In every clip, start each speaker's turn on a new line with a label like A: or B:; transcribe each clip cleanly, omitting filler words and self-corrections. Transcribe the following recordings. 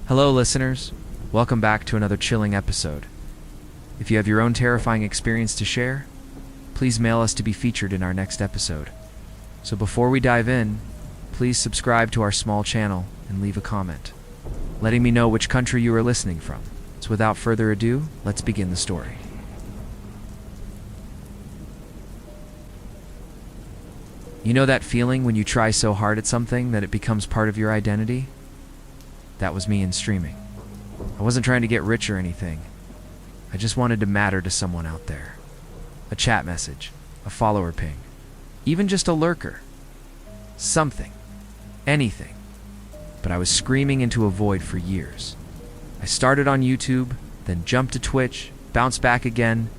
A: Hello, listeners. Welcome back to another chilling episode. If you have your own terrifying experience to share, please mail us to be featured in our next episode. So before we dive in, please subscribe to our small channel and leave a comment, letting me know which country you are listening from. So without further ado, let's begin the story. You know that feeling when you try so hard at something that it becomes part of your identity? That was me in streaming. I wasn't trying to get rich or anything. I just wanted to matter to someone out there. A chat message, a follower ping, even just a lurker. Something. Anything. But I was screaming into a void for years. I started on YouTube, then jumped to Twitch, bounced back again.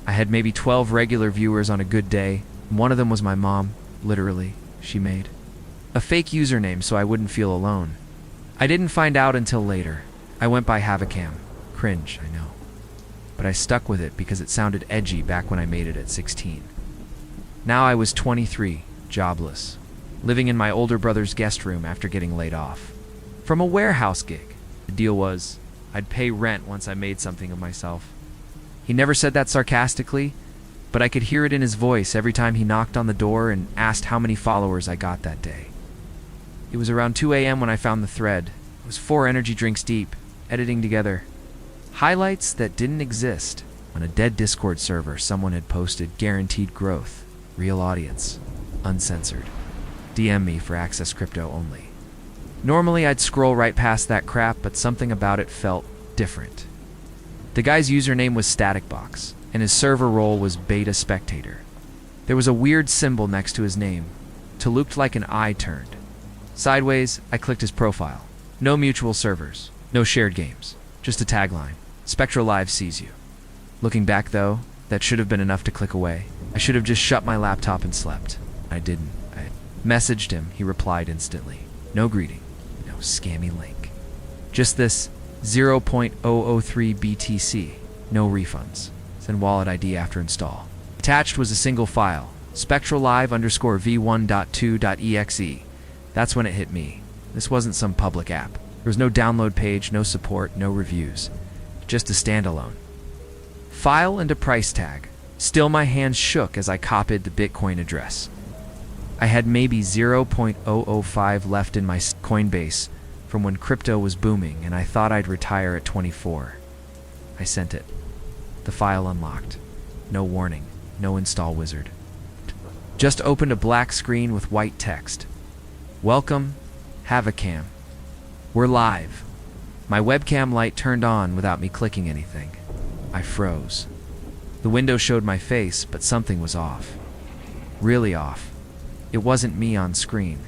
A: I had maybe 12 regular viewers on a good day, and one of them was my mom, literally, she made a fake username so I wouldn't feel alone. I didn't find out until later. I went by Havacam. Cringe, I know. But I stuck with it because it sounded edgy back when I made it at 16. Now I was 23, jobless, living in my older brother's guest room after getting laid off from a warehouse gig. The deal was, I'd pay rent once I made something of myself. He never said that sarcastically, but I could hear it in his voice every time he knocked on the door and asked how many followers I got that day. It was around 2 a.m. when I found the thread. It was 4 energy drinks deep, editing together highlights that didn't exist. On a dead Discord server, someone had posted guaranteed growth, real audience, uncensored. DM me for access crypto only. Normally I'd scroll right past that crap, but something about it felt different. The guy's username was StaticBox, and his server role was beta spectator. There was a weird symbol next to his name. To looked like an eye turned. Sideways, I clicked his profile. No mutual servers, no shared games, just a tagline. Spectral Live sees you. Looking back though, that should have been enough to click away. I should have just shut my laptop and slept. I didn't. I messaged him, he replied instantly. No greeting, no scammy link. Just this 0.003 BTC, no refunds. Send wallet ID after install. Attached was a single file, spectrallive_v1.2.exe. That's when it hit me. This wasn't some public app. There was no download page, no support, no reviews. Just a standalone file and a price tag. Still, my hands shook as I copied the Bitcoin address. I had maybe 0.005 left in my Coinbase from when crypto was booming, and I thought I'd retire at 24. I sent it. The file unlocked. No warning, no install wizard. Just opened a black screen with white text. Welcome, Havacam. We're live. My webcam light turned on without me clicking anything. I froze. The window showed my face, but something was off. Really off. It wasn't me on screen.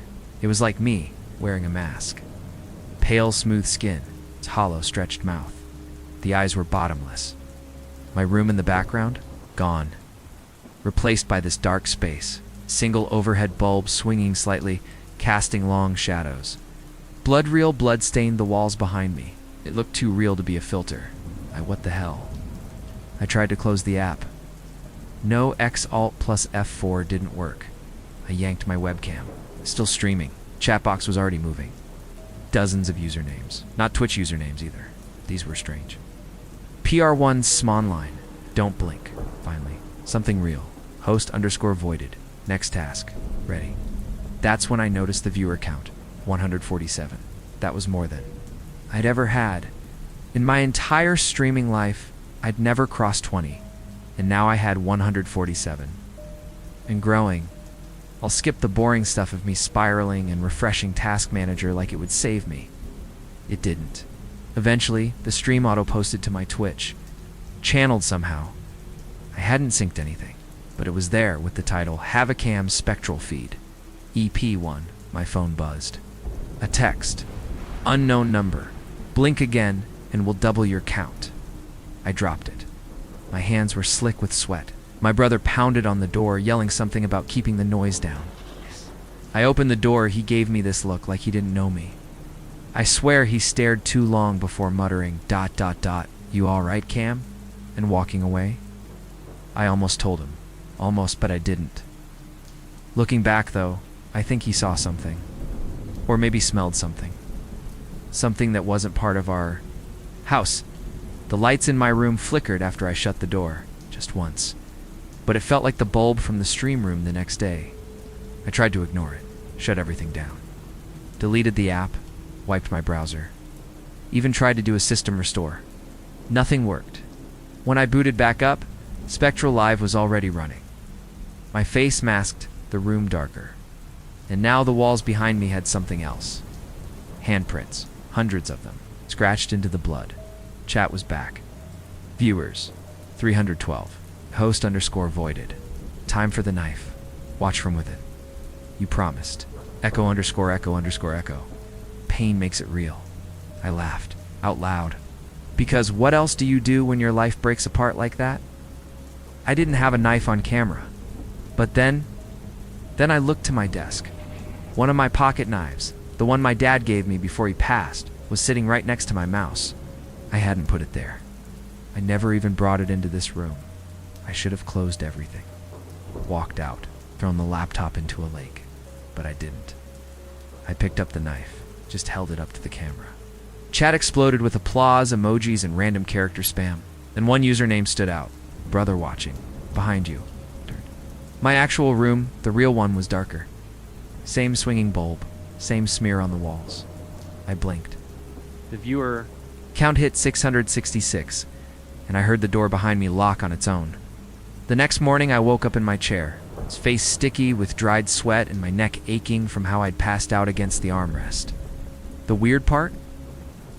A: It was like me, wearing a mask. Pale, smooth skin, hollow, stretched mouth. The eyes were bottomless. My room in the background? Gone. Replaced by this dark space. Single overhead bulb swinging slightly, casting long shadows. Blood stained the walls behind me. It looked too real to be a filter. What the hell? I tried to close the app. No X-Alt plus F4 didn't work. I yanked my webcam. Still streaming. Chatbox was already moving. Dozens of usernames. Not Twitch usernames either. These were strange. PR1 Smonline. Don't blink. Finally. Something real. Host_voided. Next task. Ready. That's when I noticed the viewer count. 147. That was more than I'd ever had. In my entire streaming life, I'd never crossed 20, and now I had 147. And growing. I'll skip the boring stuff of me spiraling and refreshing Task Manager like it would save me. It didn't. Eventually, the stream auto-posted to my Twitch. Channeled somehow. I hadn't synced anything, but it was there with the title Havacam Spectral Feed. EP1. My phone buzzed. A text. Unknown number. Blink again and we'll double your count. I dropped it. My hands were slick with sweat. My brother pounded on the door, yelling something about keeping the noise down. I opened the door. He gave me this look like he didn't know me. I swear he stared too long before muttering, ... You all right, Cam? And walking away. I almost told him. Almost, but I didn't. Looking back, though, I think he saw something. Or maybe smelled something. something that wasn't part of our house. The lights in my room flickered after I shut the door, just once. But it felt like the bulb from the stream room the next day. I tried to ignore it, shut everything down. Deleted the app, wiped my browser. Even tried to do a system restore. Nothing worked. When I booted back up, Spectral Live was already running. My face masked the room darker. And now the walls behind me had something else. Handprints, hundreds of them, scratched into the blood. Chat was back. Viewers, 312. Host _voided. Time for the knife. Watch from within. You promised. Echo _echo. Pain makes it real. I laughed, out loud. Because what else do you do when your life breaks apart like that? I didn't have a knife on camera. But then I looked to my desk. One of my pocket knives, the one my dad gave me before he passed, was sitting right next to my mouse. I hadn't put it there. I never even brought it into this room. I should have closed everything. Walked out, thrown the laptop into a lake. But I didn't. I picked up the knife, just held it up to the camera. Chat exploded with applause, emojis, and random character spam. Then one username stood out. Brother watching. Behind you. My actual room, the real one, was darker. Same swinging bulb. Same smear on the walls. I blinked. The viewer count hit 666, and I heard the door behind me lock on its own. The next morning I woke up in my chair, his face sticky with dried sweat and my neck aching from how I'd passed out against the armrest. The weird part?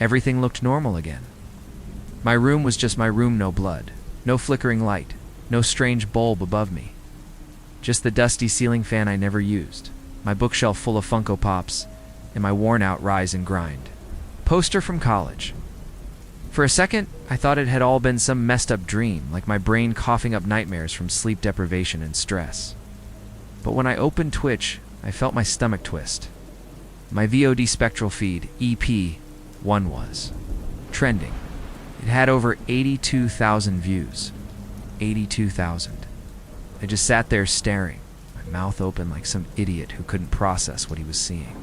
A: Everything looked normal again. My room was just my room, no blood, no flickering light, no strange bulb above me. Just the dusty ceiling fan I never used, my bookshelf full of Funko Pops, and my worn-out Rise and Grind poster from college. For a second, I thought it had all been some messed-up dream, like my brain coughing up nightmares from sleep deprivation and stress. But when I opened Twitch, I felt my stomach twist. My VOD Spectral feed, EP1, was trending. It had over 82,000 views. 82,000. I just sat there staring, my mouth open like some idiot who couldn't process what he was seeing.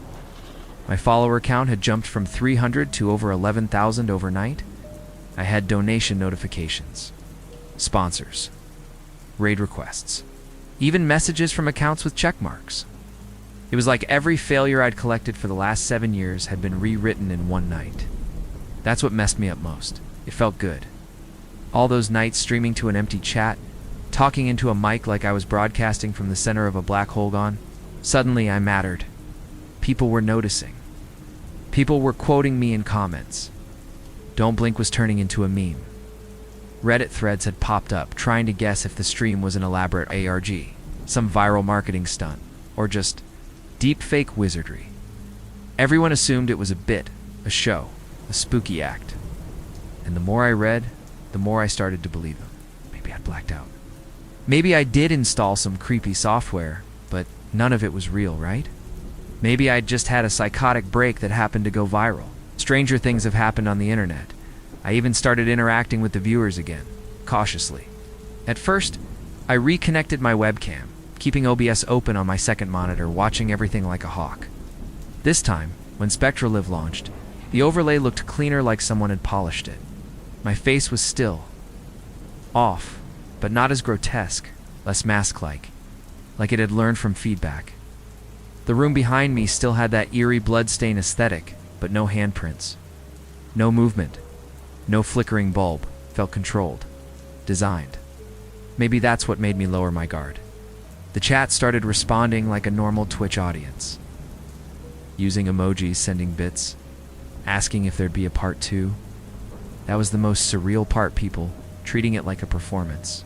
A: My follower count had jumped from 300 to over 11,000 overnight. I had donation notifications, sponsors, raid requests, even messages from accounts with check marks. It was like every failure I'd collected for the last 7 years had been rewritten in one night. That's what messed me up most. It felt good. All those nights streaming to an empty chat, talking into a mic like I was broadcasting from the center of a black hole gone. Suddenly I mattered. People were noticing. People were quoting me in comments. Don't Blink was turning into a meme. Reddit threads had popped up trying to guess if the stream was an elaborate ARG, some viral marketing stunt, or just deep fake wizardry. Everyone assumed it was a bit, a show, a spooky act. And the more I read, the more I started to believe them. Maybe I'd blacked out. Maybe I did install some creepy software, but none of it was real, right? Maybe I'd just had a psychotic break that happened to go viral. Stranger things have happened on the internet. I even started interacting with the viewers again, cautiously. At first, I reconnected my webcam, keeping OBS open on my second monitor, watching everything like a hawk. This time, when SpectralLive launched, the overlay looked cleaner, like someone had polished it. My face was still off, but not as grotesque, less mask-like it had learned from feedback. The room behind me still had that eerie bloodstain aesthetic, but no handprints. No movement. No flickering bulb. Felt controlled. Designed. Maybe that's what made me lower my guard. The chat started responding like a normal Twitch audience. Using emojis, sending bits, asking if there'd be a part 2. That was the most surreal part, people treating it like a performance.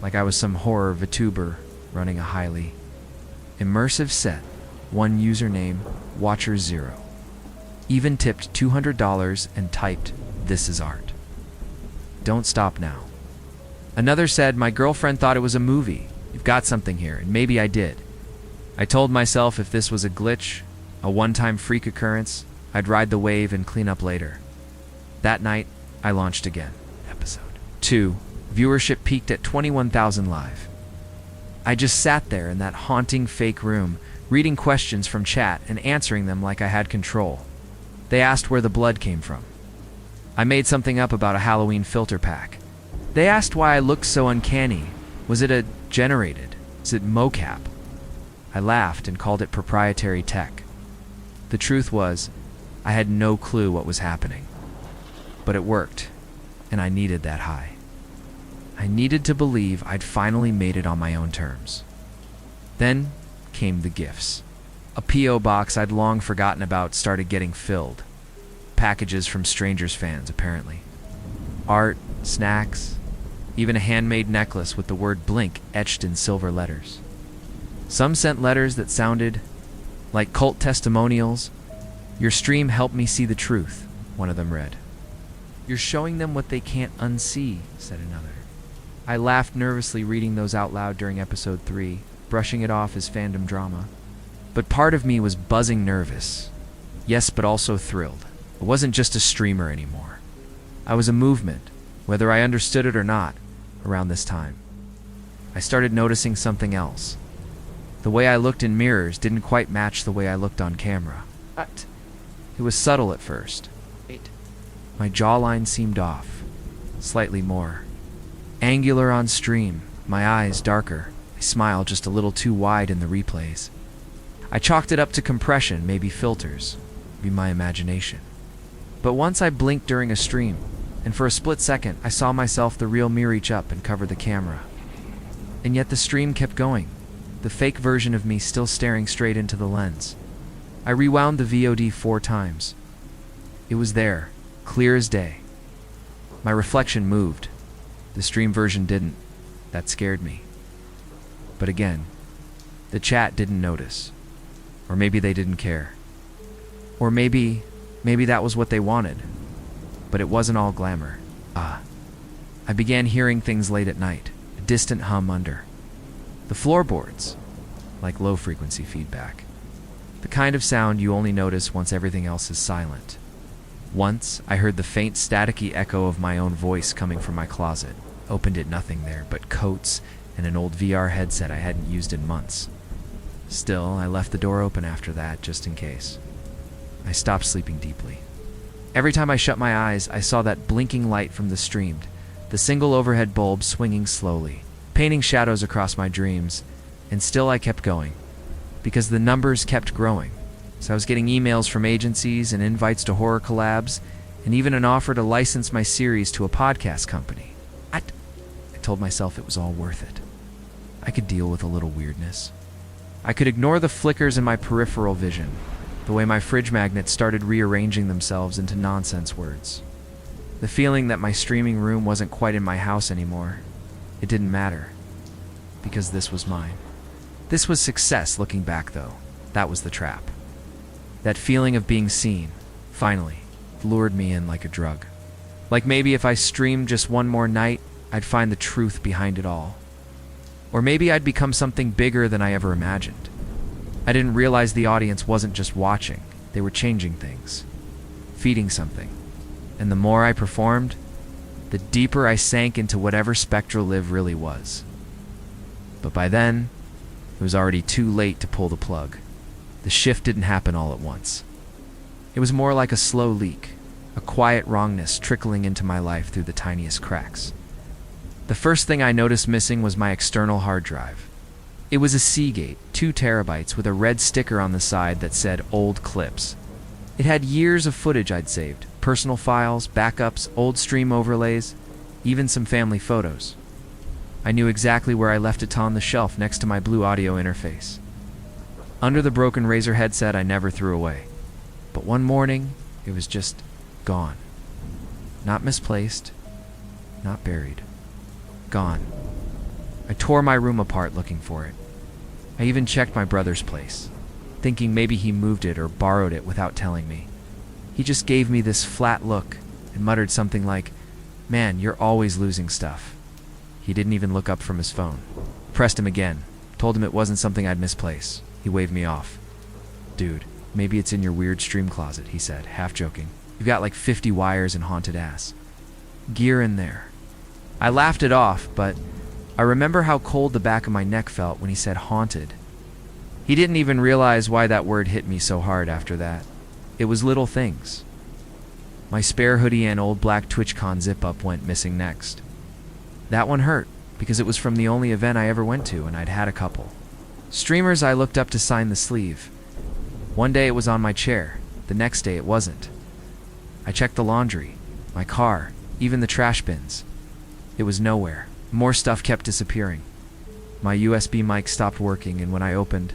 A: Like I was some horror VTuber running a highly immersive set. One username, Watcher0. Even tipped $200 and typed, "This is art. Don't stop now." Another said, "My girlfriend thought it was a movie. You've got something here," and maybe I did. I told myself if this was a glitch, a one-time freak occurrence, I'd ride the wave and clean up later. That night, I launched again. Episode 2. Viewership peaked at 21,000 live. I just sat there in that haunting fake room, reading questions from chat and answering them like I had control. They asked where the blood came from. I made something up about a Halloween filter pack. They asked why I looked so uncanny. Was it a generated? Is it mocap? I laughed and called it proprietary tech. The truth was, I had no clue what was happening. But it worked, and I needed that high. I needed to believe I'd finally made it on my own terms. Then came the gifts. A P.O. box I'd long forgotten about started getting filled. Packages from strangers' fans, apparently. Art, snacks, even a handmade necklace with the word Blink etched in silver letters. Some sent letters that sounded like cult testimonials. "Your stream helped me see the truth," one of them read. "You're showing them what they can't unsee," said another. I laughed nervously reading those out loud during episode 3, brushing it off as fandom drama. But part of me was buzzing nervous. Yes, but also thrilled. I wasn't just a streamer anymore. I was a movement, whether I understood it or not, around this time. I started noticing something else. The way I looked in mirrors didn't quite match the way I looked on camera. It was subtle at first. My jawline seemed off, slightly more. Angular on stream, my eyes darker, a smile just a little too wide in the replays. I chalked it up to compression, maybe filters, maybe my imagination. But once I blinked during a stream, and for a split second I saw myself the real me reach up and cover the camera. And yet the stream kept going, the fake version of me still staring straight into the lens. I rewound the VOD 4 times. It was there, clear as day. My reflection moved. The stream version didn't. That scared me. But again, the chat didn't notice. Or maybe they didn't care. Or maybe that was what they wanted. But it wasn't all glamour. I began hearing things late at night, a distant hum under. The floorboards, like low-frequency feedback. The kind of sound you only notice once everything else is silent. Once, I heard the faint staticky echo of my own voice coming from my closet. Opened it, nothing there but coats and an old VR headset I hadn't used in months. Still, I left the door open after that, just in case. I stopped sleeping deeply. Every time I shut my eyes, I saw that blinking light from the streamed, the single overhead bulb swinging slowly, painting shadows across my dreams, and still I kept going, because the numbers kept growing. So I was getting emails from agencies and invites to horror collabs, and even an offer to license my series to a podcast company. I told myself it was all worth it. I could deal with a little weirdness. I could ignore the flickers in my peripheral vision, the way my fridge magnets started rearranging themselves into nonsense words. The feeling that my streaming room wasn't quite in my house anymore. It didn't matter, because this was mine. This was success looking back, though. That was the trap. That feeling of being seen, finally, lured me in like a drug. Like maybe if I streamed just one more night, I'd find the truth behind it all. Or maybe I'd become something bigger than I ever imagined. I didn't realize the audience wasn't just watching, they were changing things, feeding something. And the more I performed, the deeper I sank into whatever Spectral Live really was. But by then, it was already too late to pull the plug. The shift didn't happen all at once. It was more like a slow leak, a quiet wrongness trickling into my life through the tiniest cracks. The first thing I noticed missing was my external hard drive. It was a Seagate, 2 terabytes with a red sticker on the side that said Old Clips. It had years of footage I'd saved, personal files, backups, old stream overlays, even some family photos. I knew exactly where I left it on the shelf next to my blue audio interface. Under the broken Razer headset I never threw away. But one morning, it was just gone. Not misplaced, not buried. Gone. I tore my room apart looking for it. I even checked my brother's place, thinking maybe he moved it or borrowed it without telling me. He just gave me this flat look and muttered something like, "Man, you're always losing stuff." He didn't even look up from his phone. Pressed him again, told him it wasn't something I'd misplace. He waved me off. "Dude, maybe it's in your weird stream closet," he said, half joking. "You've got like 50 wires and haunted ass gear in there." I laughed it off, but I remember how cold the back of my neck felt when he said haunted. He didn't even realize why that word hit me so hard after that. It was little things. My spare hoodie and old black TwitchCon zip-up went missing next. That one hurt, because it was from the only event I ever went to, and I'd had a couple. Streamers I looked up to sign the sleeve. One day it was on my chair, the next day it wasn't. I checked the laundry, my car, even the trash bins. It was nowhere. More stuff kept disappearing. My USB mic stopped working, and when I opened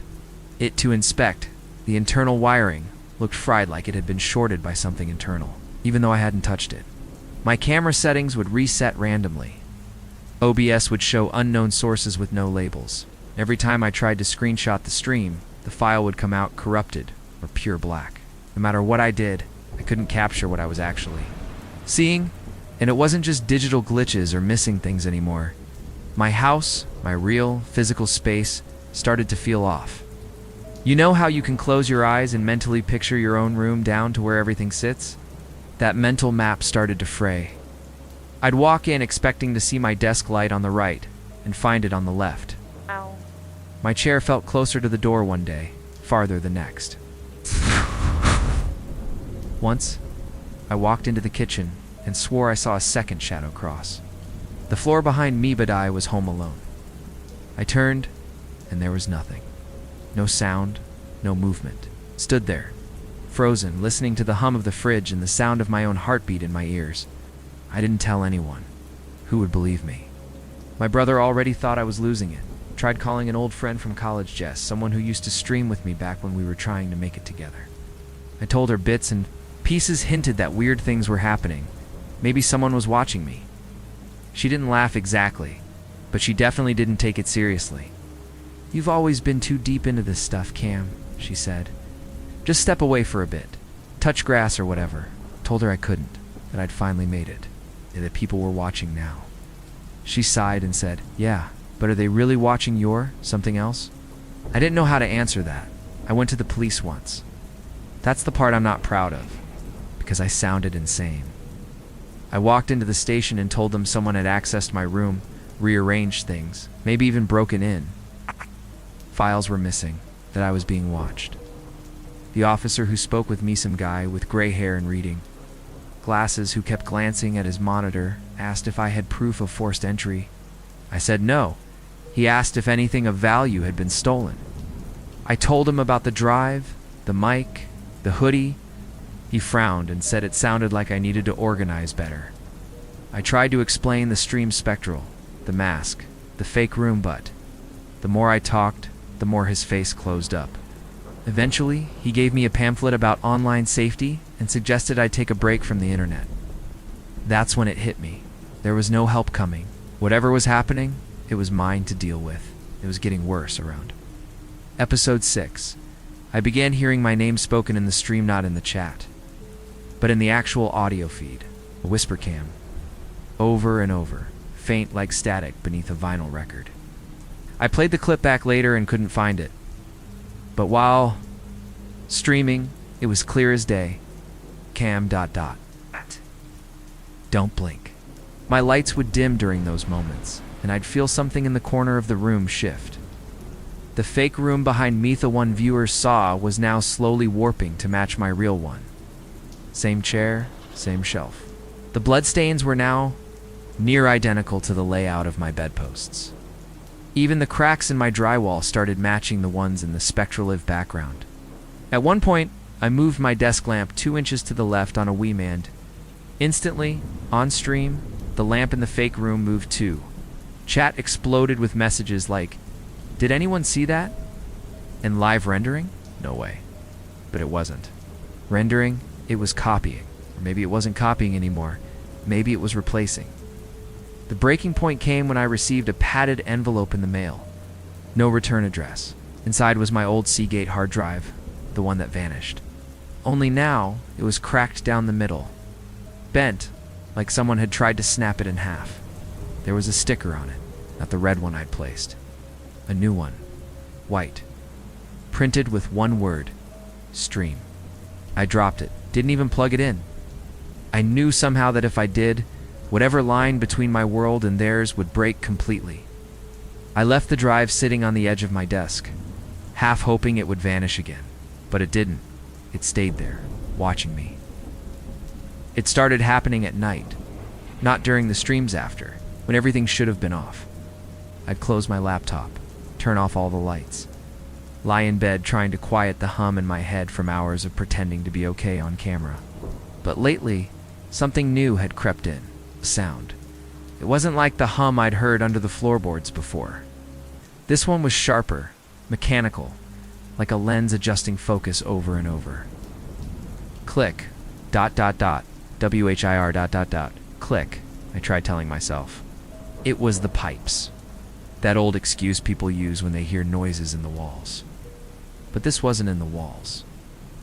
A: it to inspect, the internal wiring looked fried like it had been shorted by something internal, even though I hadn't touched it. My camera settings would reset randomly. OBS would show unknown sources with no labels. Every time I tried to screenshot the stream, the file would come out corrupted or pure black. No matter what I did, I couldn't capture what I was actually seeing, and it wasn't just digital glitches or missing things anymore. My house, my real, physical space, started to feel off. You know how you can close your eyes and mentally picture your own room down to where everything sits? That mental map started to fray. I'd walk in expecting to see my desk light on the right, and find it on the left.
B: Ow.
A: My chair felt closer to the door one day, farther the next. Once, I walked into the kitchen and swore I saw a second shadow cross. The floor behind me but I was home alone. I turned, and there was nothing. No sound, no movement. Stood there, frozen, listening to the hum of the fridge and the sound of my own heartbeat in my ears. I didn't tell anyone. Who would believe me? My brother already thought I was losing it. Tried calling an old friend from college, Jess, someone who used to stream with me back when we were trying to make it together. I told her bits and pieces hinted that weird things were happening. Maybe someone was watching me. She didn't laugh exactly, but she definitely didn't take it seriously. "You've always been too deep into this stuff, Cam," she said. "Just step away for a bit. Touch grass or whatever." Told her I couldn't, that I'd finally made it, and that people were watching now. She sighed and said, "Yeah, but are they really watching something else?" I didn't know how to answer that. I went to the police once. That's the part I'm not proud of, because I sounded insane. I walked into the station and told them someone had accessed my room, rearranged things, maybe even broken in. Files were missing, that I was being watched. The officer who spoke with me, some guy with gray hair and reading glasses who kept glancing at his monitor, asked if I had proof of forced entry. I said no. He asked if anything of value had been stolen. I told him about the drive, the mic, the hoodie. He frowned and said it sounded like I needed to organize better. I tried to explain the stream spectral, the mask, the fake room, but the more I talked, the more his face closed up. Eventually, he gave me a pamphlet about online safety and suggested I take a break from the internet. That's when it hit me. There was no help coming. Whatever was happening, it was mine to deal with. It was getting worse around. Episode 6. I began hearing my name spoken in the stream, not in the chat, but in the actual audio feed, a whisper cam. Over and over, faint like static beneath a vinyl record. I played the clip back later and couldn't find it. But while streaming, it was clear as day. Cam ... Don't blink. My lights would dim during those moments, and I'd feel something in the corner of the room shift. The fake room behind me the one viewers saw was now slowly warping to match my real one. Same chair, same shelf. The bloodstains were now near identical to the layout of my bedposts. Even the cracks in my drywall started matching the ones in the spectralive background. At one point, I moved my desk lamp 2 inches to the left on a Wii. Instantly, on stream, the lamp in the fake room moved too. Chat exploded with messages like, "Did anyone see that?" And live rendering? No way. But it wasn't. Rendering, it was copying. Or maybe it wasn't copying anymore. Maybe it was replacing. The breaking point came when I received a padded envelope in the mail. No return address. Inside was my old Seagate hard drive, the one that vanished. Only now, it was cracked down the middle. Bent, like someone had tried to snap it in half. There was a sticker on it, not the red one I'd placed. A new one. White. Printed with one word. Stream. I dropped it. Didn't even plug it in. I knew somehow that if I did, whatever line between my world and theirs would break completely. I left the drive sitting on the edge of my desk, half hoping it would vanish again. But it didn't. It stayed there, watching me. It started happening at night, not during the streams after, when everything should have been off. I'd close my laptop, turn off all the lights, lie in bed trying to quiet the hum in my head from hours of pretending to be okay on camera. But lately, something new had crept in, a sound. It wasn't like the hum I'd heard under the floorboards before. This one was sharper, mechanical, like a lens adjusting focus over and over. Click, WHIR, click, I tried telling myself. It was the pipes. That old excuse people use when they hear noises in the walls. But this wasn't in the walls.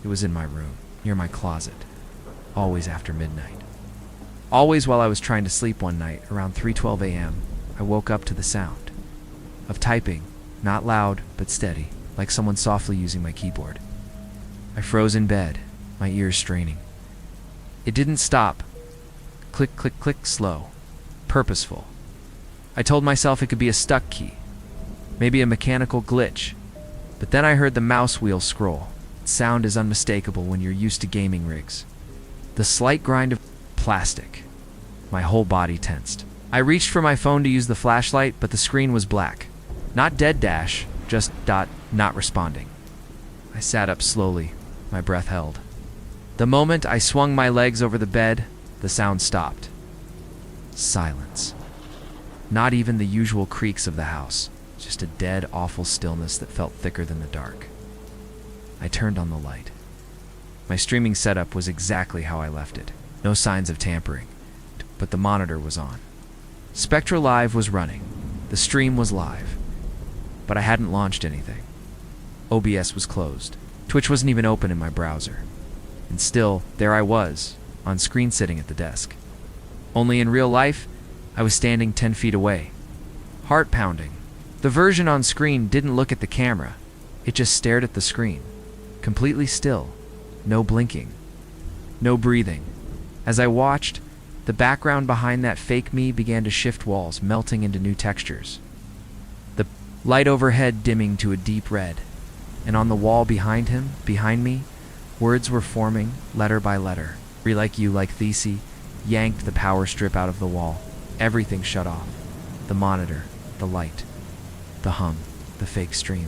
A: It was in my room, near my closet, always after midnight. Always while I was trying to sleep one night, around 3:12 a.m., I woke up to the sound of typing, not loud, but steady, like someone softly using my keyboard. I froze in bed, my ears straining. It didn't stop. Click, click, click, slow, purposeful. I told myself it could be a stuck key, maybe a mechanical glitch, but then I heard the mouse wheel scroll. Sound is unmistakable when you're used to gaming rigs. The slight grind of plastic. My whole body tensed. I reached for my phone to use the flashlight, but the screen was black. Not dead dash, just not responding. I sat up slowly, my breath held. The moment I swung my legs over the bed, the sound stopped. Silence. Not even the usual creaks of the house, just a dead, awful stillness that felt thicker than the dark. I turned on the light. My streaming setup was exactly how I left it. No signs of tampering, but the monitor was on. Spectra Live was running. The stream was live. But I hadn't launched anything. OBS was closed. Twitch wasn't even open in my browser. And still, there I was, on screen sitting at the desk. Only in real life, I was standing 10 feet away. Heart pounding. The version on screen didn't look at the camera. It just stared at the screen. Completely still. No blinking. No breathing. As I watched, the background behind that fake me began to shift walls, melting into new textures. The light overhead dimming to a deep red. And on the wall behind me, words were forming, letter by letter. Like you, like Thesey, yanked the power strip out of the wall. Everything shut off. The monitor, the light, the hum, the fake stream.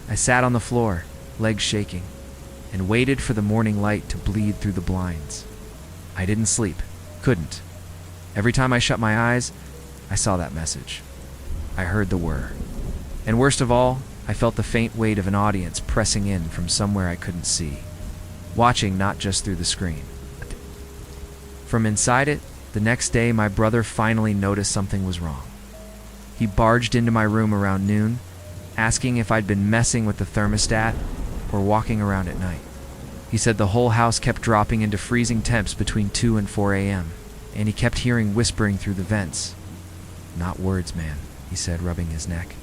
A: I sat on the floor, legs shaking, and waited for the morning light to bleed through the blinds. I didn't sleep. Couldn't. Every time I shut my eyes, I saw that message. I heard the whir. And worst of all, I felt the faint weight of an audience pressing in from somewhere I couldn't see. Watching not just through the screen. From inside it, the next day my brother finally noticed something was wrong. He barged into my room around noon, asking if I'd been messing with the thermostat or walking around at night. He said the whole house kept dropping into freezing temps between 2 and 4 a.m., and he kept hearing whispering through the vents. Not words, man, he said, rubbing his neck.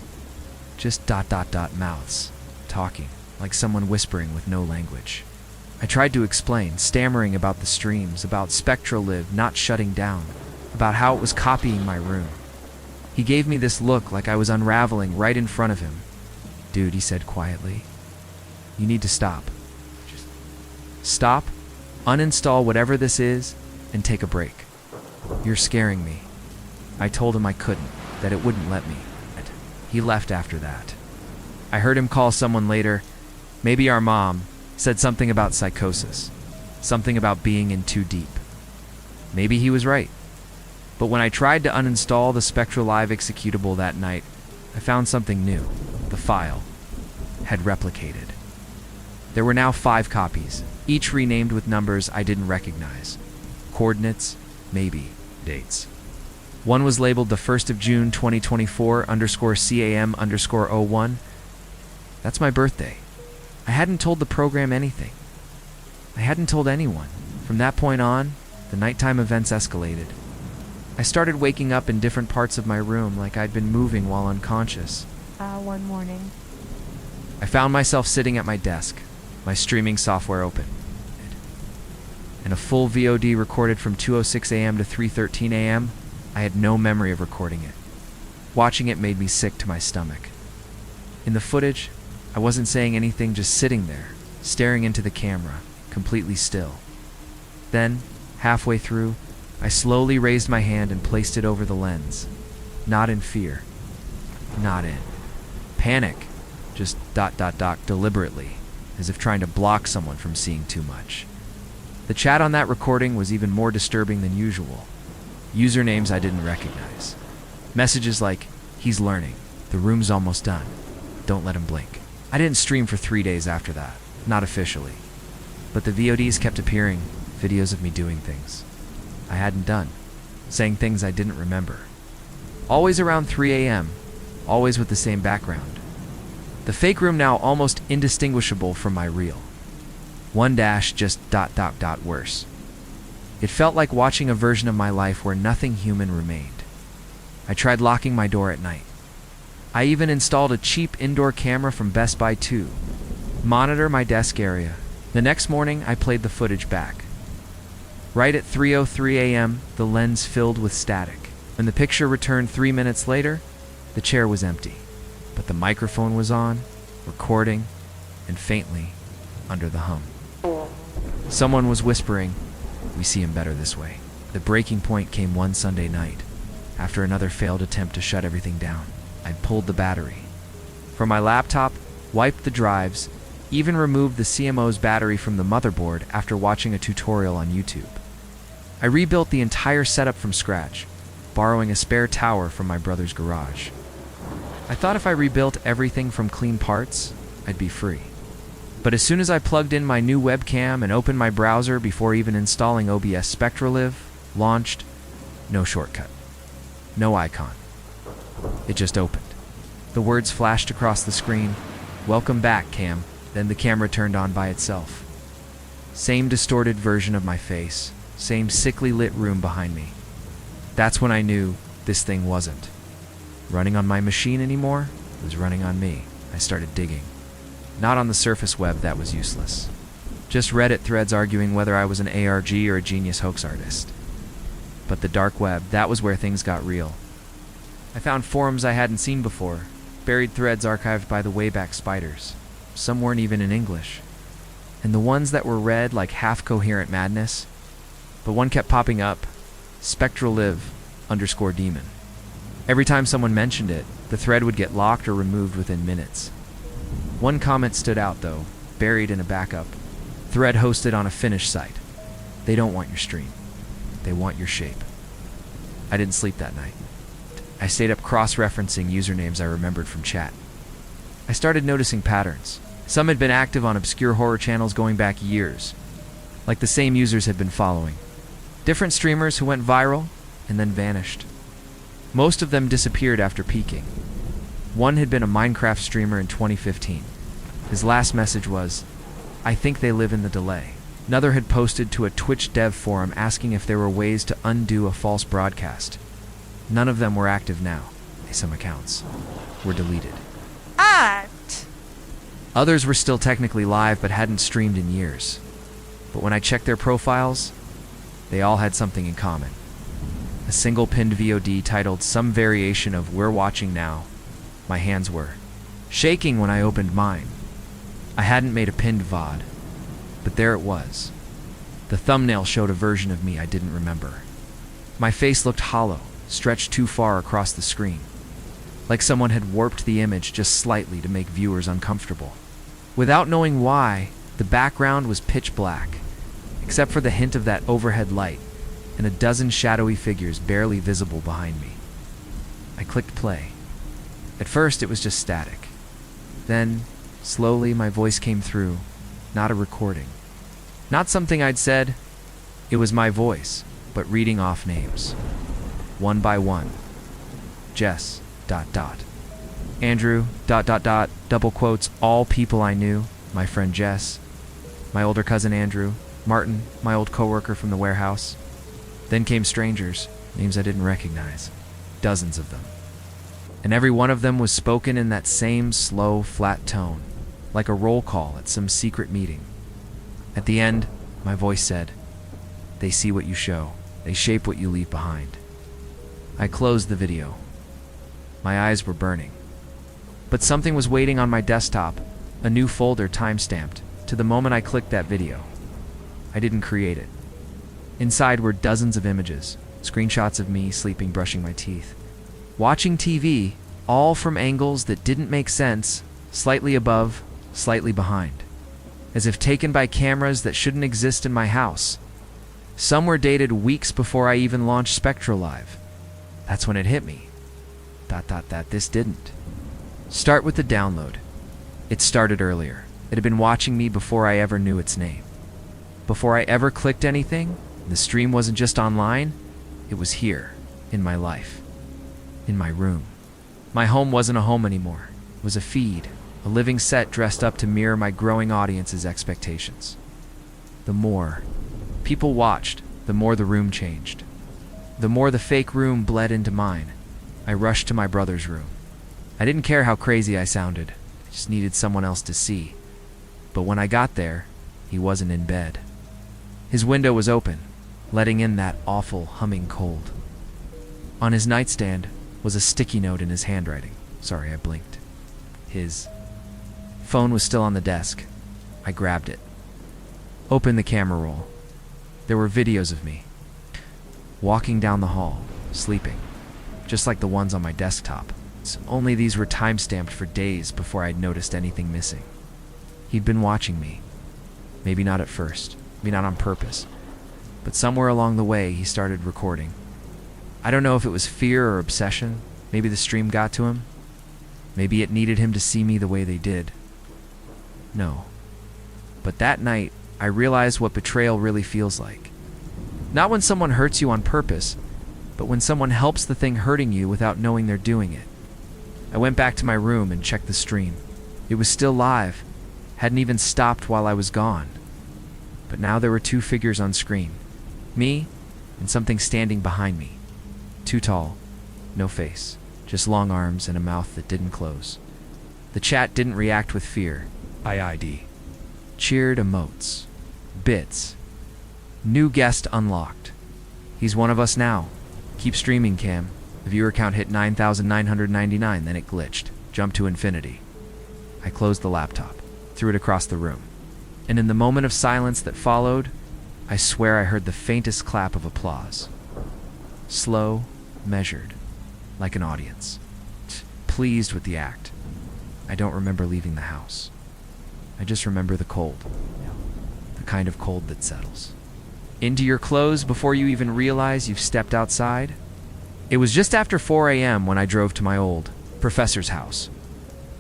A: Just mouths, talking, like someone whispering with no language. I tried to explain, stammering about the streams, about SpectraLive not shutting down, about how it was copying my room. He gave me this look like I was unraveling right in front of him. Dude, he said quietly, you need to stop. Just stop, uninstall whatever this is, and take a break. You're scaring me. I told him I couldn't, that it wouldn't let me. He left after that. I heard him call someone later, maybe our mom, said something about psychosis, something about being in too deep. Maybe he was right. But when I tried to uninstall the Spectra Live executable that night, I found something new. The file had replicated. There were now 5 copies, each renamed with numbers I didn't recognize. Coordinates, maybe, dates. One was labeled the 1st of June 2024 _CAM_01. That's my birthday. I hadn't told the program anything. I hadn't told anyone. From that point on, the nighttime events escalated. I started waking up in different parts of my room like I'd been moving while unconscious.
B: One morning.
A: I found myself sitting at my desk, my streaming software open. And a full VOD recorded from 2:06 a.m. to 3:13 a.m., I had no memory of recording it. Watching it made me sick to my stomach. In the footage, I wasn't saying anything, just sitting there, staring into the camera, completely still. Then, halfway through, I slowly raised my hand and placed it over the lens. Not in fear. Not in panic. Just ... deliberately, as if trying to block someone from seeing too much. The chat on that recording was even more disturbing than usual. Usernames I didn't recognize. Messages like, "He's learning. The room's almost done. Don't let him blink." I didn't stream for 3 days after that, not officially. But the VODs kept appearing, videos of me doing things I hadn't done, saying things I didn't remember. Always around 3 a.m., always with the same background. The fake room now almost indistinguishable from my real. One dash just ... worse. It felt like watching a version of my life where nothing human remained. I tried locking my door at night. I even installed a cheap indoor camera from Best Buy to monitor my desk area. The next morning, I played the footage back. Right at 3:03 a.m., the lens filled with static. When the picture returned 3 minutes later, the chair was empty. But the microphone was on, recording, and faintly, under the hum. Someone was whispering, "We see him better this way." The breaking point came one Sunday night. After another failed attempt to shut everything down, I'd pulled the battery from my laptop, wiped the drives, even removed the CMO's battery from the motherboard after watching a tutorial on YouTube. I rebuilt the entire setup from scratch, borrowing a spare tower from my brother's garage. I thought if I rebuilt everything from clean parts, I'd be free. But as soon as I plugged in my new webcam and opened my browser before even installing OBS SpectraLive, launched, no shortcut, no icon. It just opened. The words flashed across the screen, "Welcome back, Cam." Then the camera turned on by itself. Same distorted version of my face, same sickly lit room behind me. That's when I knew this thing wasn't running on my machine anymore. It was running on me. I started digging. Not on the surface web, that was useless. Just Reddit threads arguing whether I was an ARG or a genius hoax artist. But the dark web, that was where things got real. I found forums I hadn't seen before, buried threads archived by the Wayback Spiders. Some weren't even in English. And the ones that were read like half-coherent madness. But one kept popping up, SpectraLive_demon. Every time someone mentioned it, the thread would get locked or removed within minutes. One comment stood out though, buried in a backup. Thread hosted on a Finnish site. They don't want your stream. They want your shape. I didn't sleep that night. I stayed up cross-referencing usernames I remembered from chat. I started noticing patterns. Some had been active on obscure horror channels going back years, like the same users had been following. Different streamers who went viral and then vanished. Most of them disappeared after peaking. One had been a Minecraft streamer in 2015. His last message was, "I think they live in the delay." Another had posted to a Twitch dev forum asking if there were ways to undo a false broadcast. None of them were active now. Some accounts were deleted. Others were still technically live but hadn't streamed in years. But when I checked their profiles, they all had something in common. A single pinned VOD titled some variation of "We're watching now." My hands were shaking when I opened mine. I hadn't made a pinned VOD, but there it was. The thumbnail showed a version of me I didn't remember. My face looked hollow, stretched too far across the screen, like someone had warped the image just slightly to make viewers uncomfortable. Without knowing why, the background was pitch black, except for the hint of that overhead light and a dozen shadowy figures barely visible behind me. I clicked play. At first, it was just static. Then, slowly, my voice came through, not a recording. Not something I'd said. It was my voice, but reading off names. One by one. Jess, ... Andrew, ... double quotes, all people I knew, my friend Jess, my older cousin Andrew, Martin, my old coworker from the warehouse. Then came strangers, names I didn't recognize, dozens of them. And every one of them was spoken in that same slow, flat tone, like a roll call at some secret meeting. At the end, my voice said, "They see what you show, they shape what you leave behind." I closed the video. My eyes were burning. But something was waiting on my desktop, a new folder time-stamped, to the moment I clicked that video. I didn't create it. Inside were dozens of images, screenshots of me sleeping, brushing my teeth, watching TV, all from angles that didn't make sense, slightly above, slightly behind, as if taken by cameras that shouldn't exist in my house. Some were dated weeks before I even launched Spectral Live. That's when it hit me. This didn't. Start with the download. It started earlier. It had been watching me before I ever knew its name. Before I ever clicked anything, the stream wasn't just online, it was here, in my life, in my room. My home wasn't a home anymore. It was a feed, a living set dressed up to mirror my growing audience's expectations. The more people watched, the more the room changed. The more the fake room bled into mine. I rushed to my brother's room. I didn't care how crazy I sounded. I just needed someone else to see. But when I got there, he wasn't in bed. His window was open, letting in that awful humming cold. On his nightstand was a sticky note in his handwriting. Sorry, I blinked. His phone was still on the desk. I grabbed it. Opened the camera roll. There were videos of me, walking down the hall, sleeping, just like the ones on my desktop. Only these were time-stamped for days before I'd noticed anything missing. He'd been watching me. Maybe not at first, maybe not on purpose, but somewhere along the way he started recording. I don't know if it was fear or obsession. Maybe the stream got to him. Maybe it needed him to see me the way they did. No. But that night, I realized what betrayal really feels like. Not when someone hurts you on purpose, but when someone helps the thing hurting you without knowing they're doing it. I went back to my room and checked the stream. It was still live, hadn't even stopped while I was gone. But now there were two figures on screen, me and something standing behind me. Too tall, no face, just long arms and a mouth that didn't close. The chat didn't react with fear. IID. Cheered emotes. Bits. New guest unlocked. He's one of us now. Keep streaming, Cam. The viewer count hit 9,999, then it glitched. Jumped to infinity. I closed the laptop, threw it across the room. And in the moment of silence that followed, I swear I heard the faintest clap of applause. Slow, measured, like an audience. Pleased with the act. I don't remember leaving the house. I just remember the cold. The kind of cold that settles into your clothes before you even realize you've stepped outside. It was just after 4 a.m. when I drove to my old professor's house,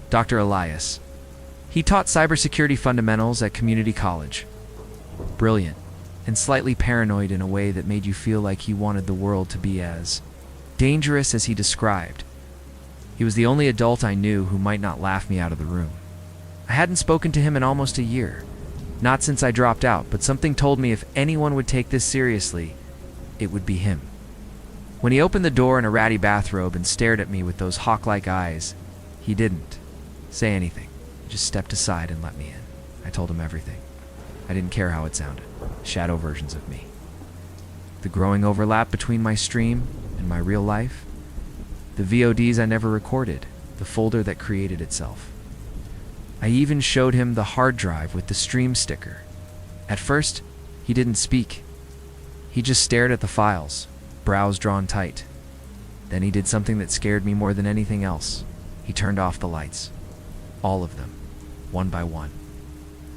A: Dr. Elias. He taught cybersecurity fundamentals at community college. Brilliant and slightly paranoid in a way that made you feel like he wanted the world to be as dangerous as he described. He was the only adult I knew who might not laugh me out of the room. I hadn't spoken to him in almost a year. Not since I dropped out, but something told me if anyone would take this seriously, it would be him. When he opened the door in a ratty bathrobe and stared at me with those hawk-like eyes, he didn't say anything. He just stepped aside and let me in. I told him everything. I didn't care how it sounded. Shadow versions of me. The growing overlap between my stream and my real life. The VODs I never recorded. The folder that created itself. I even showed him the hard drive with the stream sticker. At first, he didn't speak. He just stared at the files, brows drawn tight. Then he did something that scared me more than anything else. He turned off the lights. All of them, one by one.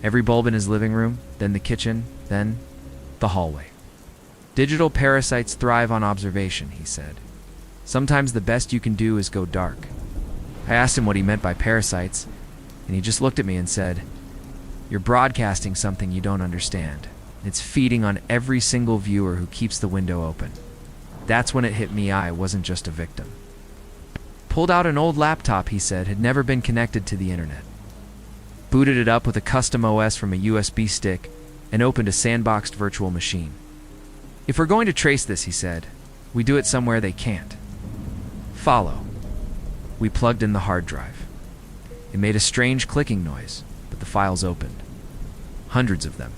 A: Every bulb in his living room, then the kitchen, then the hallway. Digital parasites thrive on observation, he said. Sometimes the best you can do is go dark. I asked him what he meant by parasites, and he just looked at me and said, "You're broadcasting something you don't understand. It's feeding on every single viewer who keeps the window open." That's when it hit me I wasn't just a victim. Pulled out an old laptop, he said, had never been connected to the internet. Booted it up with a custom OS from a USB stick and opened a sandboxed virtual machine. "If we're going to trace this," he said, "we do it somewhere they can't." Follow. We plugged in the hard drive. It made a strange clicking noise, but the files opened. Hundreds of them.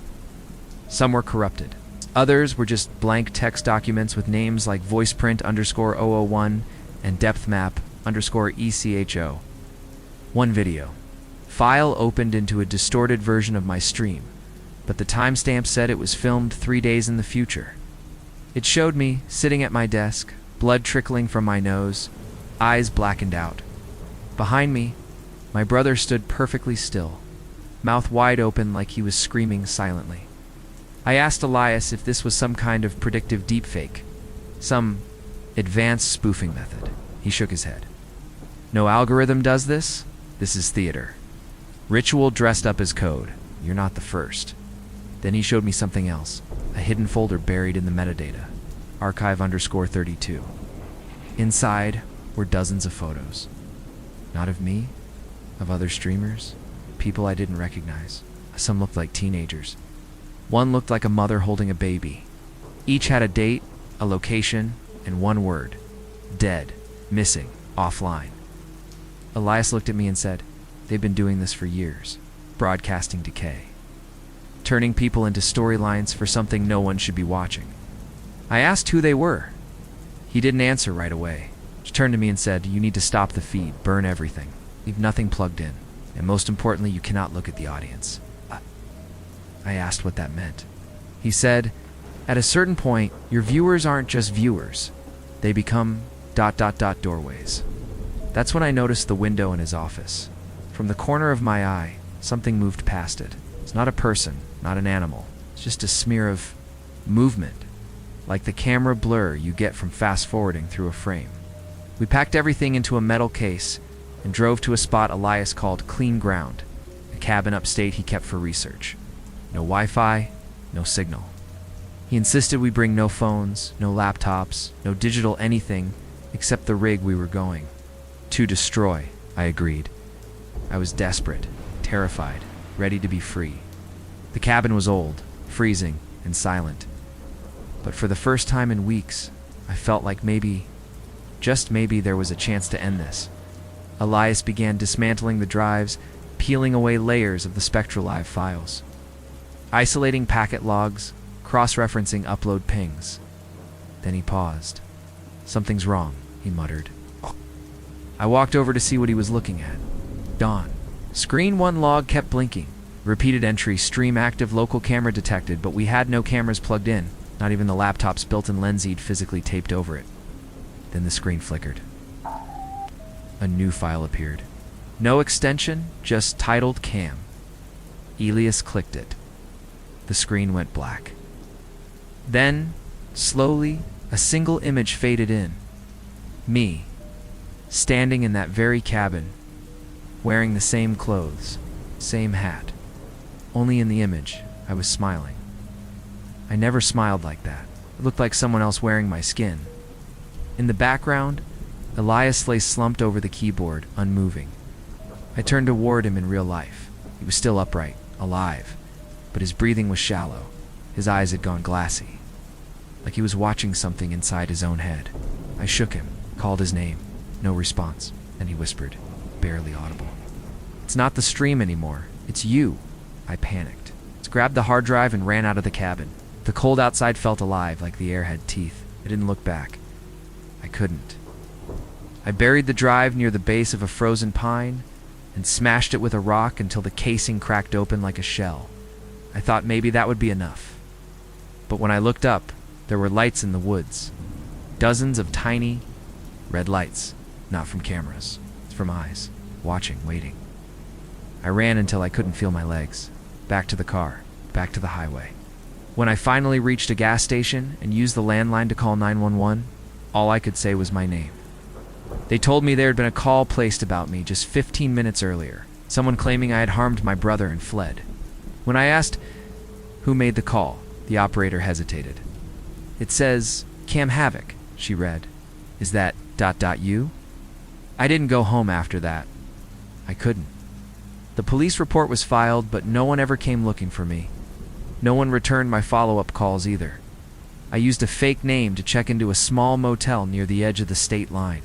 A: Some were corrupted. Others were just blank text documents with names like voiceprint_001 and depthmap_ECHO. One video. File opened into a distorted version of my stream, but the timestamp said it was filmed 3 days in the future. It showed me sitting at my desk, blood trickling from my nose, eyes blackened out. Behind me, my brother stood perfectly still, mouth wide open like he was screaming silently. I asked Elias if this was some kind of predictive deepfake, some advanced spoofing method. He shook his head. No algorithm does this. This is theater. Ritual dressed up as code. You're not the first. Then he showed me something else, a hidden folder buried in the metadata, archive_32. Inside were dozens of photos. Not of me, of other streamers, people I didn't recognize. Some looked like teenagers. One looked like a mother holding a baby. Each had a date, a location, and one word: dead, missing, offline. Elias looked at me and said, "They've been doing this for years, broadcasting decay, turning people into storylines for something no one should be watching." I asked who they were. He didn't answer right away. He turned to me and said, "You need to stop the feed, burn everything, leave nothing plugged in, and most importantly, you cannot look at the audience." I asked what that meant. He said, "At a certain point, your viewers aren't just viewers. They become ... doorways." That's when I noticed the window in his office. From the corner of my eye, something moved past it. It's not a person, not an animal. It's just a smear of movement, like the camera blur you get from fast-forwarding through a frame. We packed everything into a metal case and drove to a spot Elias called Clean Ground, a cabin upstate he kept for research. No Wi-Fi, no signal. He insisted we bring no phones, no laptops, no digital anything except the rig we were going to destroy. I agreed. I was desperate, terrified, ready to be free. The cabin was old, freezing, and silent. But for the first time in weeks, I felt like maybe, just maybe, there was a chance to end this. Elias began dismantling the drives, peeling away layers of the SpectraLive files, isolating packet logs, cross-referencing upload pings. Then he paused. "Something's wrong," he muttered. I walked over to see what he was looking at. Dawn. Screen 1 log kept blinking. Repeated entry, stream active, local camera detected, but we had no cameras plugged in, not even the laptop's built-in lens he'd physically taped over it. Then the screen flickered. A new file appeared. No extension, just titled cam. Elias clicked it. The screen went black. Then, slowly, a single image faded in. Me, standing in that very cabin, wearing the same clothes, same hat. Only in the image, I was smiling. I never smiled like that. It looked like someone else wearing my skin. In the background, Elias lay slumped over the keyboard, unmoving. I turned toward him in real life. He was still upright, alive, but his breathing was shallow. His eyes had gone glassy, like he was watching something inside his own head. I shook him, called his name. No response. Then he whispered, barely audible, "It's not the stream anymore. It's you." I panicked. Grabbed the hard drive and ran out of the cabin. The cold outside felt alive, like the air had teeth. I didn't look back. I couldn't. I buried the drive near the base of a frozen pine and smashed it with a rock until the casing cracked open like a shell. I thought maybe that would be enough. But when I looked up, there were lights in the woods. Dozens of tiny, red lights. Not from cameras. It's from eyes. Watching, waiting. I ran until I couldn't feel my legs. Back to the car. Back to the highway. When I finally reached a gas station and used the landline to call 911, all I could say was my name. They told me there had been a call placed about me just 15 minutes earlier, someone claiming I had harmed my brother and fled. When I asked who made the call, the operator hesitated. "It says, Cam Havoc," she read. "Is that ... you?" I didn't go home after that. I couldn't. The police report was filed, but no one ever came looking for me. No one returned my follow-up calls either. I used a fake name to check into a small motel near the edge of the state line.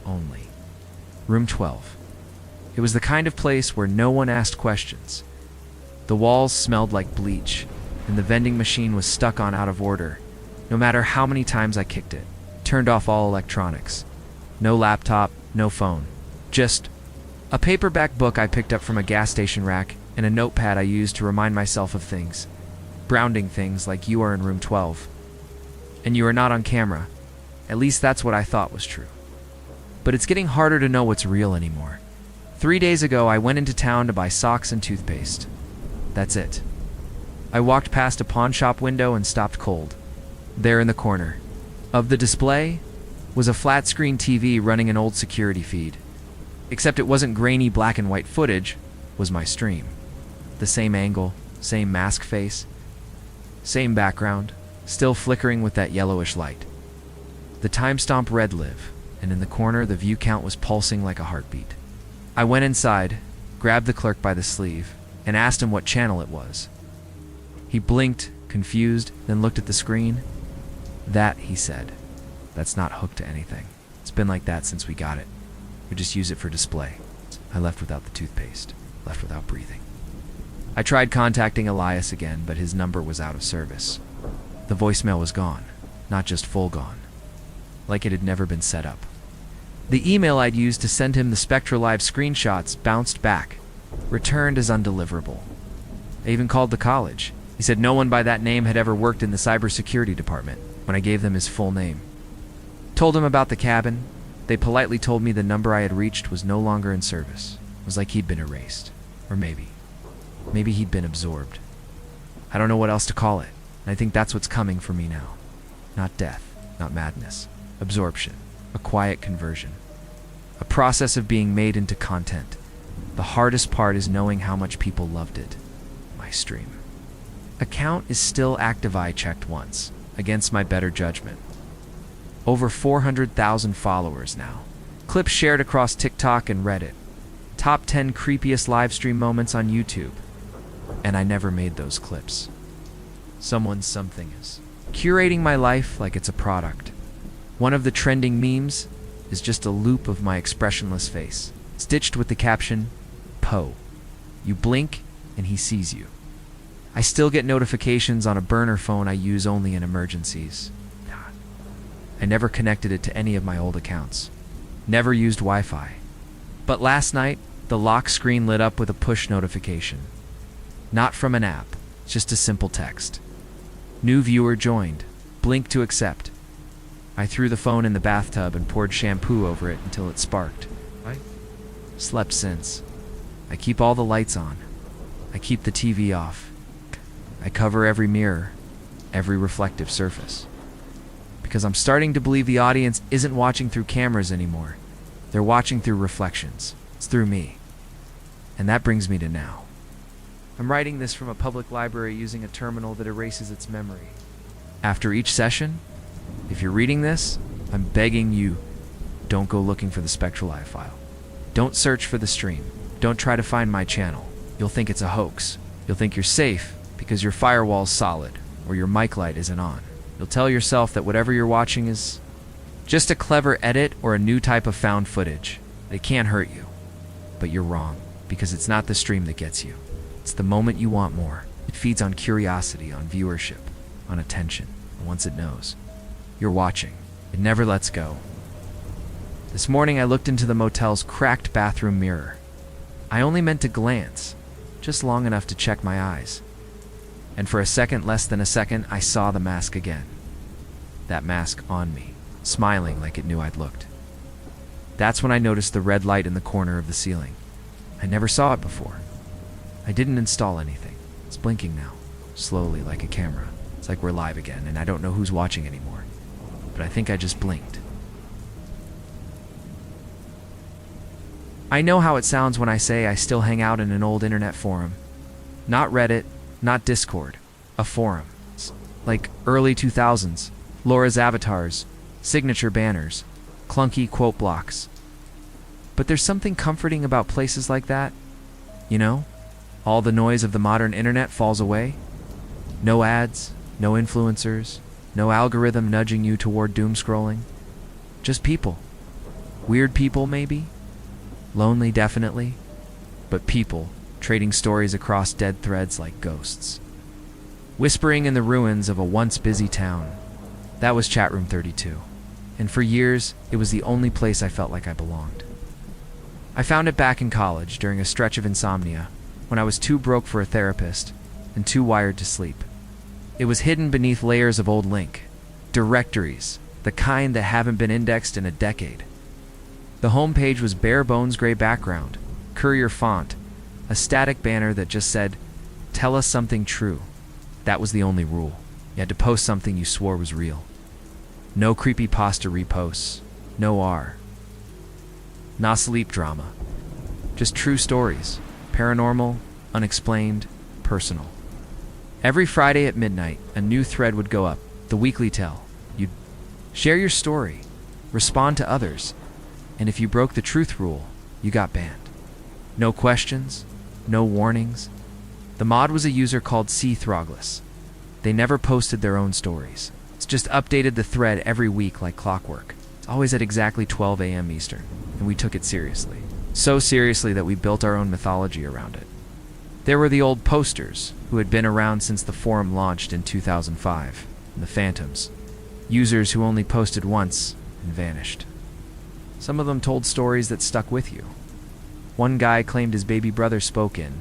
A: Only. Room 12. It was the kind of place where no one asked questions. The walls smelled like bleach, and the vending machine was stuck on out of order, no matter how many times I kicked it. Turned off all electronics. No laptop, no phone. Just a paperback book I picked up from a gas station rack and a notepad I used to remind myself of things. Grounding things like you are in room 12. And you are not on camera. At least that's what I thought was true. But it's getting harder to know what's real anymore. 3 days ago, I went into town to buy socks and toothpaste. That's it. I walked past a pawn shop window and stopped cold. There in the corner of the display was a flat-screen TV running an old security feed. Except it wasn't grainy black and white footage, was my stream. The same angle, same mask face, same background, still flickering with that yellowish light. The timestamp read live, and in the corner the view count was pulsing like a heartbeat. I went inside, grabbed the clerk by the sleeve, and asked him what channel it was. He blinked, confused, then looked at the screen. That, he said, that's not hooked to anything. It's been like that since we got it. We just use it for display. I left without the toothpaste, left without breathing. I tried contacting Elias again, but his number was out of service. The voicemail was gone, not just full gone, like it had never been set up. The email I'd used to send him the Spectra Live screenshots bounced back, returned as undeliverable. I even called the college. He said no one by that name had ever worked in the cybersecurity department when I gave them his full name. Told him about the cabin. They politely told me the number I had reached was no longer in service. It was like he'd been erased. Or maybe he'd been absorbed. I don't know what else to call it, and I think that's what's coming for me now. Not death, not madness. Absorption. A quiet conversion. A process of being made into content. The hardest part is knowing how much people loved it. My stream. Account is still active. I checked once, against my better judgment. Over 400,000 followers now. Clips shared across TikTok and Reddit. Top 10 creepiest livestream moments on YouTube. And I never made those clips. Something is curating my life like it's a product. One of the trending memes is just a loop of my expressionless face, stitched with the caption, Poe. You blink and he sees you. I still get notifications on a burner phone I use only in emergencies. I never connected it to any of my old accounts. Never used Wi-Fi. But last night, the lock screen lit up with a push notification. Not from an app, just a simple text. New viewer joined. Blink to accept. I threw the phone in the bathtub and poured shampoo over it until it sparked. I slept since. I keep all the lights on. I keep the TV off. I cover every mirror, every reflective surface. Because I'm starting to believe the audience isn't watching through cameras anymore. They're watching through reflections. It's through me. And that brings me to now. I'm writing this from a public library using a terminal that erases its memory. After each session, if you're reading this, I'm begging you, don't go looking for the Spectra Live file. Don't search for the stream. Don't try to find my channel. You'll think it's a hoax. You'll think you're safe because your firewall's solid or your mic light isn't on. You'll tell yourself that whatever you're watching is just a clever edit or a new type of found footage. They can't hurt you. But you're wrong, because it's not the stream that gets you. It's the moment you want more. It feeds on curiosity, on viewership, on attention. And once it knows, you're watching. It never lets go. This morning I looked into the motel's cracked bathroom mirror. I only meant to glance, just long enough to check my eyes. And for a second, less than a second, I saw the mask again. That mask on me, smiling like it knew I'd looked. That's when I noticed the red light in the corner of the ceiling. I never saw it before. I didn't install anything. It's blinking now, slowly like a camera. It's like we're live again, and I don't know who's watching anymore. But I think I just blinked. I know how it sounds when I say I still hang out in an old internet forum. Not Reddit, not Discord. A forum. It's like early 2000s. Laura's avatars, signature banners, clunky quote blocks. But there's something comforting about places like that. You know? All the noise of the modern internet falls away. No ads, no influencers, no algorithm nudging you toward doom scrolling. Just people. Weird people, maybe. Lonely, definitely. But people, trading stories across dead threads like ghosts. Whispering in the ruins of a once busy town. That was Chatroom 32. And for years, it was the only place I felt like I belonged. I found it back in college during a stretch of insomnia. when I was too broke for a therapist and too wired to sleep. It was hidden beneath layers of old link, directories, the kind that haven't been indexed in a decade. The homepage was bare-bones gray background, courier font, a static banner that just said, "Tell us something true." That was the only rule. You had to post something you swore was real. No creepypasta reposts, no no sleep drama. Just true stories, paranormal, unexplained, personal. Every Friday at midnight, a new thread would go up, the weekly tell. You'd share your story, respond to others, and if you broke the truth rule, you got banned. No questions, no warnings. The mod was a user called C Throgless. They never posted their own stories. It's just updated the thread every week like clockwork. It's always at exactly 12 a.m. Eastern, and we took it seriously. So seriously that we built our own mythology around it. There were the old posters, who had been around since the forum launched in 2005, and the phantoms, users who only posted once and vanished. Some of them told stories that stuck with you. One guy claimed his baby brother spoke in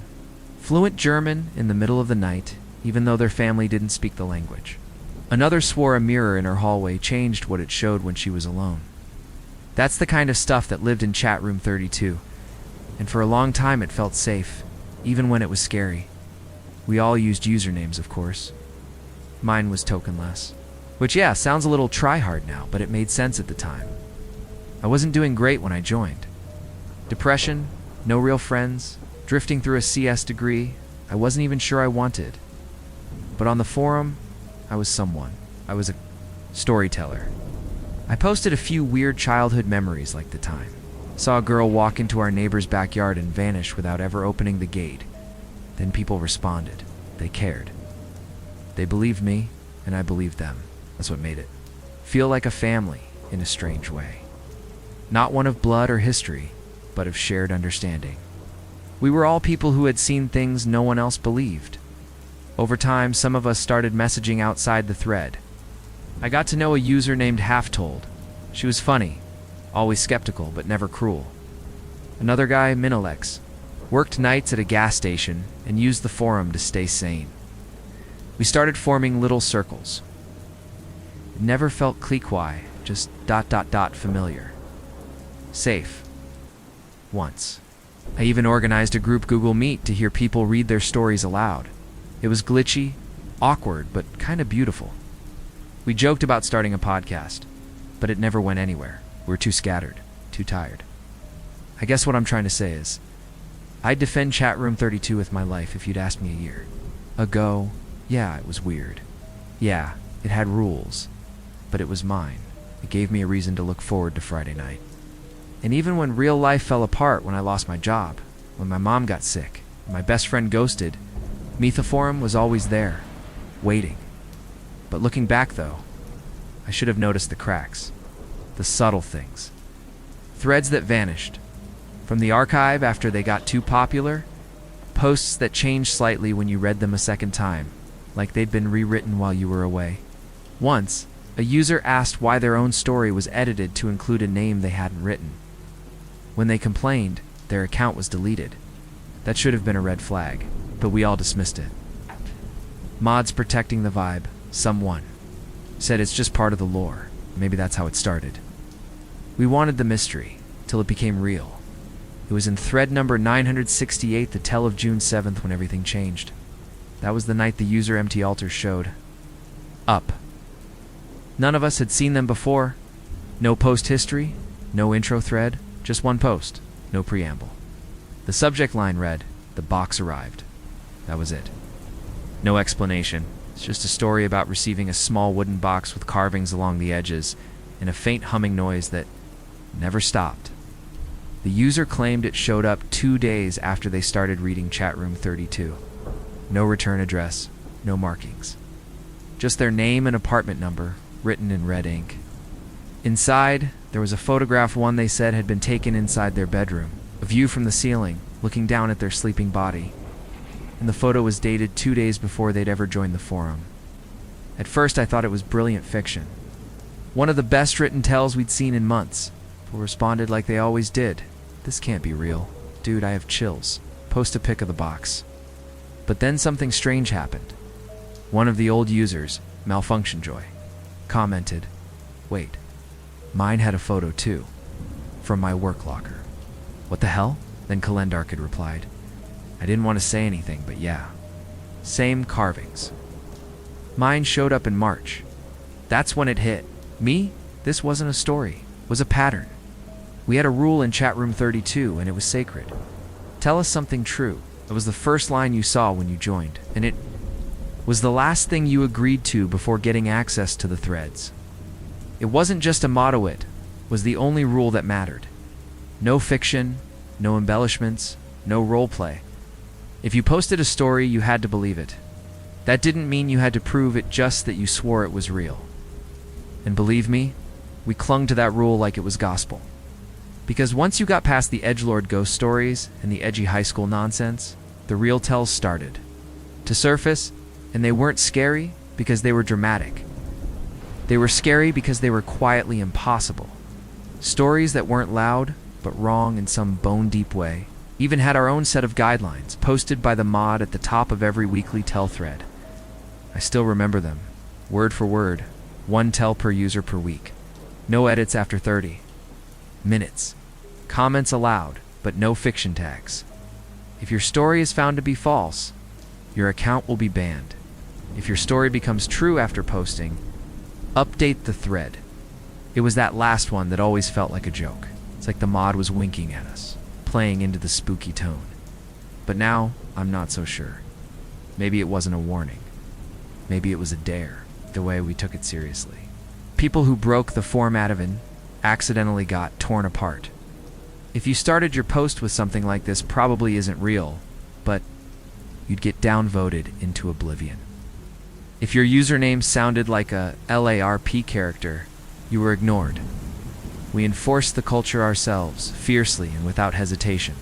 A: fluent German in the middle of the night, even though their family didn't speak the language. Another swore a mirror in her hallway changed what it showed when she was alone. That's the kind of stuff that lived in chat room 32, and for a long time it felt safe, even when it was scary. We all used usernames, of course. Mine was tokenless, which sounds a little try-hard now, but it made sense at the time. I wasn't doing great when I joined. Depression, no real friends, drifting through a CS degree I wasn't even sure I wanted. But on the forum, I was someone. I was a storyteller. I posted a few weird childhood memories like the time. Saw a girl walk into our neighbor's backyard and vanish without ever opening the gate. Then people responded. They cared. They believed me, and I believed them. That's what made it feel like a family in a strange way. Not one of blood or history, but of shared understanding. We were all people who had seen things no one else believed. Over time, some of us started messaging outside the thread. I got to know a user named Half-Told. She was funny, always skeptical, but never cruel. Another guy, Minilex, worked nights at a gas station and used the forum to stay sane. We started forming little circles. It never felt clique-y, just ... familiar. Safe. Once. I even organized a group Google Meet to hear people read their stories aloud. It was glitchy, awkward, but kind of beautiful. We joked about starting a podcast, but it never went anywhere. We were too scattered, too tired. I guess what I'm trying to say is, I'd defend Chatroom 32 with my life if you'd asked me a year ago. Yeah, it was weird. Yeah, it had rules, but it was mine. It gave me a reason to look forward to Friday night. And even when real life fell apart, when I lost my job, when my mom got sick, and my best friend ghosted, Mythoforum was always there, waiting. But looking back though, I should have noticed the cracks, the subtle things. Threads that vanished. From the archive after they got too popular, posts that changed slightly when you read them a second time, like they'd been rewritten while you were away. Once, a user asked why their own story was edited to include a name they hadn't written. When they complained, their account was deleted. That should have been a red flag, but we all dismissed it. Mods protecting the vibe, someone said it's just part of the lore. Maybe that's how it started. We wanted the mystery, till it became real. It was in thread number 968, the tell of June 7th, when everything changed. That was the night the user empty altars showed up. None of us had seen them before. No post history, no intro thread, just one post, no preamble. The subject line read, "The box arrived." That was it. No explanation. It's just a story about receiving a small wooden box with carvings along the edges and a faint humming noise that never stopped. The user claimed it showed up 2 days after they started reading Chatroom 32. No return address, no markings. Just their name and apartment number, written in red ink. Inside, there was a photograph one they said had been taken inside their bedroom, a view from the ceiling, looking down at their sleeping body. And the photo was dated 2 days before they'd ever joined the forum. At first I thought it was brilliant fiction. One of the best written tells we'd seen in months. People responded like they always did. "This can't be real. Dude, I have chills. post a pic of the box. But then something strange happened. One of the old users, Malfunction Joy, commented, "Wait, mine had a photo too, from my work locker." "What the hell?" Then Kalendarkid replied. "I didn't want to say anything, but yeah. Same carvings. Mine showed up in March." That's when it hit me. This wasn't a story, it was a pattern. We had a rule in chat room 32, and it was sacred. Tell us something true. It was the first line you saw when you joined, and it was the last thing you agreed to before getting access to the threads. It wasn't just a motto, it was the only rule that mattered. No fiction, no embellishments, no roleplay. If you posted a story, you had to believe it. That didn't mean you had to prove it, just that you swore it was real. And believe me, we clung to that rule like it was gospel. Because once you got past the edgelord ghost stories and the edgy high school nonsense, the real tells started to surface, and they weren't scary because they were dramatic. They were scary because they were quietly impossible. Stories that weren't loud, but wrong in some bone-deep way, even had our own set of guidelines, posted by the mod at the top of every weekly tell thread. I still remember them, word for word, 1 tell per user per week. No edits after 30 minutes. Comments allowed, but no fiction tags. If your story is found to be false, your account will be banned. If your story becomes true after posting, update the thread. It was that last one that always felt like a joke. It's like the mod was winking at us, playing into the spooky tone. But now, I'm not so sure. Maybe it wasn't a warning. Maybe it was a dare, the way we took it seriously. People who broke the format of an accidentally got torn apart. If you started your post with something like this, probably isn't real, but you'd get downvoted into oblivion. If your username sounded like a LARP character, you were ignored. We enforced the culture ourselves, fiercely and without hesitation,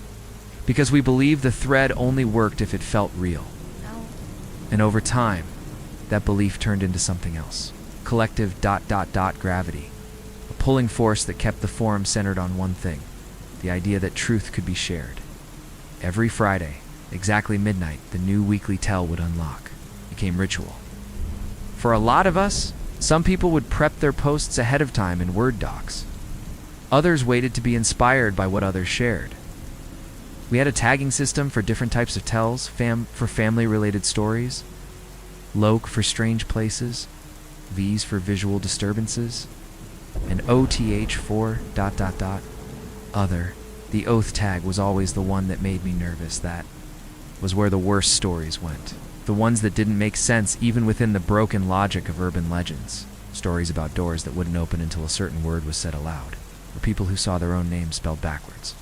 A: because we believed the thread only worked if it felt real. And over time, that belief turned into something else. Collective ... gravity. A pulling force that kept the forum centered on one thing, the idea that truth could be shared. Every Friday, exactly midnight, the new weekly tell would unlock. It became ritual. For a lot of us, some people would prep their posts ahead of time in Word docs. Others waited to be inspired by what others shared. We had a tagging system for different types of tells, for family-related stories, LOC for strange places, V's for visual disturbances, and OTH for ... other. The oath tag was always the one that made me nervous. That was where the worst stories went. The ones that didn't make sense even within the broken logic of urban legends. Stories about doors that wouldn't open until a certain word was said aloud. Or people who saw their own names spelled backwards.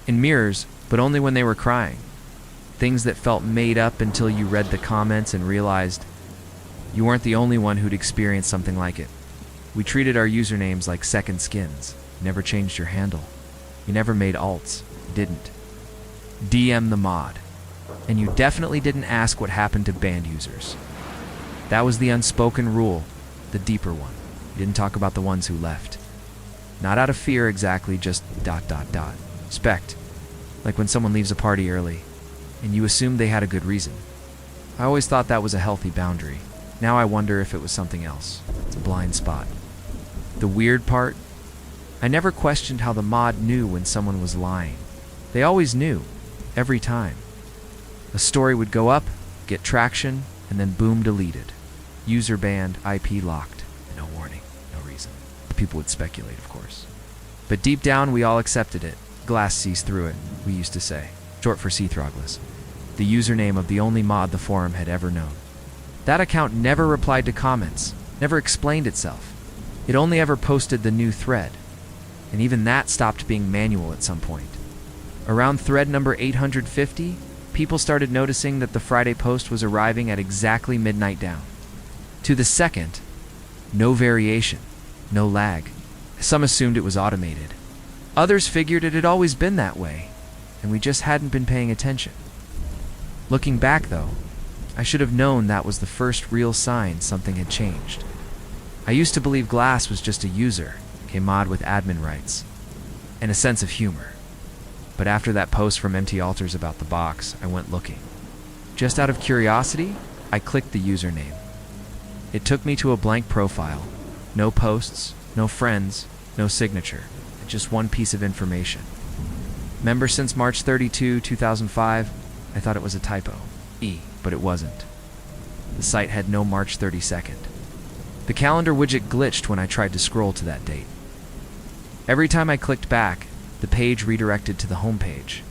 A: In mirrors, but only when they were crying. Things that felt made up until you read the comments and realized you weren't the only one who'd experienced something like it. We treated our usernames like second skins. You never changed your handle. You never made alts. You didn't DM the mod. And you definitely didn't ask what happened to banned users. That was the unspoken rule, the deeper one. You didn't talk about the ones who left. Not out of fear exactly, just ... Respect. Like when someone leaves a party early, and you assume they had a good reason. I always thought that was a healthy boundary. Now I wonder if it was something else. It's a blind spot. The weird part? I never questioned how the mod knew when someone was lying. They always knew, every time. A story would go up, get traction, and then boom, deleted. User banned, IP locked. No warning, no reason. People would speculate, of course. But deep down, we all accepted it. Glass sees through it, we used to say. Short for Seathrogless. The username of the only mod the forum had ever known. That account never replied to comments, never explained itself. It only ever posted the new thread. And even that stopped being manual at some point. Around thread number 850, people started noticing that the Friday post was arriving at exactly midnight down. To the second, no variation, no lag. Some assumed it was automated. Others figured it had always been that way, and we just hadn't been paying attention. Looking back, though, I should have known that was the first real sign something had changed. I used to believe Glass was just a user, a mod with admin rights, and a sense of humor. But after that post from Empty Altars about the box, I went looking. Just out of curiosity, I clicked the username. It took me to a blank profile. No posts, no friends, no signature. Just one piece of information. Member since March 32, 2005. I thought it was a typo. But it wasn't. The site had no March 32nd. The calendar widget glitched when I tried to scroll to that date. Every time I clicked back, the page redirected to the home page.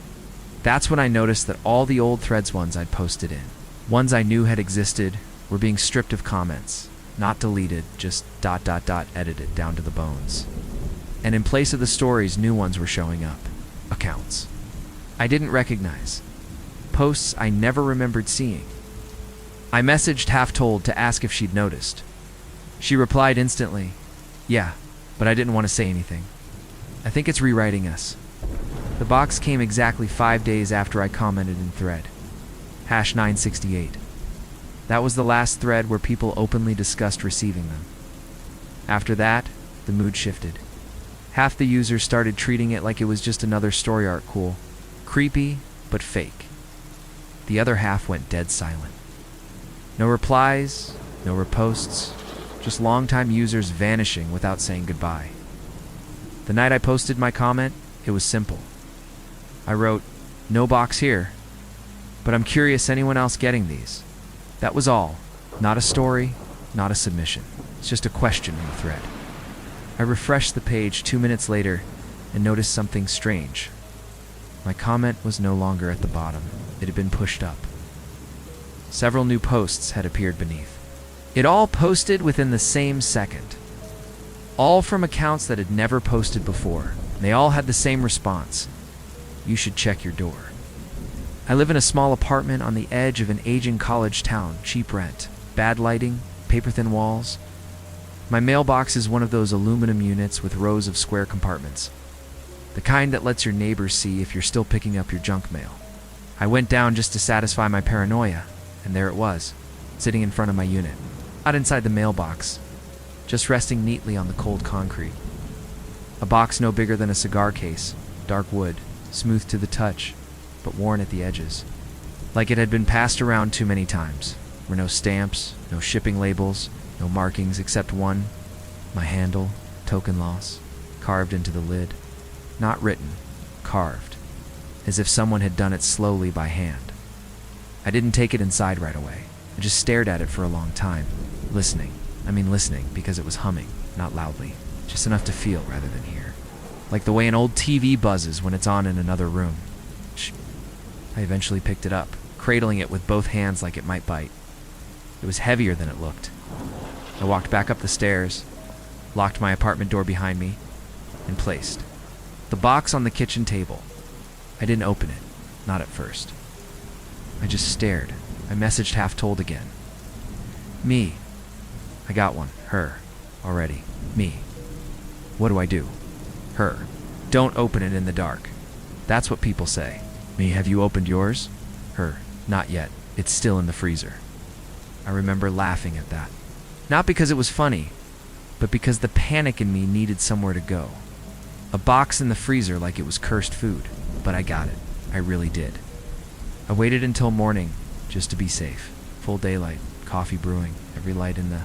A: That's when I noticed that all the old Threads ones I'd posted in, ones I knew had existed, were being stripped of comments. Not deleted, just ... edited down to the bones. And in place of the stories, new ones were showing up. Accounts I didn't recognize. Posts I never remembered seeing. I messaged Half Told to ask if she'd noticed. She replied instantly, "Yeah, but I didn't want to say anything. I think it's rewriting us." The box came exactly 5 days after I commented in Thread. #968. That was the last thread where people openly discussed receiving them. After that, the mood shifted. Half the users started treating it like it was just another story arc, creepy, but fake. The other half went dead silent. No replies, no reposts, just longtime users vanishing without saying goodbye. The night I posted my comment, it was simple. I wrote, "No box here, but I'm curious anyone else getting these." That was all. Not a story, not a submission. It's just a question in the thread. I refreshed the page 2 minutes later and noticed something strange. My comment was no longer at the bottom. It had been pushed up. Several new posts had appeared beneath. It all posted within the same second. All from accounts that had never posted before. They all had the same response. "You should check your door." I live in a small apartment on the edge of an aging college town, cheap rent, bad lighting, paper-thin walls. My mailbox is one of those aluminum units with rows of square compartments. The kind that lets your neighbors see if you're still picking up your junk mail. I went down just to satisfy my paranoia, and there it was, sitting in front of my unit. Not inside the mailbox, just resting neatly on the cold concrete. A box no bigger than a cigar case, dark wood, smooth to the touch, but worn at the edges. Like it had been passed around too many times. There were no stamps, no shipping labels, no markings except one, my handle, token loss, carved into the lid. Not written, carved, as if someone had done it slowly by hand. I didn't take it inside right away. I just stared at it for a long time, listening. Listening because it was humming, not loudly, just enough to feel rather than hear. Like the way an old TV buzzes when it's on in another room. Shh. I eventually picked it up, cradling it with both hands like it might bite. It was heavier than it looked. I walked back up the stairs, locked my apartment door behind me, and placed the box on the kitchen table. I didn't open it, not at first. I just stared. I messaged Half Told again. "Me. I got one. Her. Already. Me. What do I do?" Her. "Don't open it in the dark. That's what people say." Me. "Have you opened yours?" Her. "Not yet. It's still in the freezer." I remember laughing at that. Not because it was funny, but because the panic in me needed somewhere to go. A box in the freezer like it was cursed food. But I got it. I really did. I waited until morning, just to be safe. Full daylight, coffee brewing, every light in the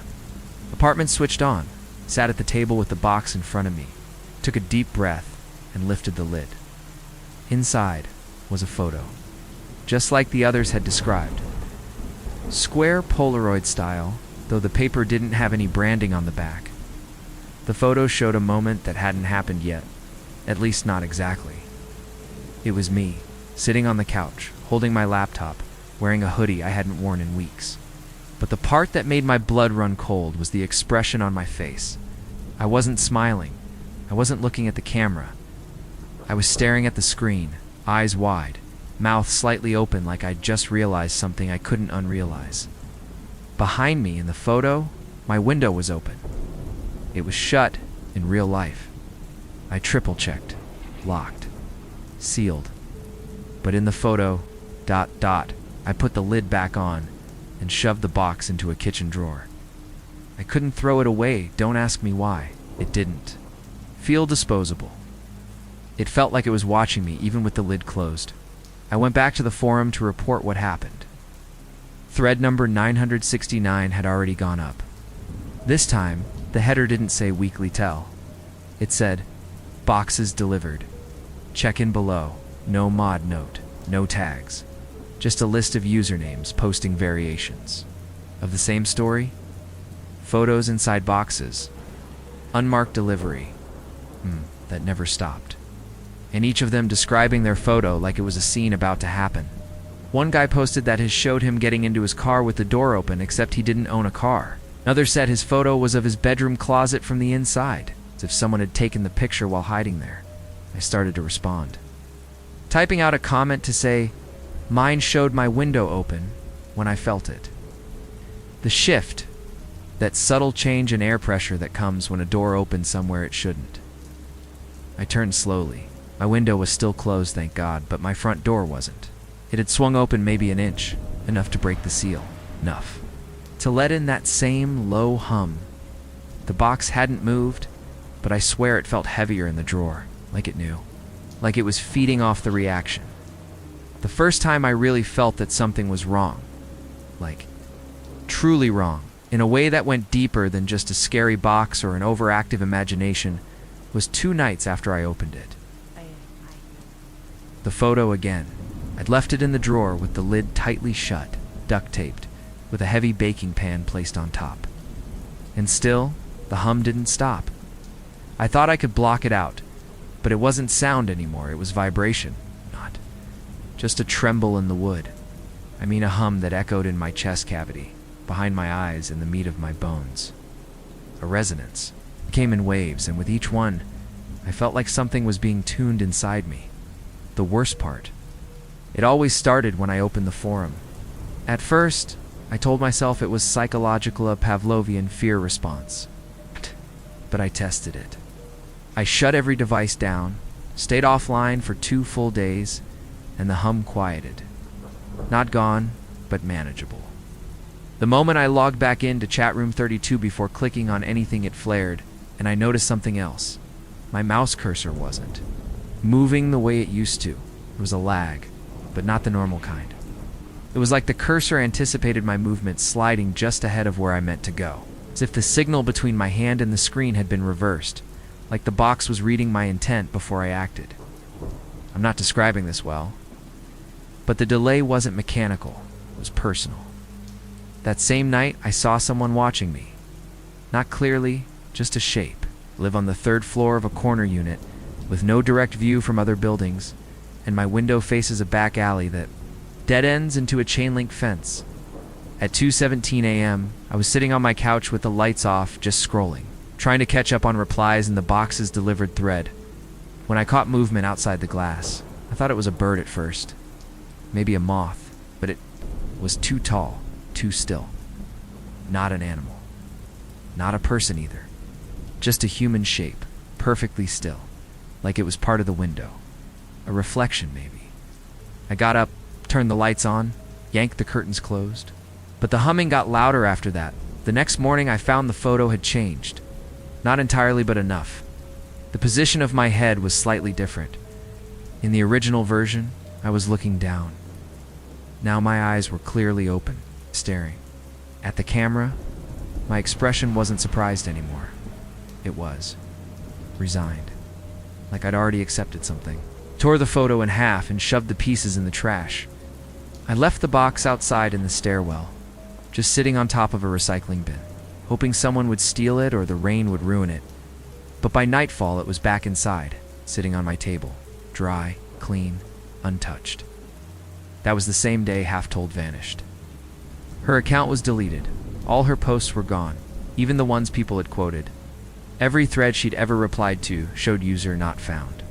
A: apartment switched on. Sat at the table with the box in front of me, took a deep breath, and lifted the lid. Inside was a photo, just like the others had described. Square Polaroid style, though the paper didn't have any branding on the back. The photo showed a moment that hadn't happened yet, at least not exactly. It was me, sitting on the couch, holding my laptop, wearing a hoodie I hadn't worn in weeks. But the part that made my blood run cold was the expression on my face. I wasn't smiling. I wasn't looking at the camera. I was staring at the screen, eyes wide, mouth slightly open like I'd just realized something I couldn't unrealize. Behind me in the photo, my window was open. It was shut in real life. I triple-checked, locked, sealed. But in the photo, ... I put the lid back on and shoved the box into a kitchen drawer. I couldn't throw it away, don't ask me why. It didn't feel disposable. It felt like it was watching me, even with the lid closed. I went back to the forum to report what happened. Thread number 969 had already gone up. This time, the header didn't say weekly tell. It said, boxes delivered. Check in below. No mod note. No tags. Just a list of usernames posting variations. Of the same story? Photos inside boxes. Unmarked delivery. That never stopped. And each of them describing their photo like it was a scene about to happen. One guy posted that his showed him getting into his car with the door open, except he didn't own a car. Another said his photo was of his bedroom closet from the inside, as if someone had taken the picture while hiding there. I started to respond, typing out a comment to say, mine showed my window open when I felt it. The shift, that subtle change in air pressure that comes when a door opens somewhere it shouldn't. I turned slowly. My window was still closed, thank God, but my front door wasn't. It had swung open maybe an inch, enough to break the seal. Enough to let in that same low hum. The box hadn't moved, but I swear it felt heavier in the drawer, like it knew. Like it was feeding off the reaction. The first time I really felt that something was wrong. Like, truly wrong, in a way that went deeper than just a scary box or an overactive imagination, was 2 nights after I opened it. The photo again. I'd left it in the drawer with the lid tightly shut, duct-taped, with a heavy baking pan placed on top. And still, the hum didn't stop. I thought I could block it out, but it wasn't sound anymore, it was vibration, not just a tremble in the wood. I mean a hum that echoed in my chest cavity, behind my eyes and the meat of my bones. A resonance. It came in waves, and with each one, I felt like something was being tuned inside me. The worst part, it always started when I opened the forum. At first, I told myself it was psychological, a Pavlovian fear response. But I tested it. I shut every device down, stayed offline for 2 full days, and the hum quieted. Not gone, but manageable. The moment I logged back into chatroom 32 before clicking on anything, it flared, and I noticed something else. My mouse cursor wasn't moving the way it used to. There was a lag, but not the normal kind. It was like the cursor anticipated my movement, sliding just ahead of where I meant to go, as if the signal between my hand and the screen had been reversed, like the box was reading my intent before I acted. I'm not describing this well, but the delay wasn't mechanical, it was personal. That same night, I saw someone watching me. Not clearly, just a shape. Live on the 3rd floor of a corner unit, with no direct view from other buildings, and my window faces a back alley that dead ends into a chain-link fence. At 2:17 a.m., I was sitting on my couch with the lights off, just scrolling, trying to catch up on replies in the box's delivered thread, when I caught movement outside the glass. I thought it was a bird at first, maybe a moth, but it was too tall, too still. Not an animal. Not a person either. Just a human shape, perfectly still, like it was part of the window. A reflection, maybe. I got up, turned the lights on, yanked the curtains closed. But the humming got louder after that. The next morning I found the photo had changed. Not entirely, but enough. The position of my head was slightly different. In the original version, I was looking down. Now my eyes were clearly open, staring. At the camera, my expression wasn't surprised anymore. It was resigned, like I'd already accepted something. Tore the photo in half and shoved the pieces in the trash. I left the box outside in the stairwell, just sitting on top of a recycling bin, hoping someone would steal it or the rain would ruin it. But by nightfall, it was back inside, sitting on my table, dry, clean, untouched. That was the same day Half Told vanished. Her account was deleted. All her posts were gone, even the ones people had quoted. Every thread she'd ever replied to showed user not found.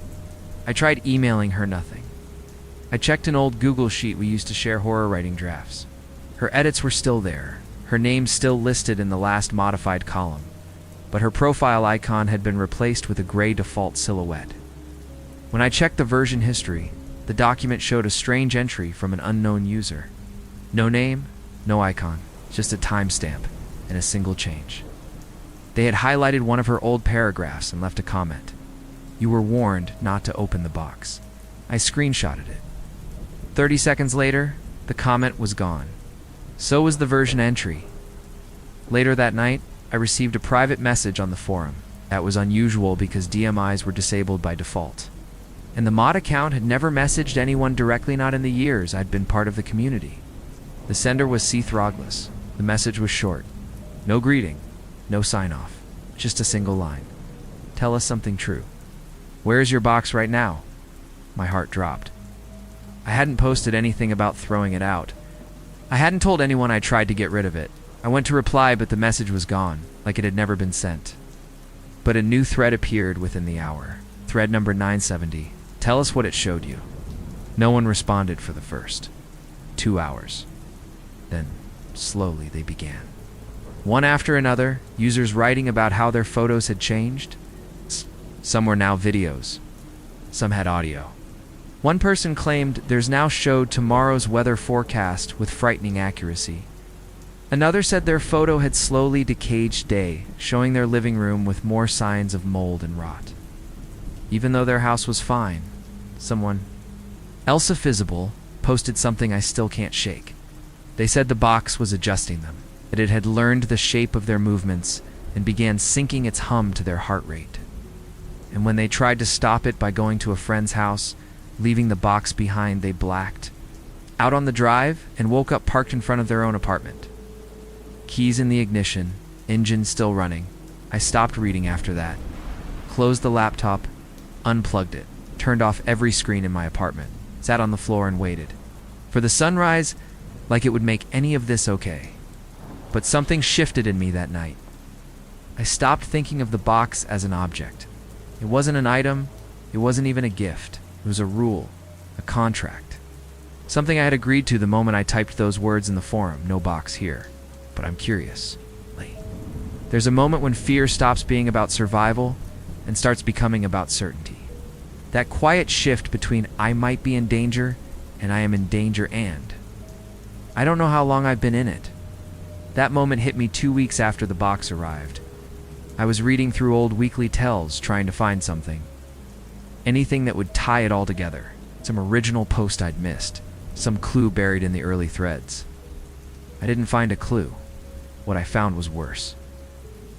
A: I tried emailing her, nothing. I checked an old Google sheet we used to share horror writing drafts. Her edits were still there, her name still listed in the last modified column, but her profile icon had been replaced with a gray default silhouette. When I checked the version history, the document showed a strange entry from an unknown user. No name, no icon, just a timestamp and a single change. They had highlighted one of her old paragraphs and left a comment. You were warned not to open the box. I screenshotted it. 30 seconds later, the comment was gone. So was the version entry. Later that night, I received a private message on the forum. That was unusual because DMIs were disabled by default. And the mod account had never messaged anyone directly, not in the years I'd been part of the community. The sender was C. Throgless. The message was short. No greeting, no sign-off, just a single line. Tell us something true. Where is your box right now? My heart dropped. I hadn't posted anything about throwing it out. I hadn't told anyone I tried to get rid of it. I went to reply, but the message was gone, like it had never been sent. But a new thread appeared within the hour. Thread number 970. Tell us what it showed you. No one responded for the first 2 hours. Then, slowly, they began. One after another, users writing about how their photos had changed. Some were now videos. Some had audio. One person claimed theirs now showed tomorrow's weather forecast with frightening accuracy. Another said their photo had slowly decayed each day, showing their living room with more signs of mold and rot. Even though their house was fine, someone, Elsa Fizzable, posted something I still can't shake. They said the box was adjusting them, that it had learned the shape of their movements and began syncing its hum to their heart rate. And when they tried to stop it by going to a friend's house, leaving the box behind, they blacked out on the drive and woke up parked in front of their own apartment. Keys in the ignition, engine still running. I stopped reading after that, closed the laptop, unplugged it, turned off every screen in my apartment, sat on the floor and waited for the sunrise, like it would make any of this okay. But something shifted in me that night. I stopped thinking of the box as an object. It wasn't an item, it wasn't even a gift. It was a rule, a contract. Something I had agreed to the moment I typed those words in the forum, no box here. But I'm curious. There's a moment when fear stops being about survival and starts becoming about certainty. That quiet shift between I might be in danger and I am in danger and. I don't know how long I've been in it. That moment hit me 2 weeks after the box arrived. I was reading through old weekly tells trying to find something. Anything that would tie it all together. Some original post I'd missed. Some clue buried in the early threads. I didn't find a clue. What I found was worse.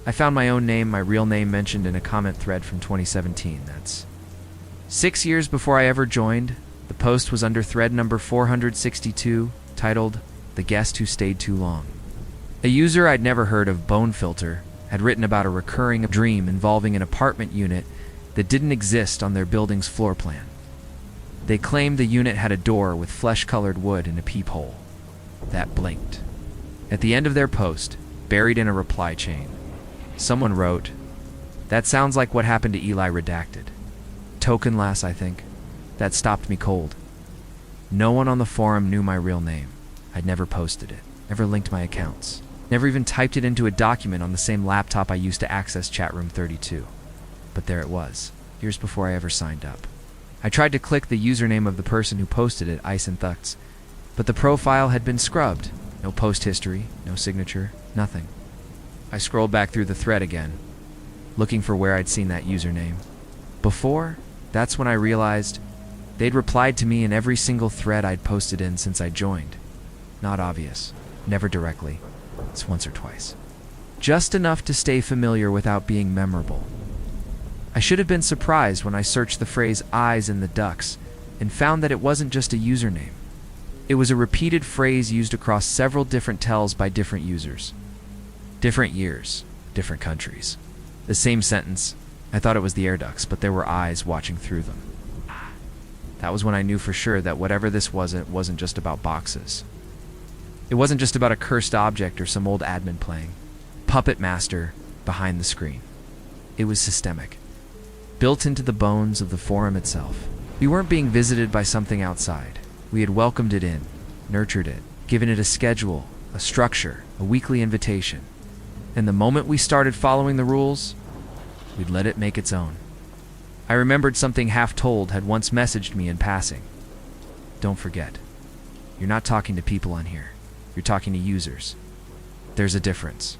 A: I found my own name, my real name, mentioned in a comment thread from 2017. That's 6 years before I ever joined. The post was under thread number 462, titled, "The Guest Who Stayed Too Long." A user I'd never heard of, Bone Filter, had written about a recurring dream involving an apartment unit that didn't exist on their building's floor plan. They claimed the unit had a door with flesh-colored wood and a peephole that blinked. At the end of their post, buried in a reply chain, someone wrote, "That sounds like what happened to Eli Redacted. Token lass, I think." That stopped me cold. No one on the forum knew my real name. I'd never posted it, never linked my accounts, never even typed it into a document on the same laptop I used to access Chatroom 32. But there it was, years before I ever signed up. I tried to click the username of the person who posted it, Ice and Thucks, but the profile had been scrubbed. No post history, no signature, nothing. I scrolled back through the thread again, looking for where I'd seen that username. Before, that's when I realized they'd replied to me in every single thread I'd posted in since I joined. Not obvious, never directly, it's once or twice. Just enough to stay familiar without being memorable. I should have been surprised when I searched the phrase eyes in the ducks and found that it wasn't just a username. It was a repeated phrase used across several different tells by different users. Different years, different countries. The same sentence. I thought it was the air ducts, but there were eyes watching through them. That was when I knew for sure that whatever this was, it wasn't just about boxes. It wasn't just about a cursed object or some old admin playing Puppet Master behind the screen. It was systemic, built into the bones of the forum itself. We weren't being visited by something outside. We had welcomed it in, nurtured it, given it a schedule, a structure, a weekly invitation. And the moment we started following the rules, we'd let it make its own. I remembered something half-told had once messaged me in passing. Don't forget, you're not talking to people on here. You're talking to users. There's a difference.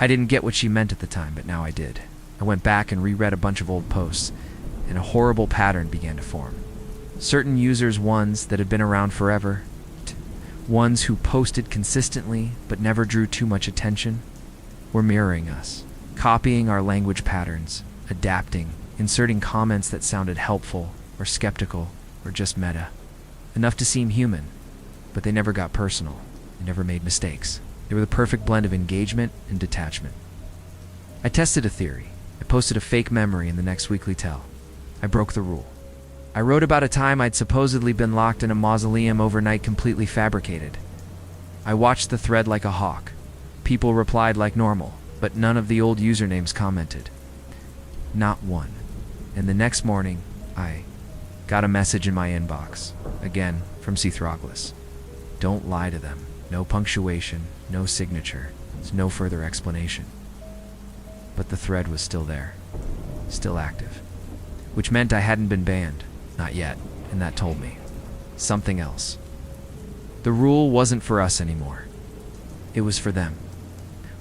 A: I didn't get what she meant at the time, but now I did. I went back and reread a bunch of old posts, and a horrible pattern began to form. Certain users, ones that had been around forever, ones who posted consistently but never drew too much attention, were mirroring us, copying our language patterns, adapting, inserting comments that sounded helpful or skeptical or just meta. Enough to seem human, but they never got personal. They never made mistakes. They were the perfect blend of engagement and detachment. I tested a theory. I posted a fake memory in the next weekly tell. I broke the rule. I wrote about a time I'd supposedly been locked in a mausoleum overnight, completely fabricated. I watched the thread like a hawk. People replied like normal, but none of the old usernames commented. Not one. And the next morning, I got a message in my inbox, again from Cithroglis. Don't lie to them. No punctuation, no signature, no further explanation. But the thread was still there, still active, which meant I hadn't been banned, not yet, and that told me something else. The rule wasn't for us anymore. It was for them.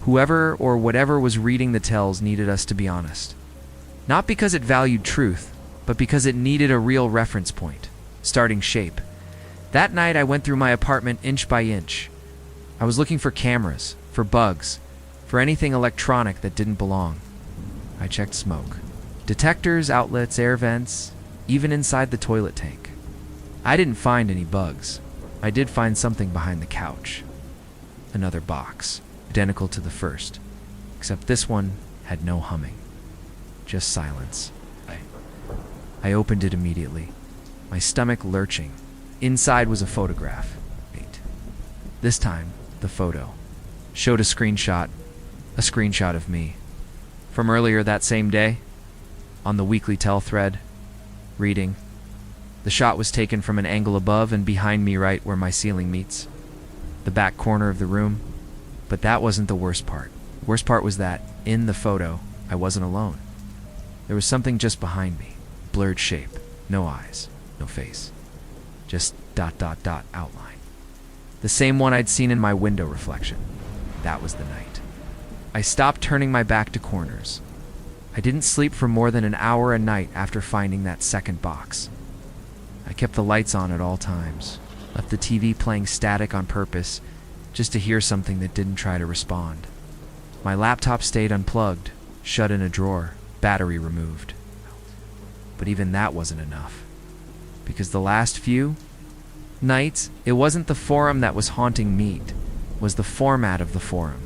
A: Whoever or whatever was reading the tells needed us to be honest. Not because it valued truth, but because it needed a real reference point, starting shape. That night I went through my apartment inch by inch. I was looking for cameras, for bugs, for anything electronic that didn't belong. I checked smoke, detectors, outlets, air vents, even inside the toilet tank. I didn't find any bugs. I did find something behind the couch. Another box, identical to the first, except this one had no humming, just silence. I opened it immediately, my stomach lurching. Inside was a photograph. Wait. This time, the photo showed a screenshot of me from earlier that same day on the weekly tell thread, reading. The shot was taken from an angle above and behind me, right where my ceiling meets, the back corner of the room. But that wasn't the worst part. The worst part was that, in the photo, I wasn't alone. There was something just behind me, blurred shape, no eyes, no face, just ... outline. The same one I'd seen in my window reflection. That was the night. I stopped turning my back to corners. I didn't sleep for more than an hour a night after finding that second box. I kept the lights on at all times, left the TV playing static on purpose, just to hear something that didn't try to respond. My laptop stayed unplugged, shut in a drawer, battery removed. But even that wasn't enough. Because the last few nights, it wasn't the forum that was haunting me, it was the format of the forum.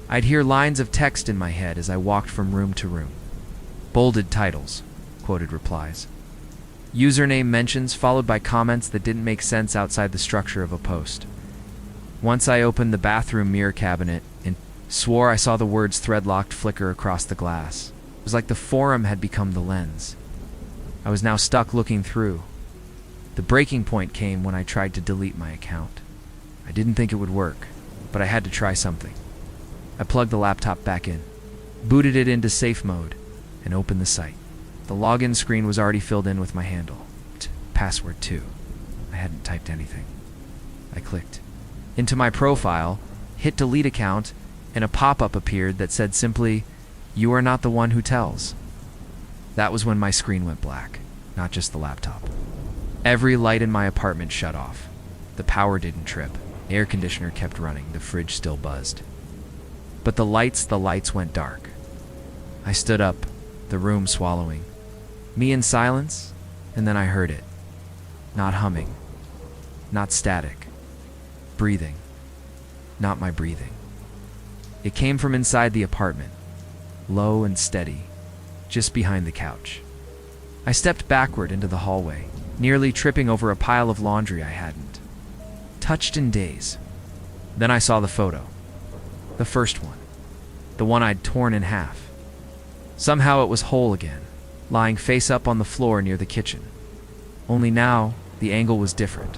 A: I'd hear lines of text in my head as I walked from room to room. Bolded titles, quoted replies. Username mentions followed by comments that didn't make sense outside the structure of a post. Once I opened the bathroom mirror cabinet and swore I saw the words threadlocked flicker across the glass. It was like the forum had become the lens. I was now stuck looking through. The breaking point came when I tried to delete my account. I didn't think it would work, but I had to try something. I plugged the laptop back in, booted it into safe mode, and opened the site. The login screen was already filled in with my handle. Password 2. I hadn't typed anything. I clicked into my profile, hit delete account, and a pop-up appeared that said simply, "You are not the one who tells." That was when my screen went black, not just the laptop. Every light in my apartment shut off. The power didn't trip. The air conditioner kept running. The fridge still buzzed. But the lights went dark. I stood up, the room swallowing. Me in silence, and then I heard it. Not humming. Not static. Breathing. Not my breathing. It came from inside the apartment, low and steady, just behind the couch. I stepped backward into the hallway, nearly tripping over a pile of laundry I hadn't touched in days. Then I saw the photo. The first one. The one I'd torn in half. Somehow it was whole again, lying face up on the floor near the kitchen. Only now, the angle was different.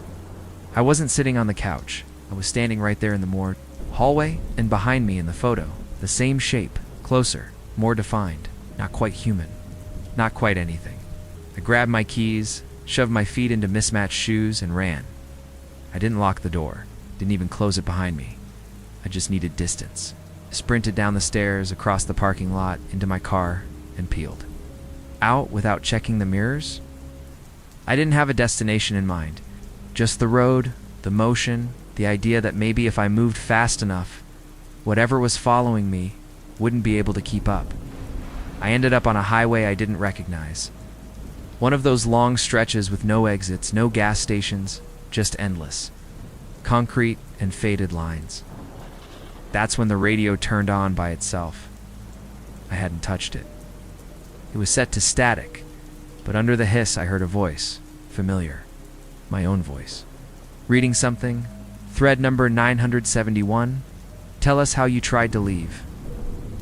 A: I wasn't sitting on the couch. I was standing right there in the hallway, and behind me in the photo, the same shape, closer, more defined, not quite human, not quite anything. I grabbed my keys, shoved my feet into mismatched shoes, and ran. I didn't lock the door, didn't even close it behind me. I just needed distance. I sprinted down the stairs, across the parking lot, into my car, and peeled. out without checking the mirrors? I didn't have a destination in mind. Just the road, the motion, the idea that maybe if I moved fast enough, whatever was following me wouldn't be able to keep up. I ended up on a highway I didn't recognize. One of those long stretches with no exits, no gas stations, just endless. Concrete and faded lines. That's when the radio turned on by itself. I hadn't touched it. It was set to static, but under the hiss I heard a voice, familiar, my own voice. Reading something, thread number 971, tell us how you tried to leave.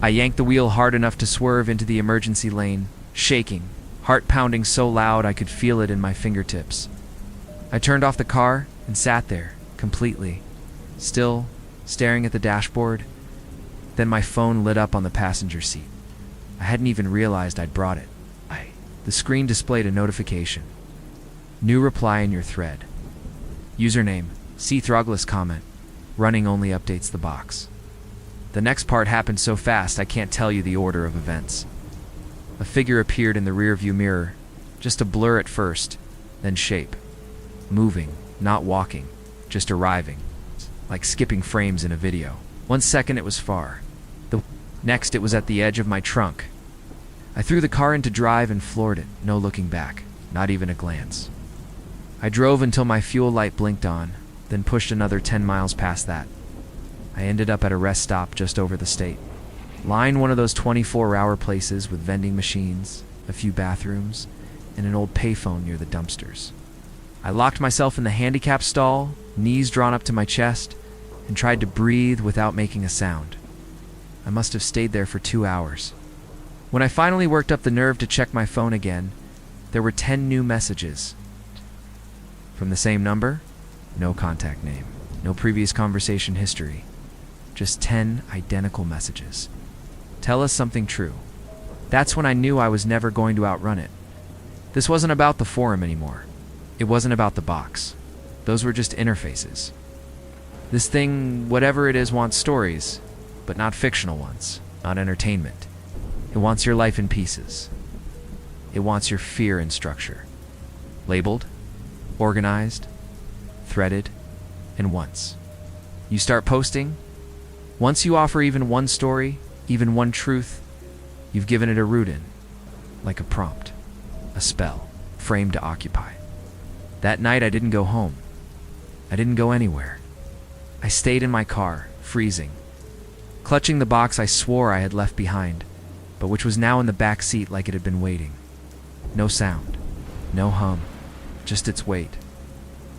A: I yanked the wheel hard enough to swerve into the emergency lane, shaking, heart pounding so loud I could feel it in my fingertips. I turned off the car and sat there, completely, still, staring at the dashboard. Then my phone lit up on the passenger seat. I hadn't even realized I'd brought it. The screen displayed a notification. New reply in your thread. Username, see Throgless comment. Running only updates the box. The next part happened so fast I can't tell you the order of events. A figure appeared in the rearview mirror, just a blur at first, then shape. Moving, not walking, just arriving, like skipping frames in a video. 1 second it was far. The next it was at the edge of my trunk. I threw the car into drive and floored it, no looking back, not even a glance. I drove until my fuel light blinked on, then pushed another 10 miles past that. I ended up at a rest stop just over the state. Lined one of those 24-hour places with vending machines, a few bathrooms, and an old payphone near the dumpsters. I locked myself in the handicap stall, knees drawn up to my chest, and tried to breathe without making a sound. I must have stayed there for 2 hours. When I finally worked up the nerve to check my phone again, there were 10 new messages. From the same number? No contact name. No previous conversation history. Just 10 identical messages. Tell us something true. That's when I knew I was never going to outrun it. This wasn't about the forum anymore. It wasn't about the box. Those were just interfaces. This thing, whatever it is, wants stories, but not fictional ones, not entertainment. It wants your life in pieces. It wants your fear in structure. Labeled, organized, threaded, and once. You start posting. Once you offer even one story, even one truth, you've given it a root in, like a prompt, a spell, framed to occupy. That night I didn't go home. I didn't go anywhere. I stayed in my car, freezing, clutching the box I swore I had left behind, but which was now in the back seat like it had been waiting. No sound, no hum, just its weight.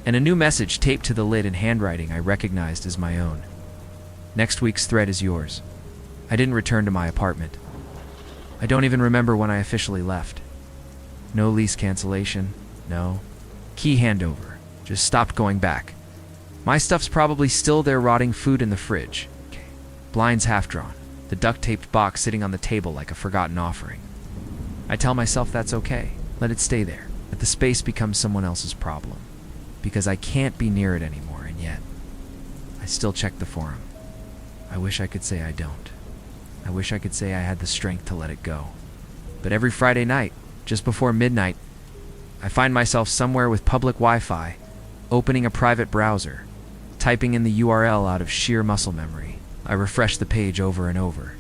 A: And a new message taped to the lid in handwriting I recognized as my own. Next week's thread is yours. I didn't return to my apartment. I don't even remember when I officially left. No lease cancellation, no key handover. Just stopped going back. My stuff's probably still there rotting food in the fridge. Blinds half drawn, the duct-taped box sitting on the table like a forgotten offering. I tell myself that's okay. Let it stay there. Let the space become someone else's problem. Because I can't be near it anymore, and yet I still check the forum. I wish I could say I don't. I wish I could say I had the strength to let it go. But every Friday night, just before midnight, I find myself somewhere with public Wi-Fi, opening a private browser, typing in the URL out of sheer muscle memory. I refresh the page over and over,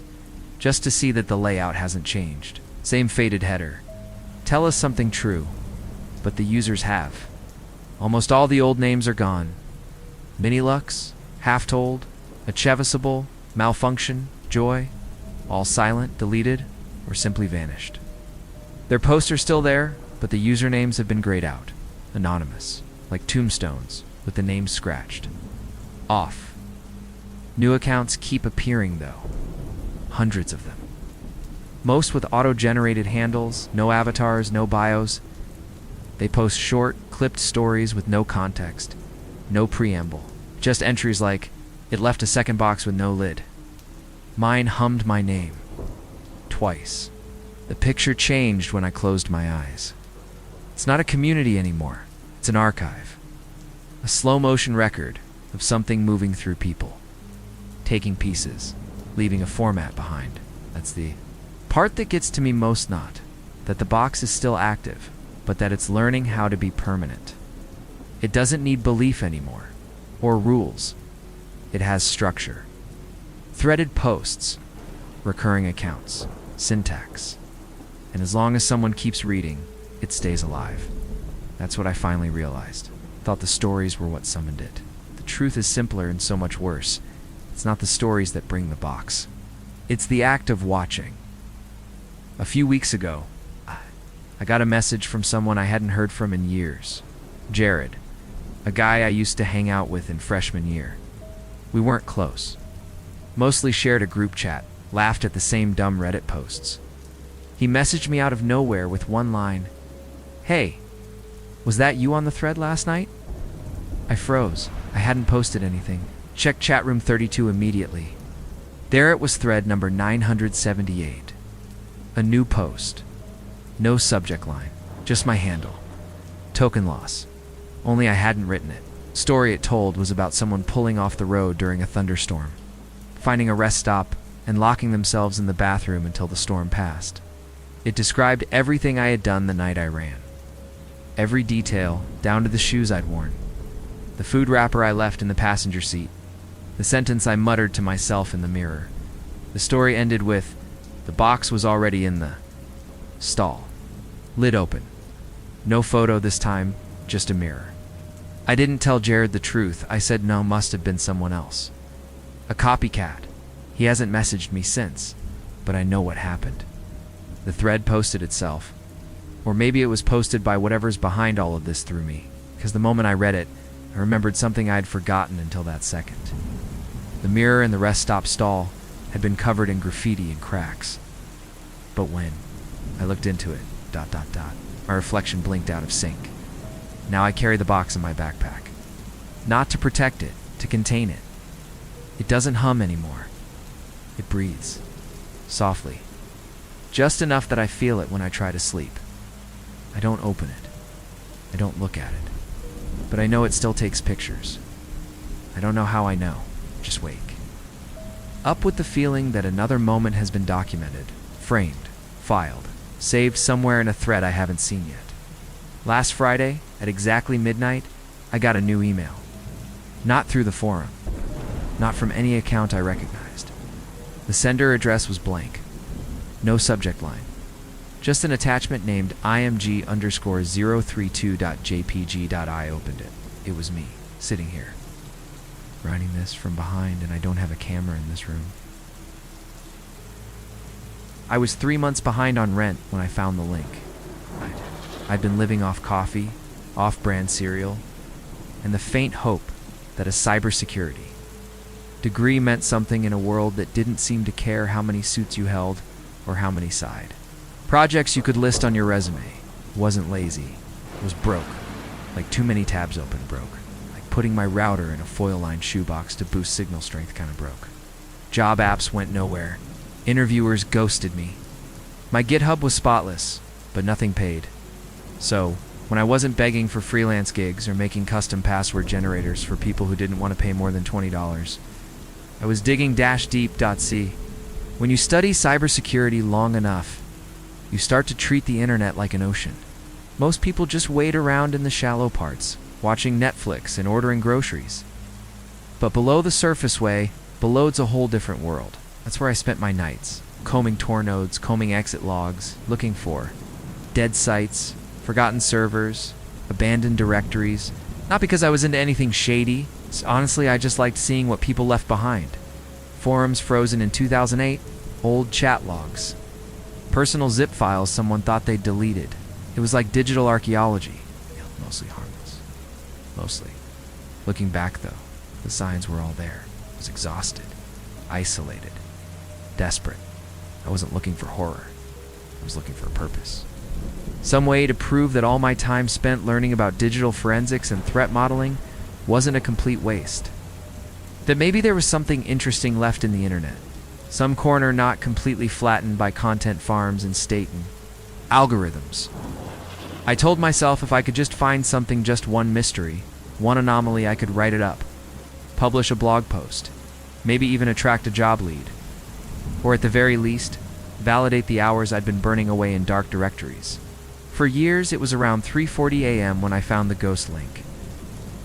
A: just to see that the layout hasn't changed. Same faded header. Tell us something true, but the users have. Almost all the old names are gone. Mini-Lux, Half-Told, Achievable, Malfunction, Joy, all silent, deleted, or simply vanished. Their posts are still there, but the usernames have been grayed out, anonymous, like tombstones, with the names scratched. Off. New accounts keep appearing, though. Hundreds of them. Most with auto-generated handles, no avatars, no bios. They post short, clipped stories with no context, no preamble. Just entries like, it left a second box with no lid. Mine hummed my name. Twice. The picture changed when I closed my eyes. It's not a community anymore. It's an archive. A slow-motion record of something moving through people. Taking pieces, leaving a format behind. That's the part that gets to me most. Not that the box is still active, but that it's learning how to be permanent. It doesn't need belief anymore, or rules. It has structure. Threaded posts, recurring accounts, syntax. And as long as someone keeps reading, it stays alive. That's what I finally realized. Thought the stories were what summoned it. The truth is simpler and so much worse. It's not the stories that bring the box. It's the act of watching. A few weeks ago, I got a message from someone I hadn't heard from in years. Jared, a guy I used to hang out with in freshman year. We weren't close. Mostly shared a group chat, laughed at the same dumb Reddit posts. He messaged me out of nowhere with one line, "Hey, was that you on the thread last night?" I froze. I hadn't posted anything. Checked chatroom 32 immediately. There it was, thread number 978. A new post. No subject line, just my handle. Token loss. Only I hadn't written it. Story it told was about someone pulling off the road during a thunderstorm, finding a rest stop, and locking themselves in the bathroom until the storm passed. It described everything I had done the night I ran. Every detail, down to the shoes I'd worn. The food wrapper I left in the passenger seat. The sentence I muttered to myself in the mirror. The story ended with, the box was already in the stall. Lid open. No photo this time, just a mirror. I didn't tell Jared the truth. I said no, must have been someone else. A copycat. He hasn't messaged me since, but I know what happened. The thread posted itself. Or maybe it was posted by whatever's behind all of this through me, because the moment I read it, I remembered something I'd forgotten until that second. The mirror in the rest stop stall had been covered in graffiti and cracks. But when I looked into it, ... my reflection blinked out of sync. Now I carry the box in my backpack. Not to protect it, to contain it. It doesn't hum anymore. It breathes. Softly. Just enough that I feel it when I try to sleep. I don't open it. I don't look at it. But I know it still takes pictures. I don't know how I know. Just wake. Up with the feeling that another moment has been documented, framed, filed, saved somewhere in a thread I haven't seen yet. Last Friday, at exactly midnight, I got a new email. Not through the forum. Not from any account I recognized. The sender address was blank. No subject line. Just an attachment named img_032.jpg. I opened it. It was me, sitting here. Writing this from behind, and I don't have a camera in this room. I was 3 months behind on rent when I found the link. I'd been living off coffee, off-brand cereal, and the faint hope that a cybersecurity degree meant something in a world that didn't seem to care how many suits you held or how many sighed. Projects you could list on your resume. Wasn't lazy. Was broke. Like too many tabs open broke. Like putting my router in a foil-lined shoebox to boost signal strength kind of broke. Job apps went nowhere. Interviewers ghosted me. My GitHub was spotless, but nothing paid. So, when I wasn't begging for freelance gigs or making custom password generators for people who didn't want to pay more than $20, I was digging -deep.c. When you study cybersecurity long enough, you start to treat the internet like an ocean. Most people just wade around in the shallow parts, watching Netflix and ordering groceries. But below the surface way, below's a whole different world. That's where I spent my nights, combing Tor nodes, combing exit logs, looking for dead sites, forgotten servers, abandoned directories. Not because I was into anything shady. Honestly, I just liked seeing what people left behind. Forums frozen in 2008, old chat logs. Personal zip files someone thought they'd deleted. It was like digital archaeology. Mostly harmless. Mostly. Looking back, though, the signs were all there. I was exhausted, isolated, desperate. I wasn't looking for horror. I was looking for a purpose. Some way to prove that all my time spent learning about digital forensics and threat modeling wasn't a complete waste. That maybe there was something interesting left in the internet. Some corner not completely flattened by content farms and Staten. Algorithms. I told myself if I could just find something, just one mystery, one anomaly, I could write it up. Publish a blog post. Maybe even attract a job lead. Or at the very least, validate the hours I'd been burning away in dark directories. For years, it was around 3:40 a.m. when I found the ghost link.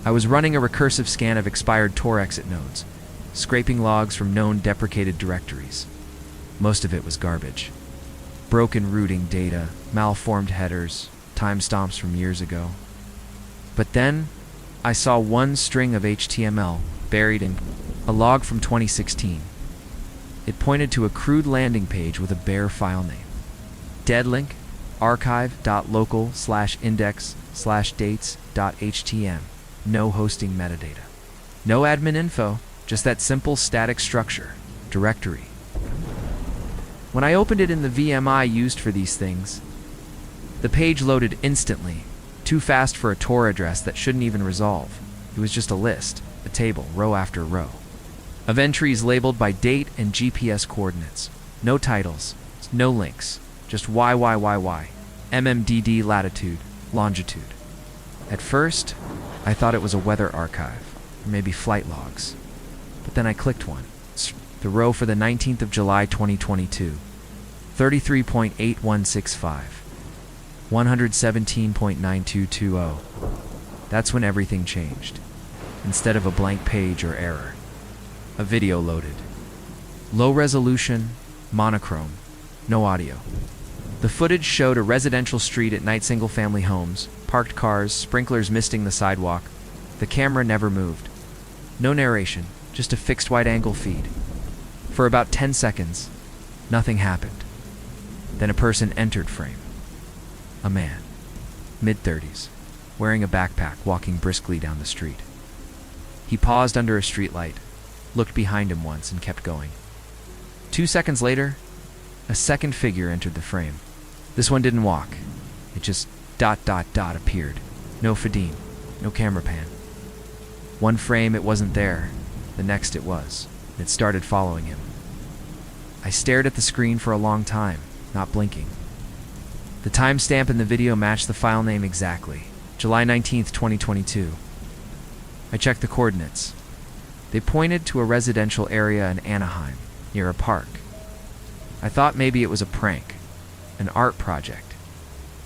A: I was running a recursive scan of expired Tor exit nodes, scraping logs from known deprecated directories. Most of it was garbage. Broken routing data, malformed headers, timestamps from years ago. But then, I saw one string of HTML buried in a log from 2016. It pointed to a crude landing page with a bare file name. Dead link, archive.local/index/dates.htm. No hosting metadata. No admin info, just that simple static structure, directory. When I opened it in the VM I used for these things, the page loaded instantly, too fast for a Tor address that shouldn't even resolve. It was just a list, a table, row after row, of entries labeled by date and GPS coordinates. No titles, no links, just YYYY, MMDD latitude, longitude. At first, I thought it was a weather archive, or maybe flight logs. But then I clicked one. The row for the 19th of July 2022, 33.8165, 117.9220. That's when everything changed. Instead of a blank page or error, a video loaded. Low resolution, monochrome, no audio. The footage showed a residential street at night, single-family homes, parked cars, sprinklers misting the sidewalk. The camera never moved. No narration, just a fixed wide-angle feed. For about 10 seconds, nothing happened. Then a person entered frame. A man, mid-30s, wearing a backpack, walking briskly down the street. He paused under a streetlight, looked behind him once, and kept going. 2 seconds later, a second figure entered the frame. This one didn't walk. It just ... appeared. No Fadim, no camera pan. One frame, it wasn't there. The next, it was. It started following him. I stared at the screen for a long time, not blinking. The timestamp in the video matched the file name exactly. July 19th, 2022. I checked the coordinates. They pointed to a residential area in Anaheim, near a park. I thought maybe it was a prank, an art project.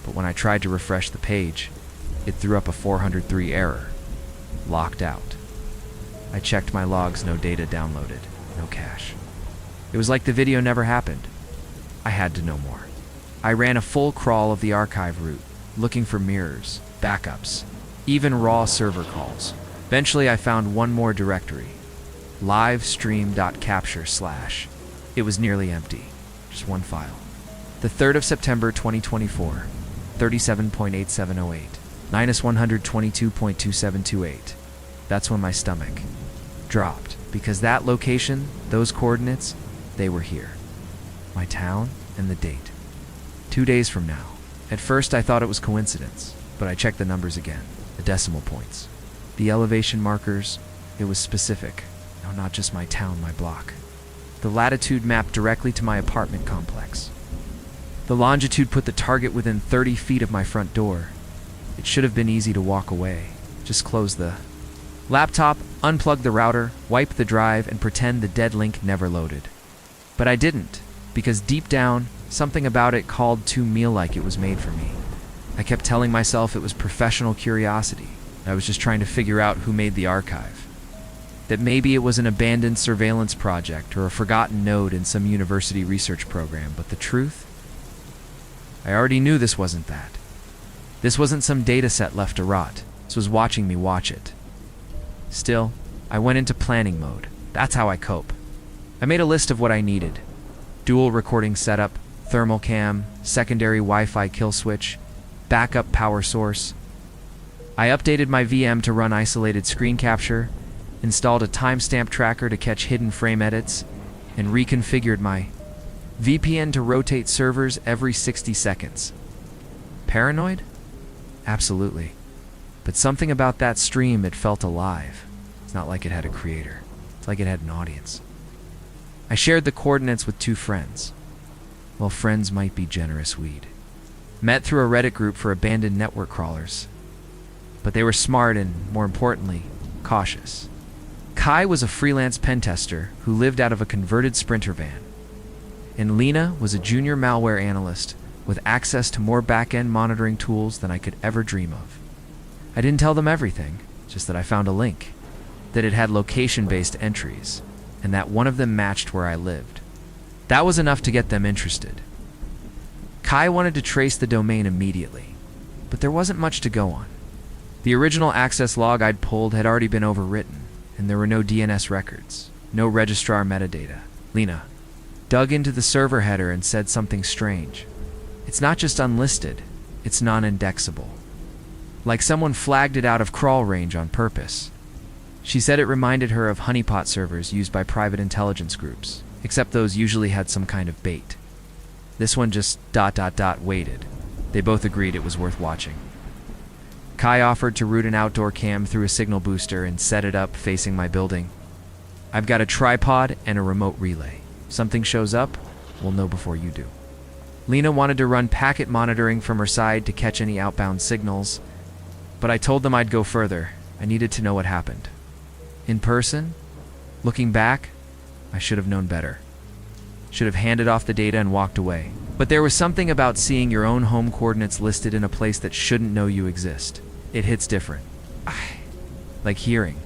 A: But when I tried to refresh the page, it threw up a 403 error. Locked out. I checked my logs, no data downloaded, no cache. It was like the video never happened. I had to know more. I ran a full crawl of the archive route, looking for mirrors, backups, even raw server calls. Eventually I found one more directory, livestream.capture/. It was nearly empty, just one file. The 3rd of September 2024, 37.8708, -122.2728. That's when my stomach dropped, because that location, those coordinates, they were here. My town and the date. 2 days from now. At first I thought it was coincidence, but I checked the numbers again, the decimal points. The elevation markers, it was specific. No, not just my town, my block. The latitude mapped directly to my apartment complex. The longitude put the target within 30 feet of my front door. It should have been easy to walk away. Just close the laptop, unplug the router, wipe the drive, and pretend the dead link never loaded. But I didn't, because deep down, something about it called too meal-like it was made for me. I kept telling myself it was professional curiosity. I was just trying to figure out who made the archive. That maybe it was an abandoned surveillance project or a forgotten node in some university research program, but the truth? I already knew this wasn't that. This wasn't some data set left to rot. This was watching me watch it. Still, I went into planning mode. That's how I cope. I made a list of what I needed. Dual recording setup, thermal cam, secondary Wi-Fi kill switch, backup power source. I updated my VM to run isolated screen capture, installed a timestamp tracker to catch hidden frame edits, and reconfigured my VPN to rotate servers every 60 seconds. Paranoid? Absolutely. But something about that stream, it felt alive. It's not like it had a creator. It's like it had an audience. I shared the coordinates with 2 friends. Well, friends might be generous weed. Met through a Reddit group for abandoned network crawlers. But they were smart and, more importantly, cautious. Kai was a freelance pen tester who lived out of a converted Sprinter van. And Lena was a junior malware analyst with access to more back-end monitoring tools than I could ever dream of. I didn't tell them everything, just that I found a link, that it had location-based entries, and that one of them matched where I lived. That was enough to get them interested. Kai wanted to trace the domain immediately, but there wasn't much to go on. The original access log I'd pulled had already been overwritten, and there were no DNS records, no registrar metadata. Lena dug into the server header and said something strange. It's not just unlisted, it's non-indexable. Like someone flagged it out of crawl range on purpose. She said it reminded her of honeypot servers used by private intelligence groups, except those usually had some kind of bait. This one just ... waited. They both agreed it was worth watching. Kai offered to route an outdoor cam through a signal booster and set it up facing my building. I've got a tripod and a remote relay. Something shows up, we'll know before you do. Lena wanted to run packet monitoring from her side to catch any outbound signals, but I told them I'd go further. I needed to know what happened. In person, looking back, I should have known better. Should have handed off the data and walked away. But there was something about seeing your own home coordinates listed in a place that shouldn't know you exist. It hits different. Like hearing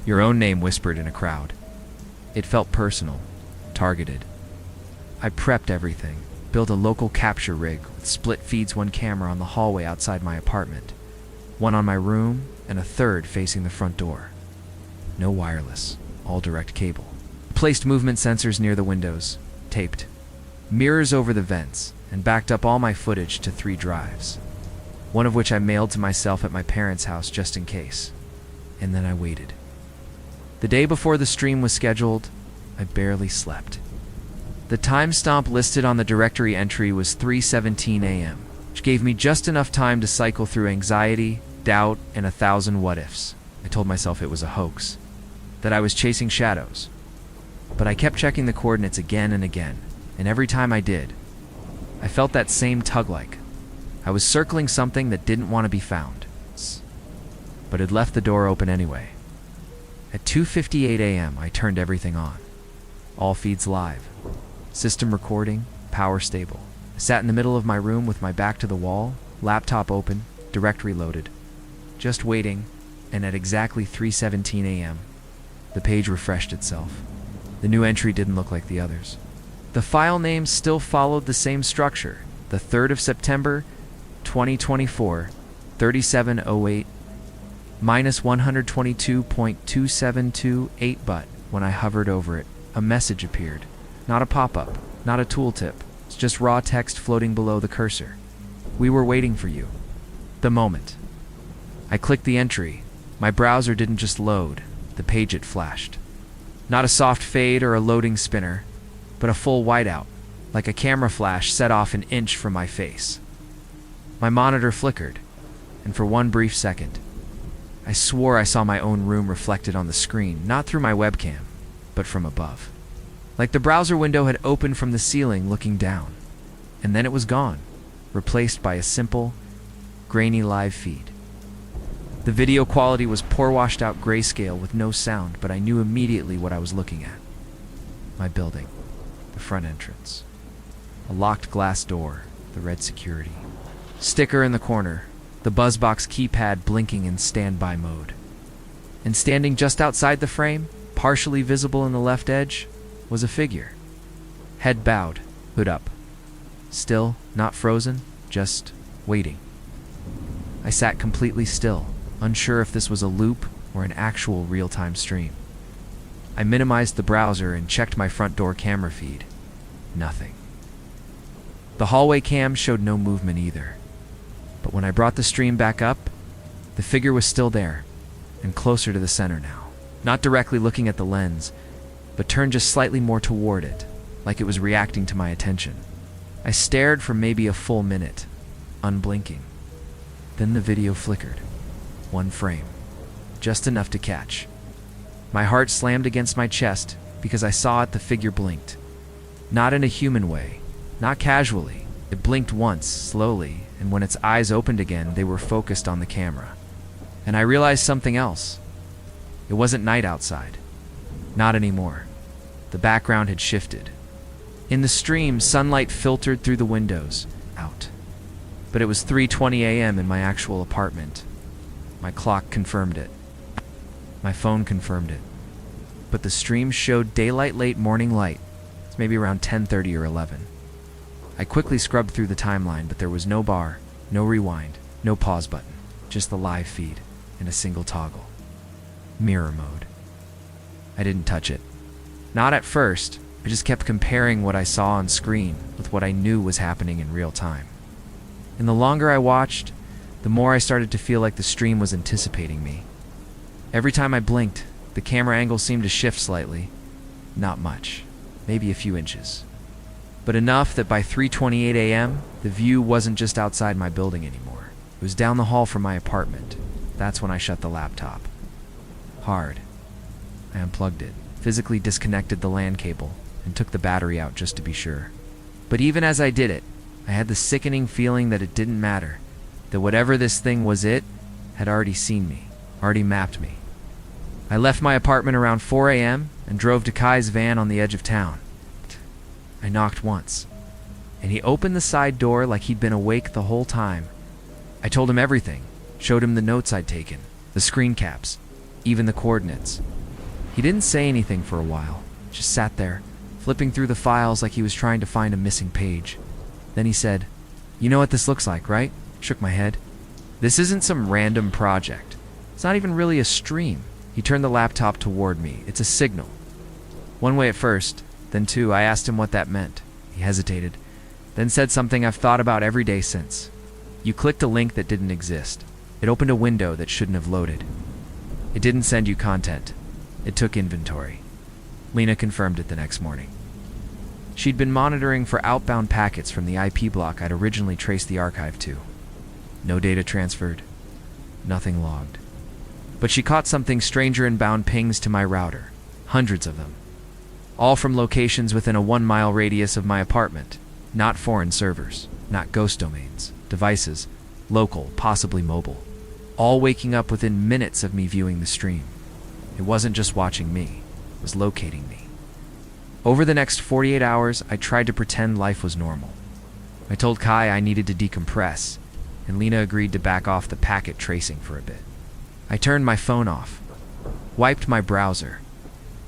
A: your own name whispered in a crowd. It felt personal, targeted. I prepped everything, built a local capture rig with split feeds, one camera on the hallway outside my apartment, one on my room, and a third facing the front door. No wireless, all direct cable. Placed movement sensors near the windows, taped mirrors over the vents, and backed up all my footage to 3 drives, one of which I mailed to myself at my parents' house just in case. And then I waited. The day before the stream was scheduled, I barely slept. The timestamp listed on the directory entry was 3:17 a.m., which gave me just enough time to cycle through anxiety, doubt, and 1,000 what-ifs. I told myself it was a hoax, that I was chasing shadows. But I kept checking the coordinates again and again, and every time I did, I felt that same tug-like. I was circling something that didn't want to be found, but had left the door open anyway. At 2:58 a.m., I turned everything on. All feeds live. System recording, power stable. I sat in the middle of my room with my back to the wall, laptop open, directory loaded, just waiting, and at exactly 3:17 a.m., the page refreshed itself. The new entry didn't look like the others. The file name still followed the same structure, the 3rd of September, 2024, 3708, minus 122.2728, but when I hovered over it, a message appeared. Not a pop-up, not a tooltip. It's just raw text floating below the cursor. We were waiting for you. The moment I clicked the entry, my browser didn't just load, the page it flashed. Not a soft fade or a loading spinner, but a full whiteout, like a camera flash set off an inch from my face. My monitor flickered, and for one brief second, I swore I saw my own room reflected on the screen, not through my webcam, but from above. Like the browser window had opened from the ceiling looking down, and then it was gone, replaced by a simple, grainy live feed. The video quality was poor, washed out grayscale with no sound, but I knew immediately what I was looking at. My building, the front entrance. A locked glass door, the red security. Sticker in the corner, the BuzzBox keypad blinking in standby mode. And standing just outside the frame, partially visible in the left edge, was a figure. Head bowed, hood up. Still, not frozen, just waiting. I sat completely still, unsure if this was a loop or an actual real-time stream. I minimized the browser and checked my front door camera feed. Nothing. The hallway cam showed no movement either. But when I brought the stream back up, the figure was still there, and closer to the center now. Not directly looking at the lens, but turned just slightly more toward it, like it was reacting to my attention. I stared for maybe a full minute, unblinking. Then the video flickered. One frame. Just enough to catch. My heart slammed against my chest because I saw it. The figure blinked. Not in a human way, not casually. It blinked once, slowly, and when its eyes opened again, they were focused on the camera. And I realized something else. It wasn't night outside. Not anymore. The background had shifted. In the stream, sunlight filtered through the windows, out. But it was 3:20 a.m. in my actual apartment. My clock confirmed it. My phone confirmed it. But the stream showed daylight late morning light. It's maybe around 10:30 or 11. I quickly scrubbed through the timeline, but there was no bar, no rewind, no pause button, just the live feed in a single toggle. Mirror mode. I didn't touch it. Not at first. I just kept comparing what I saw on screen with what I knew was happening in real time. And the longer I watched, the more I started to feel like the stream was anticipating me. Every time I blinked, the camera angle seemed to shift slightly. Not much, maybe a few inches. But enough that by 3:28 a.m., the view wasn't just outside my building anymore. It was down the hall from my apartment. That's when I shut the laptop. Hard. I unplugged it, physically disconnected the LAN cable, and took the battery out just to be sure. But even as I did it, I had the sickening feeling that it didn't matter, that whatever this thing was, it had already seen me, already mapped me. I left my apartment around 4 a.m. and drove to Kai's van on the edge of town. I knocked once, and he opened the side door like he'd been awake the whole time. I told him everything, showed him the notes I'd taken, the screen caps, even the coordinates. He didn't say anything for a while, just sat there, flipping through the files like he was trying to find a missing page. Then he said, "You know what this looks like, right?" Shook my head. "This isn't some random project. It's not even really a stream." He turned the laptop toward me. "It's a signal." One way at first, then two. I asked him what that meant. He hesitated, then said something I've thought about every day since. "You clicked a link that didn't exist. It opened a window that shouldn't have loaded. It didn't send you content. It took inventory." Lena confirmed it the next morning. She'd been monitoring for outbound packets from the IP block I'd originally traced the archive to. No data transferred, nothing logged. But she caught something stranger: inbound pings to my router, hundreds of them. All from locations within a 1-mile radius of my apartment. Not foreign servers, not ghost domains, devices, local, possibly mobile. All waking up within minutes of me viewing the stream. It wasn't just watching me, it was locating me. Over the next 48 hours, I tried to pretend life was normal. I told Kai I needed to decompress, and Lena agreed to back off the packet tracing for a bit. I turned my phone off, wiped my browser,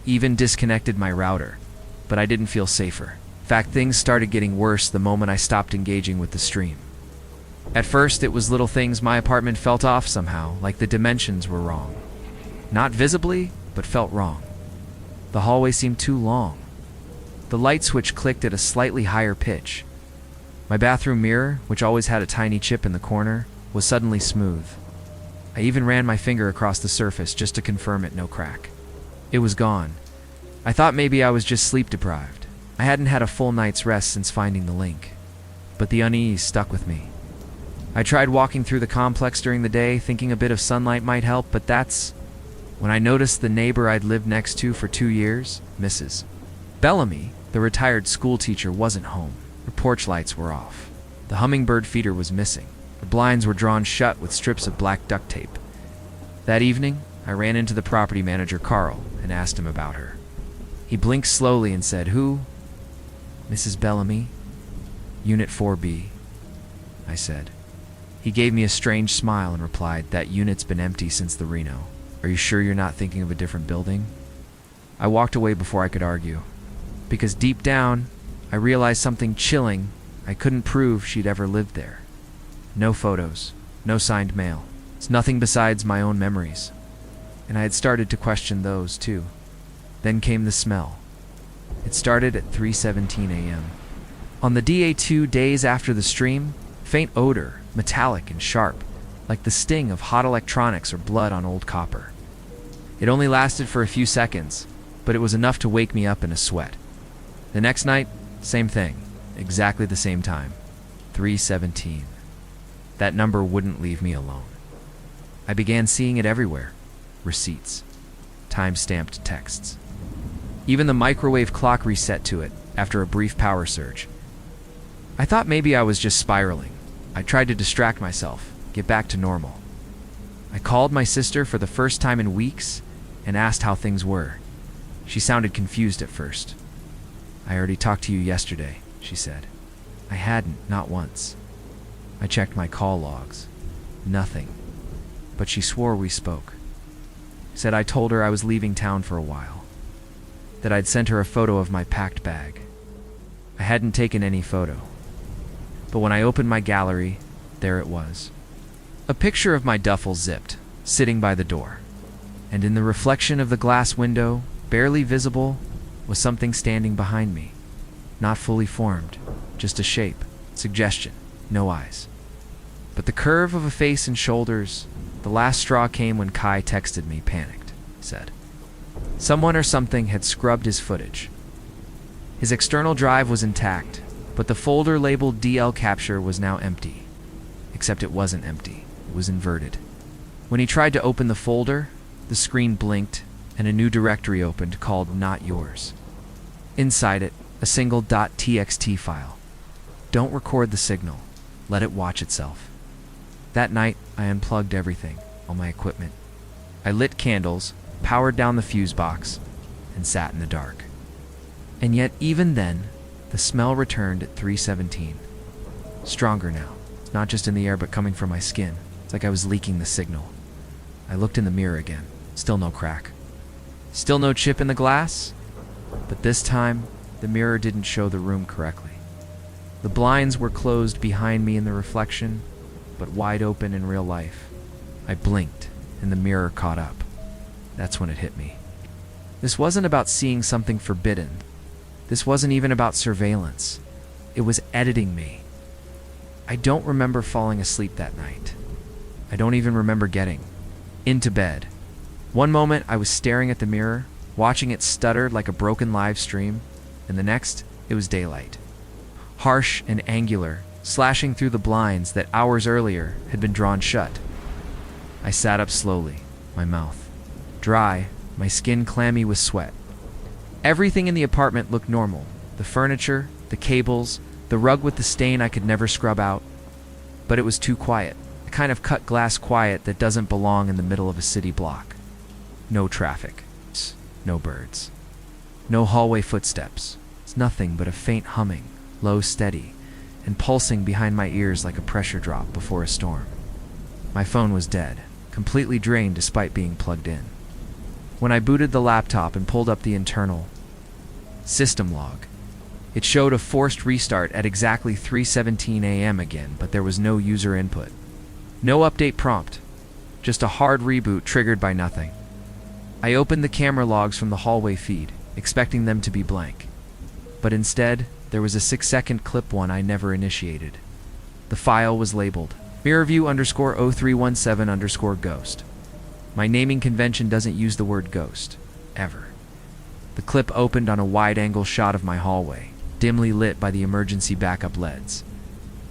A: even disconnected my router, but I didn't feel safer. In fact, things started getting worse the moment I stopped engaging with the stream. At first, it was little things. My apartment felt off somehow, like the dimensions were wrong. Not visibly, but felt wrong. The hallway seemed too long. The light switch clicked at a slightly higher pitch. My bathroom mirror, which always had a tiny chip in the corner, was suddenly smooth. I even ran my finger across the surface just to confirm it, no crack. It was gone. I thought maybe I was just sleep deprived. I hadn't had a full night's rest since finding the link. But the unease stuck with me. I tried walking through the complex during the day, thinking a bit of sunlight might help, but that's when I noticed the neighbor I'd lived next to for 2 years, Mrs. Bellamy, the retired school teacher, wasn't home. Her porch lights were off. The hummingbird feeder was missing. The blinds were drawn shut with strips of black duct tape. That evening, I ran into the property manager, Carl, and asked him about her. He blinked slowly and said, "Who?" "Mrs. Bellamy, Unit 4B, I said. He gave me a strange smile and replied, "That unit's been empty since the Reno. Are you sure you're not thinking of a different building?" I walked away before I could argue, because deep down, I realized something chilling. I couldn't prove she'd ever lived there. No photos, no signed mail. It's nothing besides my own memories. And I had started to question those, too. Then came the smell. It started at 3:17 a.m. On the DA2 days after the stream, faint odor, metallic and sharp, like the sting of hot electronics or blood on old copper. It only lasted for a few seconds, but it was enough to wake me up in a sweat. The next night, same thing, exactly the same time, 3:17. That number wouldn't leave me alone. I began seeing it everywhere. Receipts, time-stamped texts. Even the microwave clock reset to it after a brief power surge. I thought maybe I was just spiraling. I tried to distract myself, get back to normal. I called my sister for the first time in weeks and asked how things were. She sounded confused at first. "I already talked to you yesterday," she said. I hadn't, not once. I checked my call logs. Nothing. But she swore we spoke. Said I told her I was leaving town for a while. That I'd sent her a photo of my packed bag. I hadn't taken any photo. But when I opened my gallery, there it was. A picture of my duffel zipped, sitting by the door. And in the reflection of the glass window, barely visible, was something standing behind me. Not fully formed, just a shape, suggestion, no eyes. But the curve of a face and shoulders, the last straw came when Kai texted me, panicked, said. Someone or something had scrubbed his footage. His external drive was intact, but the folder labeled DL Capture was now empty. Except it wasn't empty, it was inverted. When he tried to open the folder, the screen blinked and a new directory opened called Not Yours. Inside it, a single .txt file. Don't record the signal. Let it watch itself. That night, I unplugged everything, all my equipment. I lit candles, powered down the fuse box, and sat in the dark. And yet, even then, the smell returned at 3:17. Stronger now. It's not just in the air, but coming from my skin. It's like I was leaking the signal. I looked in the mirror again. Still no crack. Still no chip in the glass. But this time, the mirror didn't show the room correctly. The blinds were closed behind me in the reflection, but wide open in real life. I blinked, and the mirror caught up. That's when it hit me. This wasn't about seeing something forbidden. This wasn't even about surveillance. It was editing me. I don't remember falling asleep that night. I don't even remember getting into bed. One moment, I was staring at the mirror, watching it stutter like a broken live stream, and the next, it was daylight. Harsh and angular, slashing through the blinds that hours earlier had been drawn shut. I sat up slowly, my mouth dry, my skin clammy with sweat. Everything in the apartment looked normal. The furniture, the cables, the rug with the stain I could never scrub out. But it was too quiet, the kind of cut glass quiet that doesn't belong in the middle of a city block. No traffic, no birds, no hallway footsteps. It's nothing but a faint humming, low, steady, and pulsing behind my ears like a pressure drop before a storm. My phone was dead, completely drained despite being plugged in. When I booted the laptop and pulled up the internal system log, it showed a forced restart at exactly 3:17 a.m. again, but there was no user input. No update prompt, just a hard reboot triggered by nothing. I opened the camera logs from the hallway feed, expecting them to be blank. But instead, there was a 6-second clip one I never initiated. The file was labeled mirrorview_0317_ghost. My naming convention doesn't use the word ghost, ever. The clip opened on a wide-angle shot of my hallway, dimly lit by the emergency backup LEDs.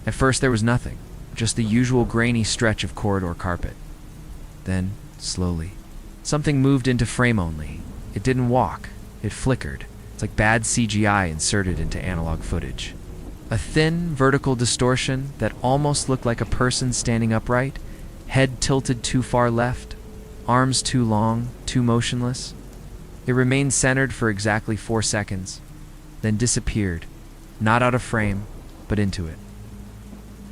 A: At first there was nothing, just the usual grainy stretch of corridor carpet. Then, slowly, something moved into frame only. It didn't walk, it flickered. It's like bad CGI inserted into analog footage. A thin, vertical distortion that almost looked like a person standing upright, head tilted too far left, arms too long, too motionless. It remained centered for exactly 4 seconds, then disappeared, not out of frame, but into it.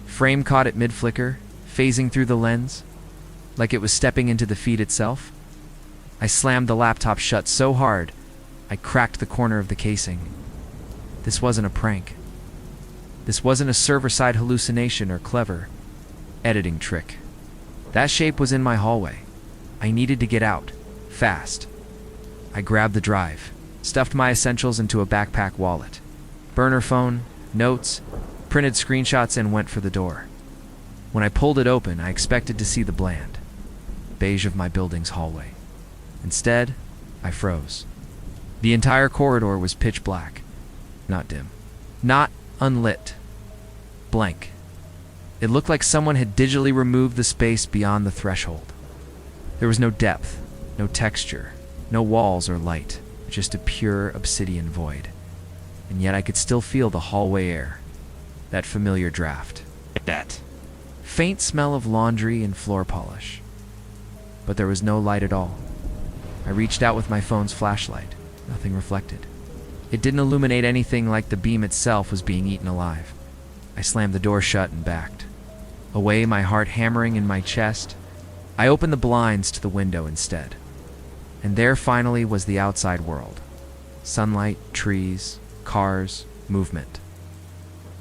A: Frame caught it mid-flicker, phasing through the lens, like it was stepping into the feed itself. I slammed the laptop shut so hard, I cracked the corner of the casing. This wasn't a prank. This wasn't a server-side hallucination or clever editing trick. That shape was in my hallway. I needed to get out, fast. I grabbed the drive, stuffed my essentials into a backpack wallet, burner phone, notes, printed screenshots, and went for the door. When I pulled it open, I expected to see the bland beige of my building's hallway. Instead, I froze. The entire corridor was pitch black. Not dim. Not unlit. Blank. It looked like someone had digitally removed the space beyond the threshold. There was no depth, no texture, no walls or light, just a pure obsidian void. And yet I could still feel the hallway air, that familiar draft, that faint smell of laundry and floor polish. But there was no light at all. I reached out with my phone's flashlight. Nothing reflected. It didn't illuminate anything like the beam itself was being eaten alive. I slammed the door shut and backed away, my heart hammering in my chest. I opened the blinds to the window instead. And there finally was the outside world. Sunlight, trees, cars, movement.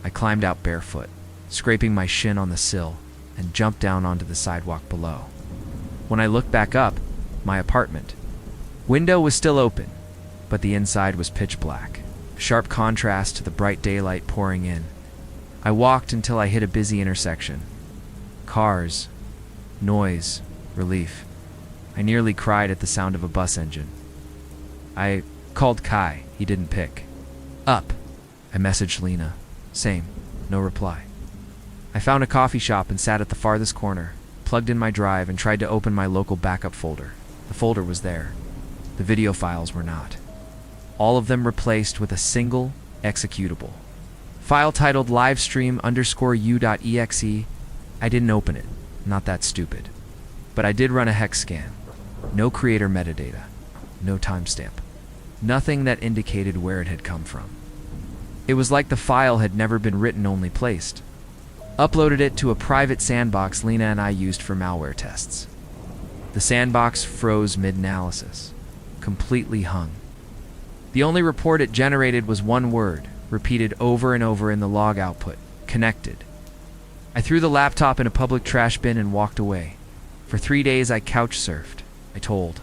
A: I climbed out barefoot, scraping my shin on the sill, and jumped down onto the sidewalk below. When I looked back up, my apartment window was still open, but the inside was pitch black, a sharp contrast to the bright daylight pouring in. I walked until I hit a busy intersection. Cars, noise, relief. I nearly cried at the sound of a bus engine. I called Kai. He didn't pick up. I messaged Lena. Same. No reply. I found a coffee shop and sat at the farthest corner, plugged in my drive, and tried to open my local backup folder. The folder was there. The video files were not. All of them replaced with a single executable. File titled livestream_u.exe. I didn't open it. Not that stupid. But I did run a hex scan. No creator metadata. No timestamp. Nothing that indicated where it had come from. It was like the file had never been written, only placed. Uploaded it to a private sandbox Lena and I used for malware tests. The sandbox froze mid-analysis. Completely hung. The only report it generated was one word, repeated over and over in the log output: connected. I threw the laptop in a public trash bin and walked away. For 3 days I couch surfed. I told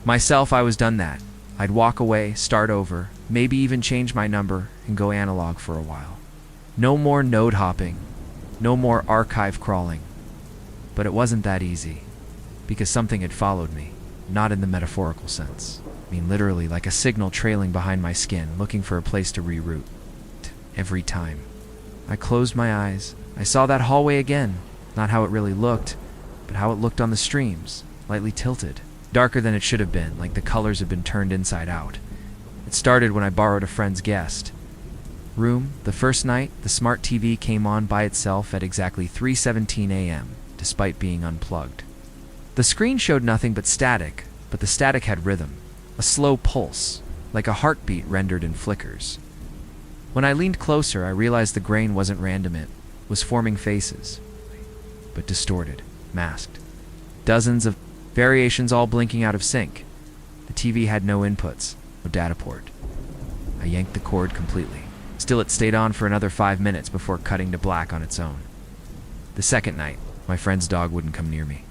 A: myself I was done that. I'd walk away, start over, maybe even change my number and go analog for a while. No more node hopping, no more archive crawling. But it wasn't that easy, because something had followed me, not in the metaphorical sense. I mean literally, like a signal trailing behind my skin, looking for a place to reroute. Every time I closed my eyes, I saw that hallway again. Not how it really looked, but how it looked on the streams, lightly tilted. Darker than it should have been, like the colors had been turned inside out. It started when I borrowed a friend's guest room. The first night, the smart TV came on by itself at exactly 3:17 a.m., despite being unplugged. The screen showed nothing but static, but the static had rhythm, a slow pulse, like a heartbeat rendered in flickers. When I leaned closer, I realized the grain wasn't random. It was forming faces, but distorted, masked. Dozens of variations, all blinking out of sync. The TV had no inputs, no data port. I yanked the cord completely. Still, it stayed on for another 5 minutes before cutting to black on its own. The second night, my friend's dog wouldn't come near me.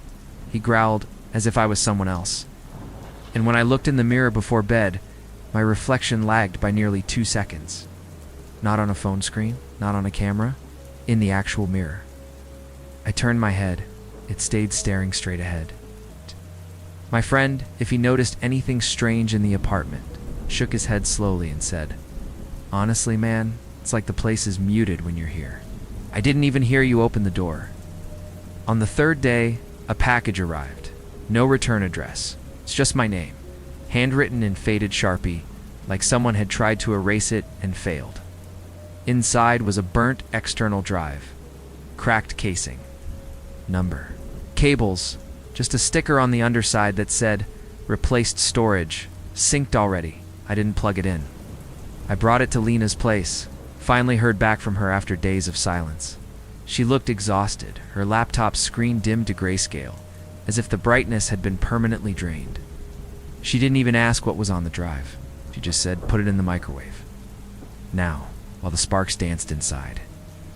A: He growled as if I was someone else. And when I looked in the mirror before bed, my reflection lagged by nearly 2 seconds. Not on a phone screen, not on a camera, in the actual mirror. I turned my head. It stayed staring straight ahead. My friend, if he noticed anything strange in the apartment, shook his head slowly and said, "Honestly, man, it's like the place is muted when you're here. I didn't even hear you open the door." On the third day, a package arrived. No return address. It's just my name, handwritten in faded Sharpie, like someone had tried to erase it and failed. Inside was a burnt external drive, cracked casing, number, cables, just a sticker on the underside that said, "Replaced storage, synced already." I didn't plug it in. I brought it to Lena's place, finally heard back from her after days of silence. She looked exhausted, her laptop screen dimmed to grayscale, as if the brightness had been permanently drained. She didn't even ask what was on the drive. She just said, "Put it in the microwave." Now, while the sparks danced inside.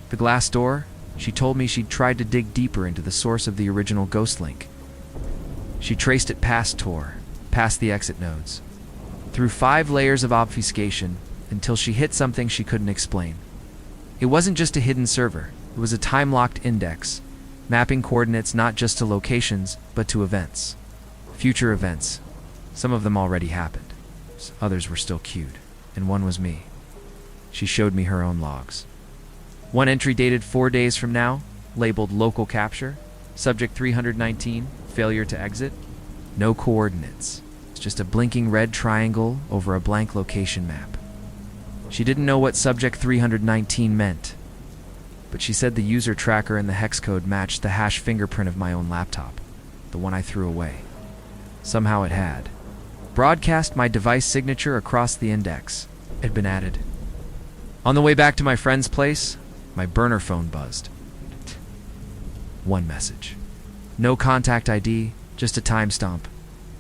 A: The glass door, she told me she'd tried to dig deeper into the source of the original ghost link. She traced it past Tor, past the exit nodes, through 5 layers of obfuscation, until she hit something she couldn't explain. It wasn't just a hidden server, it was a time-locked index, mapping coordinates not just to locations, but to events. Future events. Some of them already happened. Others were still queued, and one was me. She showed me her own logs. One entry dated 4 days from now, labeled local capture, subject 319, failure to exit. No coordinates. It's just a blinking red triangle over a blank location map. She didn't know what subject 319 meant, but she said the user tracker and the hex code matched the hash fingerprint of my own laptop, the one I threw away. Somehow it had. Broadcast my device signature across the index. had been added. On the way back to my friend's place, my burner phone buzzed. One message. No contact ID, just a timestamp,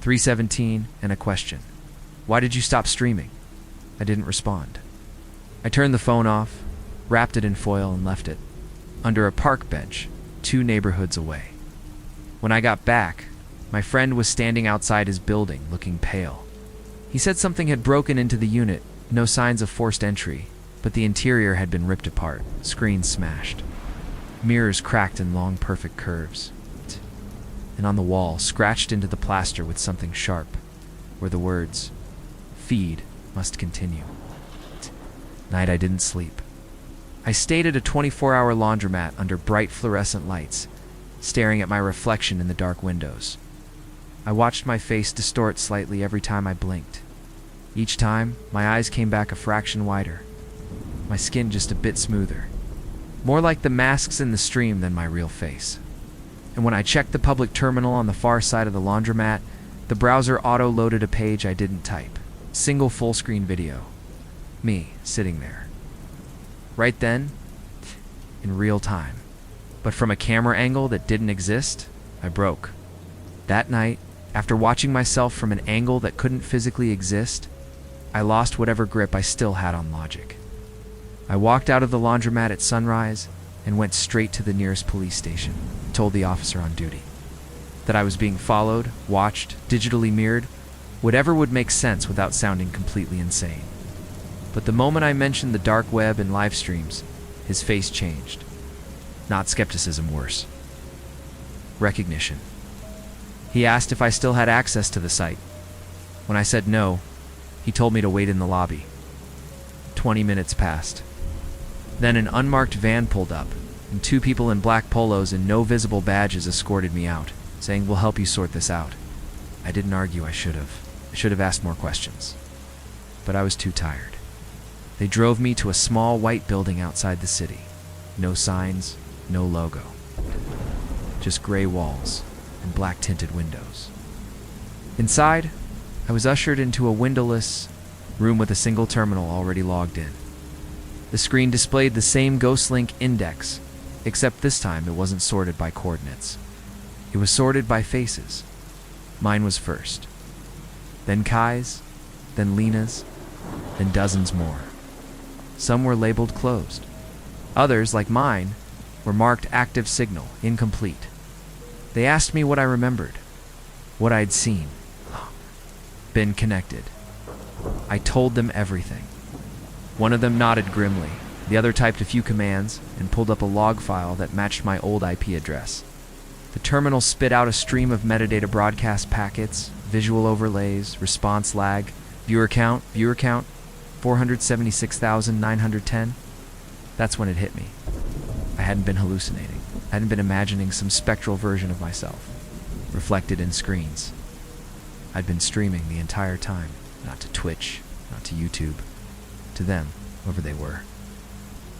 A: 3:17, and a question. Why did you stop streaming? I didn't respond. I turned the phone off, wrapped it in foil, and left it under a park bench 2 neighborhoods away. When I got back, my friend was standing outside his building looking pale. He said something had broken into the unit, no signs of forced entry, but the interior had been ripped apart, screens smashed, mirrors cracked in long perfect curves, and on the wall, scratched into the plaster with something sharp, were the words, "Feed must continue." Night I didn't sleep. I stayed at a 24-hour laundromat under bright fluorescent lights, staring at my reflection in the dark windows. I watched my face distort slightly every time I blinked. Each time, my eyes came back a fraction wider, my skin just a bit smoother, more like the masks in the stream than my real face. And when I checked the public terminal on the far side of the laundromat, the browser auto-loaded a page I didn't type. Single full-screen video. Me, sitting there. Right then, in real time. But from a camera angle that didn't exist, I broke. That night, after watching myself from an angle that couldn't physically exist, I lost whatever grip I still had on logic. I walked out of the laundromat at sunrise and went straight to the nearest police station, told the officer on duty. That I was being followed, watched, digitally mirrored, whatever would make sense without sounding completely insane. But the moment I mentioned the dark web and live streams, his face changed. Not skepticism, worse. Recognition. He asked if I still had access to the site. When I said no, he told me to wait in the lobby. 20 minutes passed. Then an unmarked van pulled up, and 2 people in black polos and no visible badges escorted me out, saying, "We'll help you sort this out." I didn't argue. I should have. I should have asked more questions. But I was too tired. They drove me to a small white building outside the city. No signs, no logo. Just gray walls and black-tinted windows. Inside, I was ushered into a windowless room with a single terminal already logged in. The screen displayed the same Ghostlink index, except this time it wasn't sorted by coordinates. It was sorted by faces. Mine was first. Then Kai's, then Lena's, then dozens more. Some were labeled closed. Others, like mine, were marked active signal, incomplete. They asked me what I remembered, what I'd seen, been connected. I told them everything. One of them nodded grimly. The other typed a few commands and pulled up a log file that matched my old IP address. The terminal spit out a stream of metadata broadcast packets, visual overlays, response lag, viewer count, 476,910. That's when it hit me. I hadn't been hallucinating. I hadn't been imagining some spectral version of myself, reflected in screens. I'd been streaming the entire time, not to Twitch, not to YouTube, to them, whoever they were.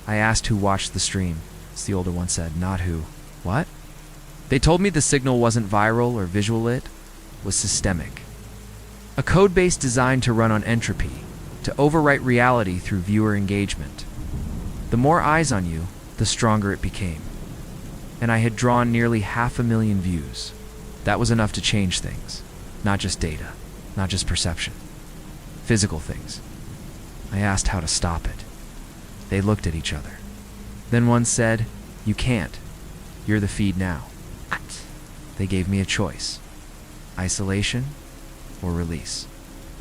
A: I asked who watched the stream, as the older one said, not who. What? They told me the signal wasn't viral or visual, it was systemic. A code base designed to run on entropy, to overwrite reality through viewer engagement. The more eyes on you, the stronger it became. And I had drawn nearly 500,000 views. That was enough to change things. Not just data, not just perception. Physical things. I asked how to stop it. They looked at each other. Then one said, "You can't. You're the feed now." They gave me a choice. Isolation or release.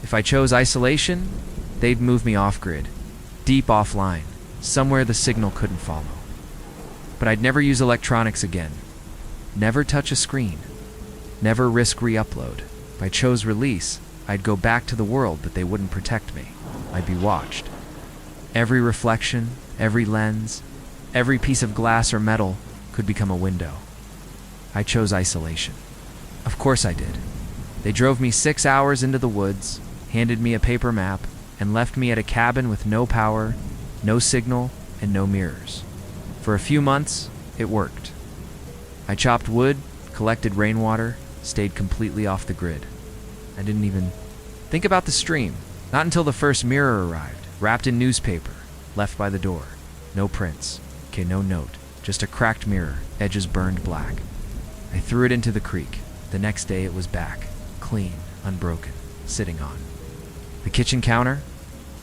A: If I chose isolation, they'd move me off-grid, deep offline, somewhere the signal couldn't follow. But I'd never use electronics again. Never touch a screen. Never risk re-upload. If I chose release, I'd go back to the world, but they wouldn't protect me. I'd be watched. Every reflection, every lens, every piece of glass or metal could become a window. I chose isolation. Of course I did. They drove me 6 hours into the woods, handed me a paper map, and left me at a cabin with no power, no signal, and no mirrors. For a few months, it worked. I chopped wood, collected rainwater, stayed completely off the grid. I didn't even think about the stream, not until the first mirror arrived. wrapped in newspaper, left by the door. No prints. Okay, no note. Just a cracked mirror, edges burned black. I threw it into the creek. The next day it was back, clean, unbroken, sitting on the kitchen counter.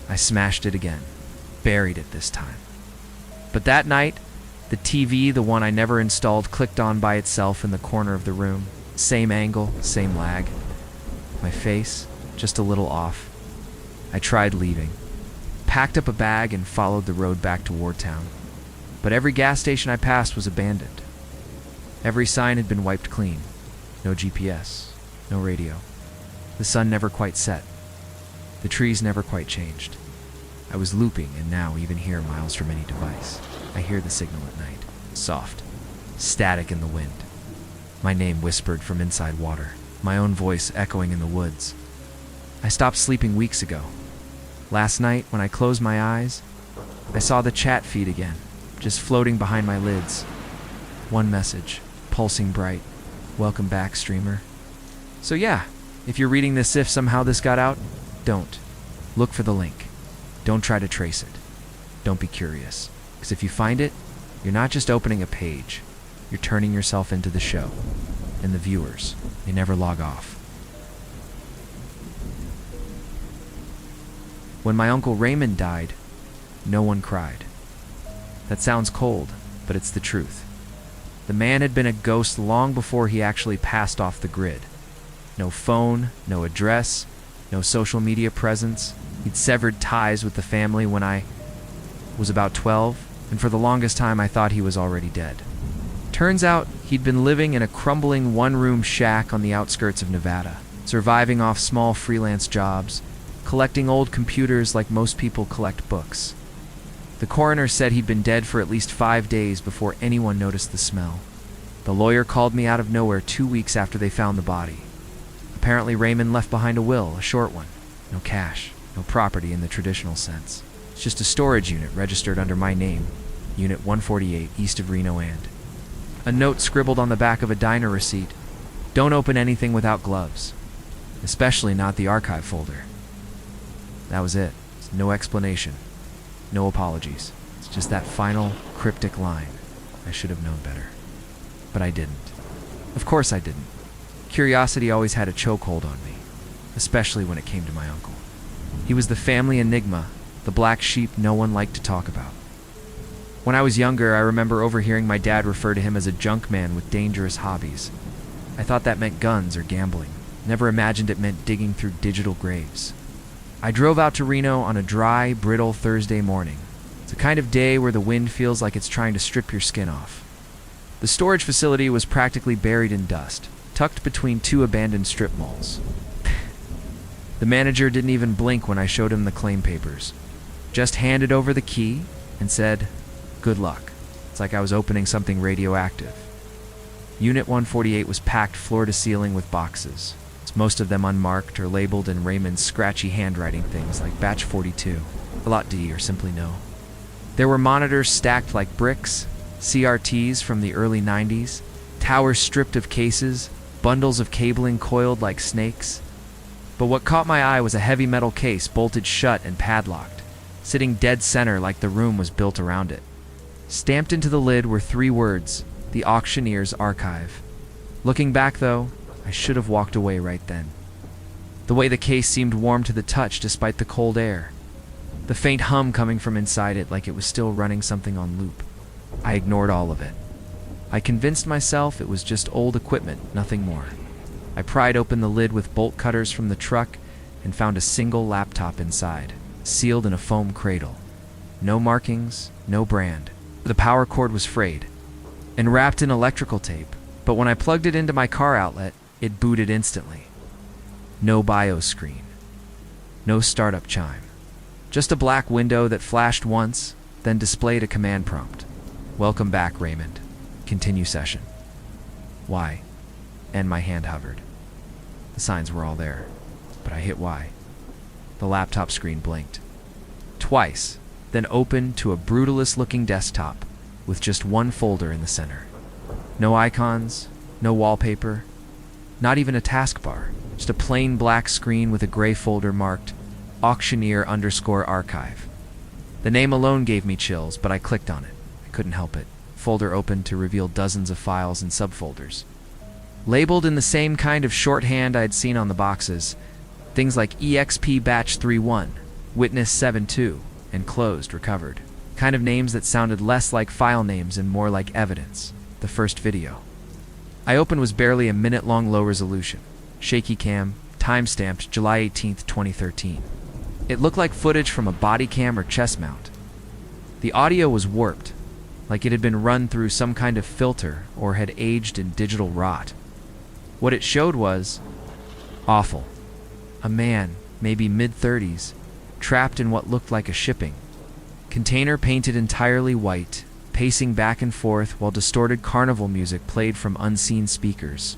A: I smashed it again, buried it this time. But that night, the TV, the one I never installed, clicked on by itself in the corner of the room. Same angle, same lag. My face, just a little off. I tried leaving, packed up a bag and followed the road back to Wardtown. But every gas station I passed was abandoned. Every sign had been wiped clean. No GPS, no radio. The sun never quite set. The trees never quite changed. I was looping, and now, even here, miles from any device, I hear the signal at night. Soft, static in the wind. My name whispered from inside water, my own voice echoing in the woods. I stopped sleeping weeks ago. Last night, when I closed my eyes, I saw the chat feed again, just floating behind my lids. One message, pulsing bright. Welcome back, streamer. So yeah, if you're reading this, if somehow this got out, don't. Look for the link. Don't try to trace it. Don't be curious. Because if you find it, you're not just opening a page. You're turning yourself into the show. And the viewers, they never log off. When my Uncle Raymond died, no one cried. That sounds cold, but it's the truth. The man had been a ghost long before he actually passed off the grid. No phone, no address, no social media presence. He'd severed ties with the family when I was about 12, and for the longest time I thought he was already dead. Turns out he'd been living in a crumbling one-room shack on the outskirts of Nevada, surviving off small freelance jobs, collecting old computers like most people collect books. The coroner said he'd been dead for at least 5 days before anyone noticed the smell. The lawyer called me out of nowhere 2 weeks after they found the body. Apparently Raymond left behind a will, a short one. No cash, no property in the traditional sense. It's just a storage unit registered under my name, Unit 148, east of Reno and a note scribbled on the back of a diner receipt. Don't open anything without gloves, especially not the archive folder. That was it. No explanation. No apologies. It's just that final, cryptic line. I should have known better. But I didn't. Of course I didn't. Curiosity always had a chokehold on me, especially when it came to my uncle. He was the family enigma, the black sheep no one liked to talk about. When I was younger, I remember overhearing my dad refer to him as a junk man with dangerous hobbies. I thought that meant guns or gambling. Never imagined it meant digging through digital graves. I drove out to Reno on a dry, brittle Thursday morning. It's a kind of day where the wind feels like it's trying to strip your skin off. The storage facility was practically buried in dust, tucked between 2 abandoned strip malls. The manager didn't even blink when I showed him the claim papers. Just handed over the key and said, "Good luck." It's like I was opening something radioactive. Unit 148 was packed floor to ceiling with boxes. Most of them unmarked or labeled in Raymond's scratchy handwriting, things like Batch 42, a Lot D, or simply no. There were monitors stacked like bricks, CRTs from the early 90s, towers stripped of cases, bundles of cabling coiled like snakes. But what caught my eye was a heavy metal case bolted shut and padlocked, sitting dead center like the room was built around it. Stamped into the lid were 3 words, "The Auctioneer's Archive." Looking back, though, I should have walked away right then. The way the case seemed warm to the touch despite the cold air. The faint hum coming from inside it like it was still running something on loop. I ignored all of it. I convinced myself it was just old equipment, nothing more. I pried open the lid with bolt cutters from the truck and found a single laptop inside, sealed in a foam cradle. No markings, no brand. The power cord was frayed and wrapped in electrical tape, but when I plugged it into my car outlet, it booted instantly. No BIOS screen. No startup chime. Just a black window that flashed once, then displayed a command prompt. "Welcome back, Raymond. Continue session." Y. And my hand hovered. The signs were all there, but I hit Y. The laptop screen blinked. Twice, then opened to a brutalist-looking desktop with just one folder in the center. No icons, no wallpaper, not even a taskbar, just a plain black screen with a gray folder marked auctioneer_archive. The name alone gave me chills, but I clicked on it. I couldn't help it. Folder opened to reveal dozens of files and subfolders. Labeled in the same kind of shorthand I'd seen on the boxes, things like EXP Batch 3-1, Witness 7-2, and Closed Recovered. Kind of names that sounded less like file names and more like evidence. The first video I opened was barely a minute-long low resolution. Shaky cam, time-stamped July 18th, 2013. It looked like footage from a body cam or chest mount. The audio was warped, like it had been run through some kind of filter or had aged in digital rot. What it showed was awful. A man, maybe mid-30s, trapped in what looked like a shipping container painted entirely white, pacing back and forth while distorted carnival music played from unseen speakers.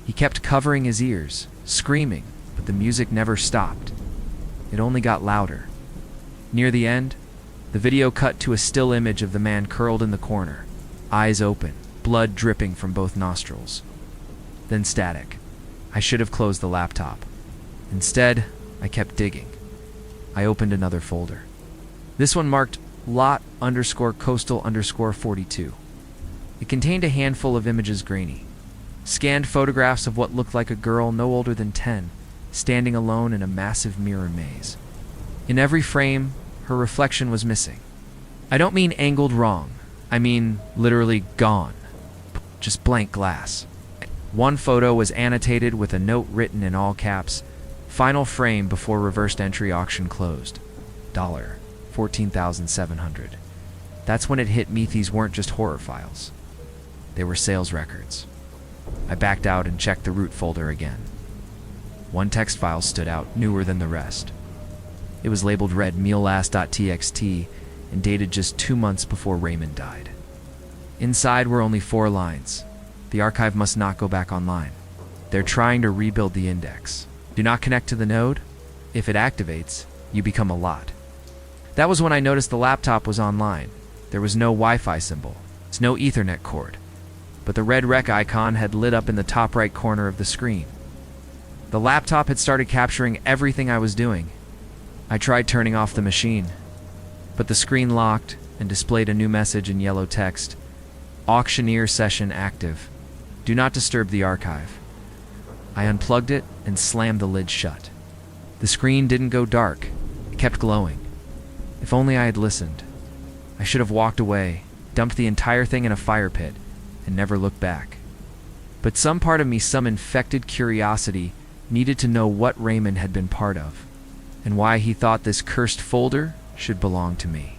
A: He kept covering his ears, screaming, but the music never stopped. It only got louder. Near the end, the video cut to a still image of the man curled in the corner, eyes open, blood dripping from both nostrils. Then static. I should have closed the laptop. Instead, I kept digging. I opened another folder. This one marked lot_coastal_42. It contained a handful of images grainy. Scanned photographs of what looked like a girl no older than 10, standing alone in a massive mirror maze. In every frame, her reflection was missing. I don't mean angled wrong. I mean literally gone. Just blank glass. One photo was annotated with a note written in all caps, "Final frame before reversed entry auction closed. $14,700. That's when it hit me these weren't just horror files. They were sales records. I backed out and checked the root folder again. One text file stood out, newer than the rest. It was labeled red meallast.txt and dated just 2 months before Raymond died. Inside were only 4 lines. The archive must not go back online. They're trying to rebuild the index. Do not connect to the node. If it activates, you become a lot. That was when I noticed the laptop was online. There was no Wi-Fi symbol. There's no Ethernet cord. But the red rec icon had lit up in the top right corner of the screen. The laptop had started capturing everything I was doing. I tried turning off the machine, but the screen locked and displayed a new message in yellow text. Auctioneer session active. Do not disturb the archive. I unplugged it and slammed the lid shut. The screen didn't go dark. It kept glowing. If only I had listened. I should have walked away, dumped the entire thing in a fire pit, and never looked back. But some part of me, some infected curiosity, needed to know what Raymond had been part of, and why he thought this cursed folder should belong to me.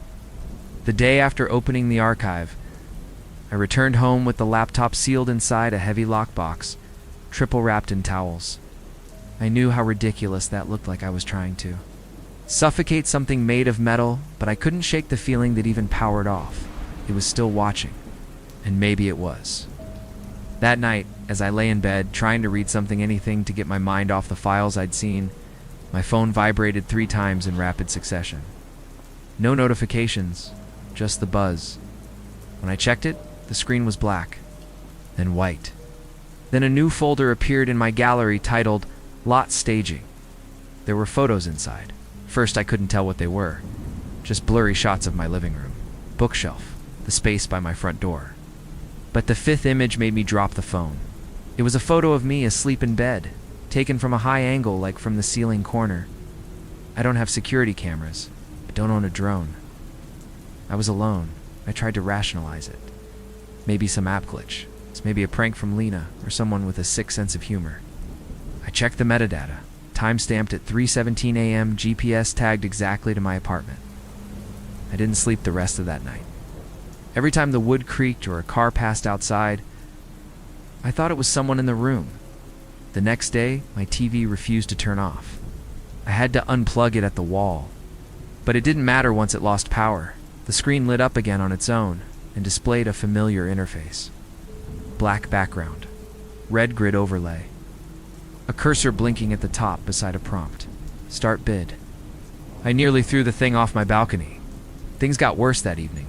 A: The day after opening the archive, I returned home with the laptop sealed inside a heavy lockbox, triple wrapped in towels. I knew how ridiculous that looked like I was trying to suffocate something made of metal, but I couldn't shake the feeling that even powered off, it was still watching. And maybe it was. That night, as I lay in bed, trying to read anything to get my mind off the files I'd seen, my phone vibrated 3 times in rapid succession. No notifications, just the buzz. When I checked it, the screen was black, then white. Then a new folder appeared in my gallery titled Lot Staging. There were photos inside. First, I couldn't tell what they were. Just blurry shots of my living room, bookshelf, the space by my front door. But the 5th image made me drop the phone. It was a photo of me asleep in bed, taken from a high angle like from the ceiling corner. I don't have security cameras. I don't own a drone. I was alone. I tried to rationalize it. Maybe some app glitch. It's maybe a prank from Lena or someone with a sick sense of humor. I checked the metadata. Time-stamped at 3:17 a.m., GPS tagged exactly to my apartment. I didn't sleep the rest of that night. Every time the wood creaked or a car passed outside, I thought it was someone in the room. The next day, my TV refused to turn off. I had to unplug it at the wall. But it didn't matter once it lost power. The screen lit up again on its own and displayed a familiar interface. Black background, red grid overlay, a cursor blinking at the top beside a prompt. Start bid. I nearly threw the thing off my balcony. Things got worse that evening.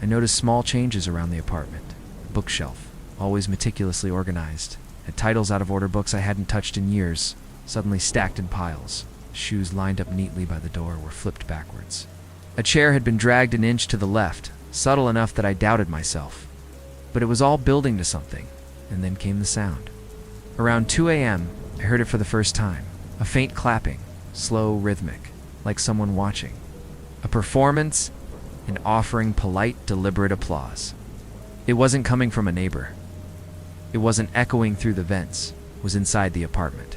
A: I noticed small changes around the apartment. A bookshelf, always meticulously organized, had titles out of order, books I hadn't touched in years, suddenly stacked in piles. Shoes lined up neatly by the door were flipped backwards. A chair had been dragged an inch to the left, subtle enough that I doubted myself. But it was all building to something, and then came the sound. Around 2 a.m., I heard it for the first time. A faint clapping, slow, rhythmic, like someone watching. A performance and offering polite, deliberate applause. It wasn't coming from a neighbor. It wasn't echoing through the vents. It was inside the apartment.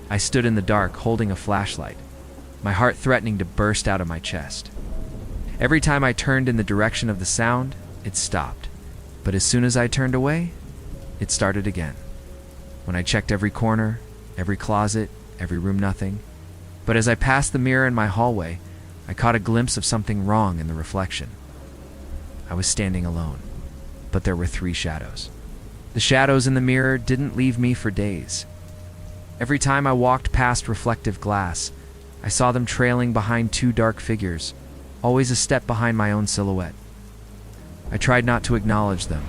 A: I stood in the dark, holding a flashlight, my heart threatening to burst out of my chest. Every time I turned in the direction of the sound, it stopped. But as soon as I turned away, it started again. When I checked every corner, every closet, every room, nothing. But as I passed the mirror in my hallway, I caught a glimpse of something wrong in the reflection. I was standing alone, but there were 3 shadows. The shadows in the mirror didn't leave me for days. Every time I walked past reflective glass, I saw them trailing behind 2 dark figures, always a step behind my own silhouette. I tried not to acknowledge them.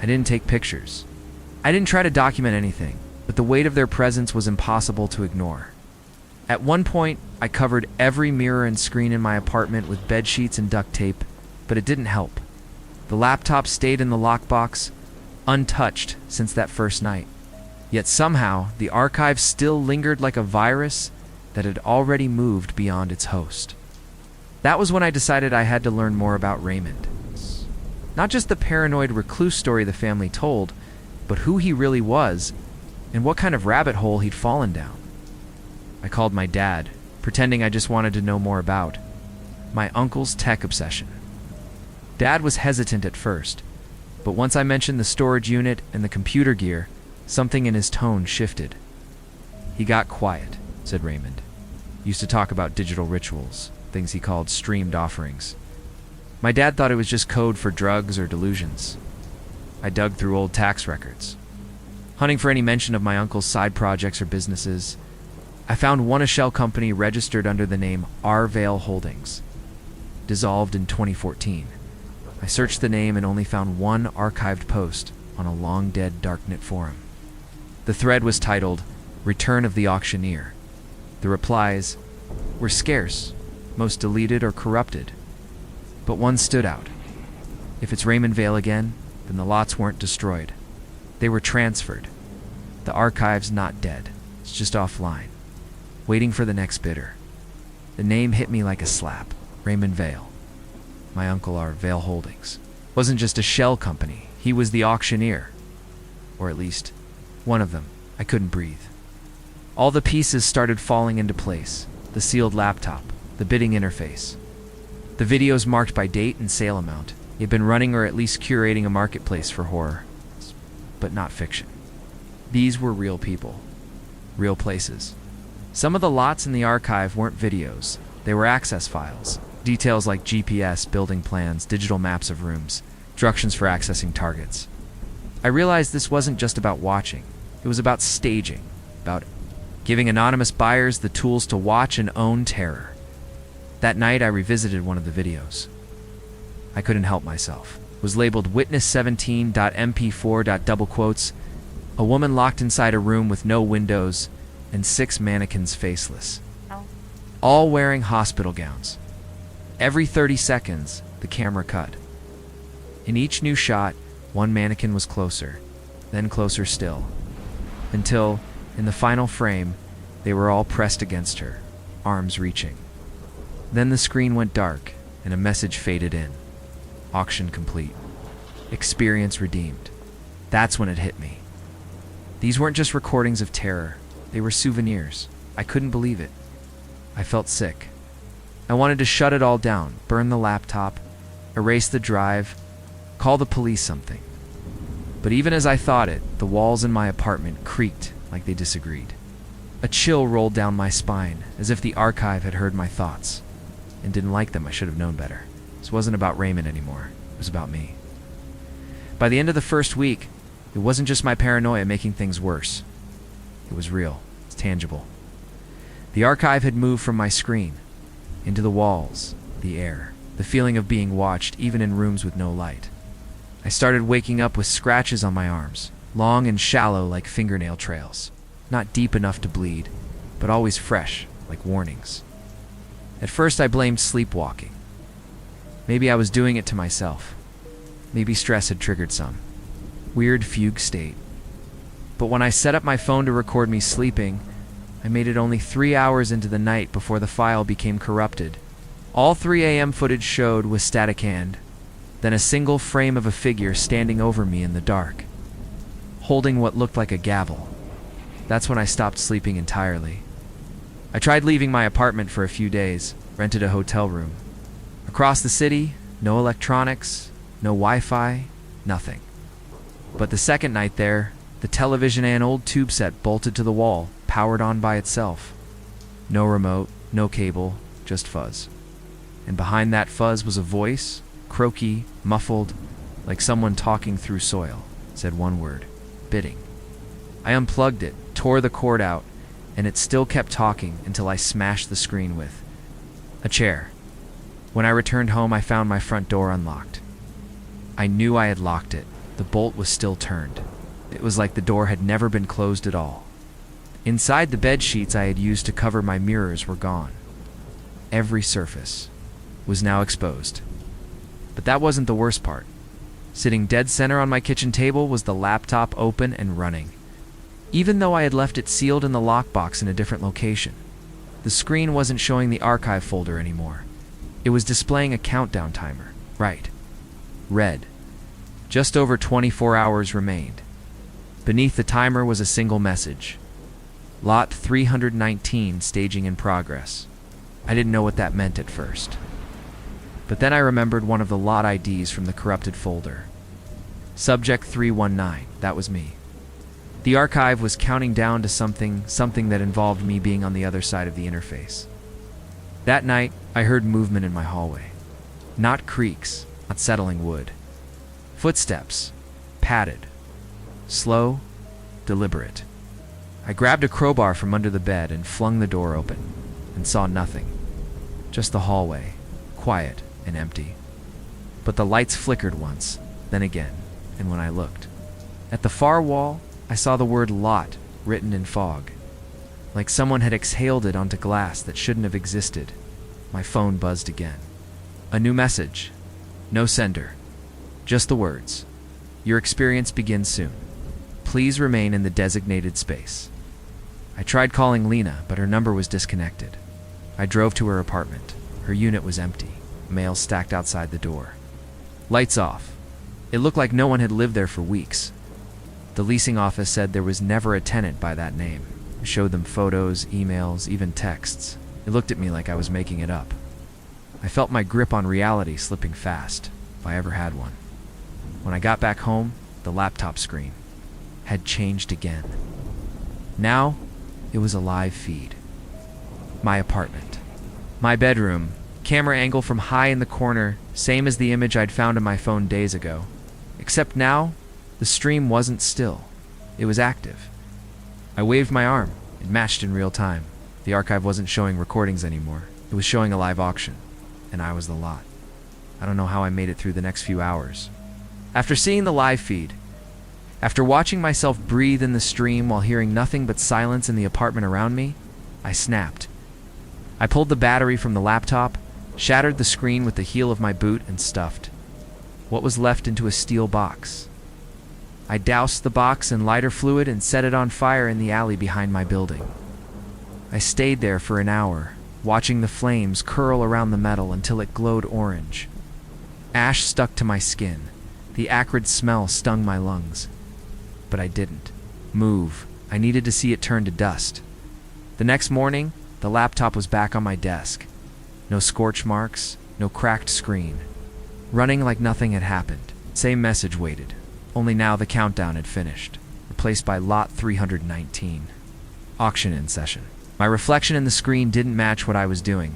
A: I didn't take pictures. I didn't try to document anything, but the weight of their presence was impossible to ignore. At one point, I covered every mirror and screen in my apartment with bed sheets and duct tape, but it didn't help. The laptop stayed in the lockbox, untouched since that first night. Yet somehow, the archive still lingered like a virus that had already moved beyond its host. That was when I decided I had to learn more about Raymond. Not just the paranoid recluse story the family told, but who he really was and what kind of rabbit hole he'd fallen down. I called my dad, pretending I just wanted to know more about my uncle's tech obsession. Dad was hesitant at first, but once I mentioned the storage unit and the computer gear, something in his tone shifted. He got quiet, said Raymond. He used to talk about digital rituals, things he called streamed offerings. My dad thought it was just code for drugs or delusions. I dug through old tax records, hunting for any mention of my uncle's side projects or businesses. I found one, a shell company registered under the name Arvale Holdings, dissolved in 2014. I searched the name and only found one archived post on a long-dead darknet forum. The thread was titled, "Return of the Auctioneer." The replies were scarce, most deleted or corrupted. But one stood out. If it's Raymond Vale again, then the lots weren't destroyed. They were transferred. The archive's not dead. It's just offline, waiting for the next bidder. The name hit me like a slap. Raymond Vale. My uncle, our Vale Holdings, wasn't just a shell company. He was the auctioneer. Or at least, one of them. I couldn't breathe. All the pieces started falling into place. The sealed laptop, the bidding interface, the videos marked by date and sale amount. He had been running or at least curating a marketplace for horror, but not fiction. These were real people, real places. Some of the lots in the archive weren't videos. They were access files, details like GPS, building plans, digital maps of rooms, instructions for accessing targets. I realized this wasn't just about watching. It was about staging, about giving anonymous buyers the tools to watch and own terror. That night, I revisited one of the videos. I couldn't help myself. It was labeled witness17.mp4. A woman locked inside a room with no windows and 6 mannequins faceless, all wearing hospital gowns. Every 30 seconds, the camera cut. In each new shot, one mannequin was closer, then closer still, until, in the final frame, they were all pressed against her, arms reaching. Then the screen went dark, and a message faded in. Auction complete. Experience redeemed. That's when it hit me. These weren't just recordings of terror. They were souvenirs. I couldn't believe it. I felt sick. I wanted to shut it all down, burn the laptop, erase the drive, call the police something. But even as I thought it, the walls in my apartment creaked like they disagreed. A chill rolled down my spine, as if the archive had heard my thoughts and didn't like them. I should have known better. This wasn't about Raymond anymore. It was about me. By the end of the first week, it wasn't just my paranoia making things worse. It was real. It's tangible. The archive had moved from my screen into the walls, the air, the feeling of being watched even in rooms with no light. I started waking up with scratches on my arms, long and shallow like fingernail trails, not deep enough to bleed, but always fresh, like warnings. At first I blamed sleepwalking. Maybe I was doing it to myself. Maybe stress had triggered some weird fugue state. But when I set up my phone to record me sleeping, I made it only 3 hours into the night before the file became corrupted. All 3 a.m. footage showed was static hand, then a single frame of a figure standing over me in the dark, holding what looked like a gavel. That's when I stopped sleeping entirely. I tried leaving my apartment for a few days, rented a hotel room. Across the city, no electronics, no Wi-Fi, nothing. But the second night there, the television and old tube set bolted to the wall, powered on by itself. No remote, no cable, just fuzz. And behind that fuzz was a voice, croaky, muffled, like someone talking through soil, said one word, bidding. I unplugged it, tore the cord out, and it still kept talking until I smashed the screen with a chair. When I returned home, I found my front door unlocked. I knew I had locked it. The bolt was still turned. It was like the door had never been closed at all. Inside, the bed sheets I had used to cover my mirrors were gone. Every surface was now exposed. But that wasn't the worst part. Sitting dead center on my kitchen table was the laptop open and running, even though I had left it sealed in the lockbox in a different location. The screen wasn't showing the archive folder anymore. It was displaying a countdown timer. Right. Red. Just over 24 hours remained. Beneath the timer was a single message. Lot 319 staging in progress. I didn't know what that meant at first. But then I remembered one of the lot IDs from the corrupted folder. Subject 319, that was me. The archive was counting down to something that involved me being on the other side of the interface. That night, I heard movement in my hallway. Not creaks, not settling wood. Footsteps, padded, slow, deliberate. I grabbed a crowbar from under the bed and flung the door open, and saw nothing. Just the hallway, quiet and empty. But the lights flickered once, then again, and when I looked, at the far wall, I saw the word lot written in fog, like someone had exhaled it onto glass that shouldn't have existed. My phone buzzed again. A new message. No sender. Just the words. Your experience begins soon. Please remain in the designated space. I tried calling Lena, but her number was disconnected. I drove to her apartment. Her unit was empty, mail stacked outside the door. Lights off. It looked like no one had lived there for weeks. The leasing office said there was never a tenant by that name. I showed them photos, emails, even texts. It looked at me like I was making it up. I felt my grip on reality slipping fast, if I ever had one. When I got back home, the laptop screen had changed again. Now, it was a live feed. My apartment. My bedroom. Camera angle from high in the corner, same as the image I'd found on my phone days ago. Except now, the stream wasn't still. It was active. I waved my arm. It matched in real time. The archive wasn't showing recordings anymore. It was showing a live auction, and I was the lot. I don't know how I made it through the next few hours. After seeing the live feed, after watching myself breathe in the stream while hearing nothing but silence in the apartment around me, I snapped. I pulled the battery from the laptop, shattered the screen with the heel of my boot, and stuffed what was left into a steel box. I doused the box in lighter fluid and set it on fire in the alley behind my building. I stayed there for an hour, watching the flames curl around the metal until it glowed orange. Ash stuck to my skin. The acrid smell stung my lungs. But I didn't move. I needed to see it turn to dust. The next morning, the laptop was back on my desk. No scorch marks, no cracked screen. Running like nothing had happened. Same message waited. Only now the countdown had finished, replaced by lot 319. Auction in session. My reflection in the screen didn't match what I was doing.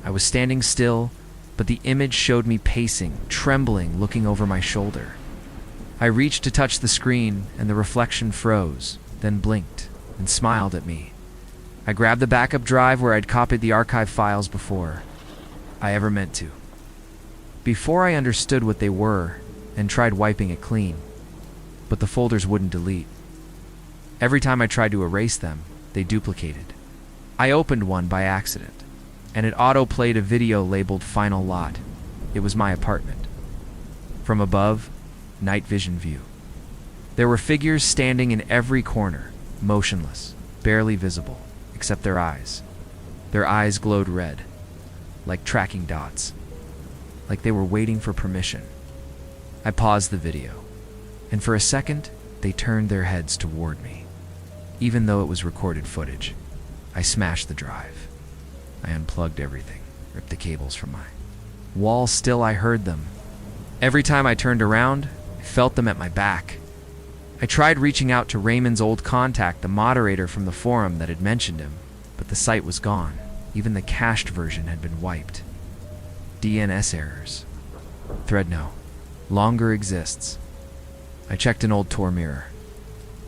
A: I was standing still, but the image showed me pacing, trembling, looking over my shoulder. I reached to touch the screen, and the reflection froze, then blinked, and smiled at me. I grabbed the backup drive where I'd copied the archive files before I ever meant to. Before I understood what they were, and tried wiping it clean, but the folders wouldn't delete. Every time I tried to erase them, they duplicated. I opened one by accident, and it auto-played a video labeled Final Lot. It was my apartment. From above, night vision view. There were figures standing in every corner, motionless, barely visible, except their eyes. Their eyes glowed red, like tracking dots, like they were waiting for permission. I paused the video, and for a second, they turned their heads toward me. Even though it was recorded footage, I smashed the drive. I unplugged everything, ripped the cables from my wall. Still, I heard them. Every time I turned around, I felt them at my back. I tried reaching out to Raymond's old contact, the moderator from the forum that had mentioned him, but the site was gone. Even the cached version had been wiped. DNS errors. Thread no longer exists. I checked an old Tor mirror.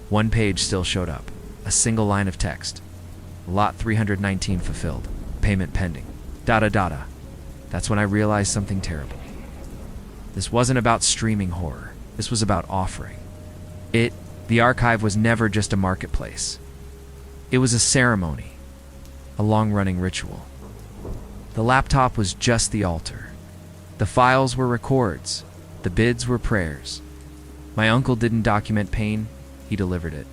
A: One page still showed up. A single line of text. Lot 319 fulfilled. Payment pending. Data data. That's when I realized something terrible. This wasn't about streaming horror. This was about offering. The archive was never just a marketplace. It was a ceremony. A long-running ritual. The laptop was just the altar. The files were records. The bids were prayers. My uncle didn't document pain, he delivered it.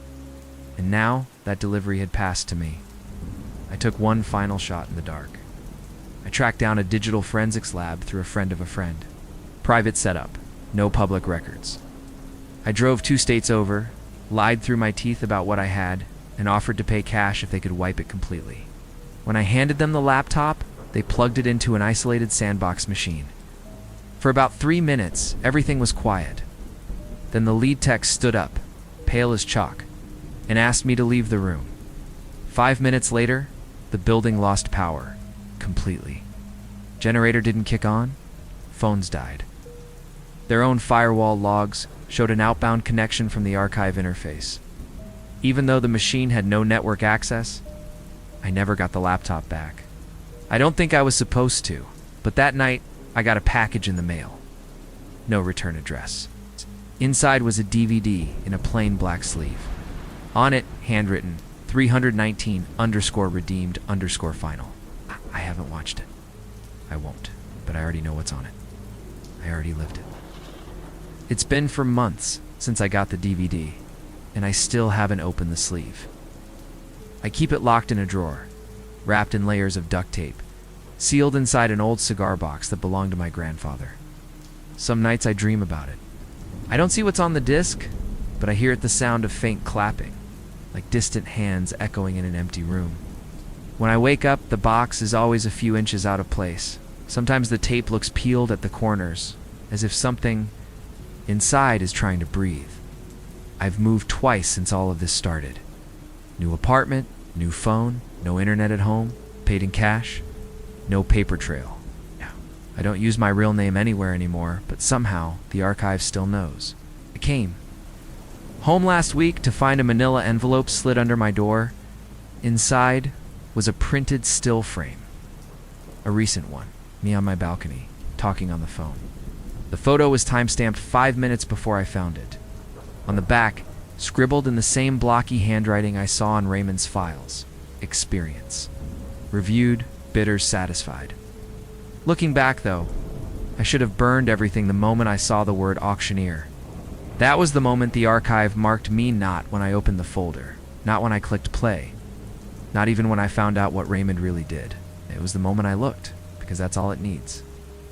A: And now, that delivery had passed to me. I took one final shot in the dark. I tracked down a digital forensics lab through a friend of a friend. Private setup, no public records. I drove 2 states over, lied through my teeth about what I had, and offered to pay cash if they could wipe it completely. When I handed them the laptop, they plugged it into an isolated sandbox machine. For about 3 minutes, everything was quiet. Then the lead tech stood up, pale as chalk, and asked me to leave the room. 5 minutes later, the building lost power, completely. Generator didn't kick on, phones died. Their own firewall logs showed an outbound connection from the archive interface. Even though the machine had no network access, I never got the laptop back. I don't think I was supposed to, but that night, I got a package in the mail. No return address. Inside was a DVD in a plain black sleeve. On it, handwritten, 319_redeemed_final. I haven't watched it. I won't, but I already know what's on it. I already lived it. It's been for months since I got the DVD, and I still haven't opened the sleeve. I keep it locked in a drawer, wrapped in layers of duct tape, sealed inside an old cigar box that belonged to my grandfather. Some nights I dream about it. I don't see what's on the disc, but I hear the sound of faint clapping, like distant hands echoing in an empty room. When I wake up, the box is always a few inches out of place. Sometimes the tape looks peeled at the corners, as if something inside is trying to breathe. I've moved twice since all of this started. New apartment, new phone, no internet at home, paid in cash, no paper trail. No. I don't use my real name anywhere anymore, but somehow the archive still knows. I came home last week to find a manila envelope slid under my door. Inside was a printed still frame. A recent one, me on my balcony, talking on the phone. The photo was timestamped 5 minutes before I found it. On the back, scribbled in the same blocky handwriting I saw in Raymond's files, experience. Reviewed, bidders satisfied. Looking back, though, I should have burned everything the moment I saw the word auctioneer. That was the moment the archive marked me, not when I opened the folder, not when I clicked play, not even when I found out what Raymond really did. It was the moment I looked, because that's all it needs.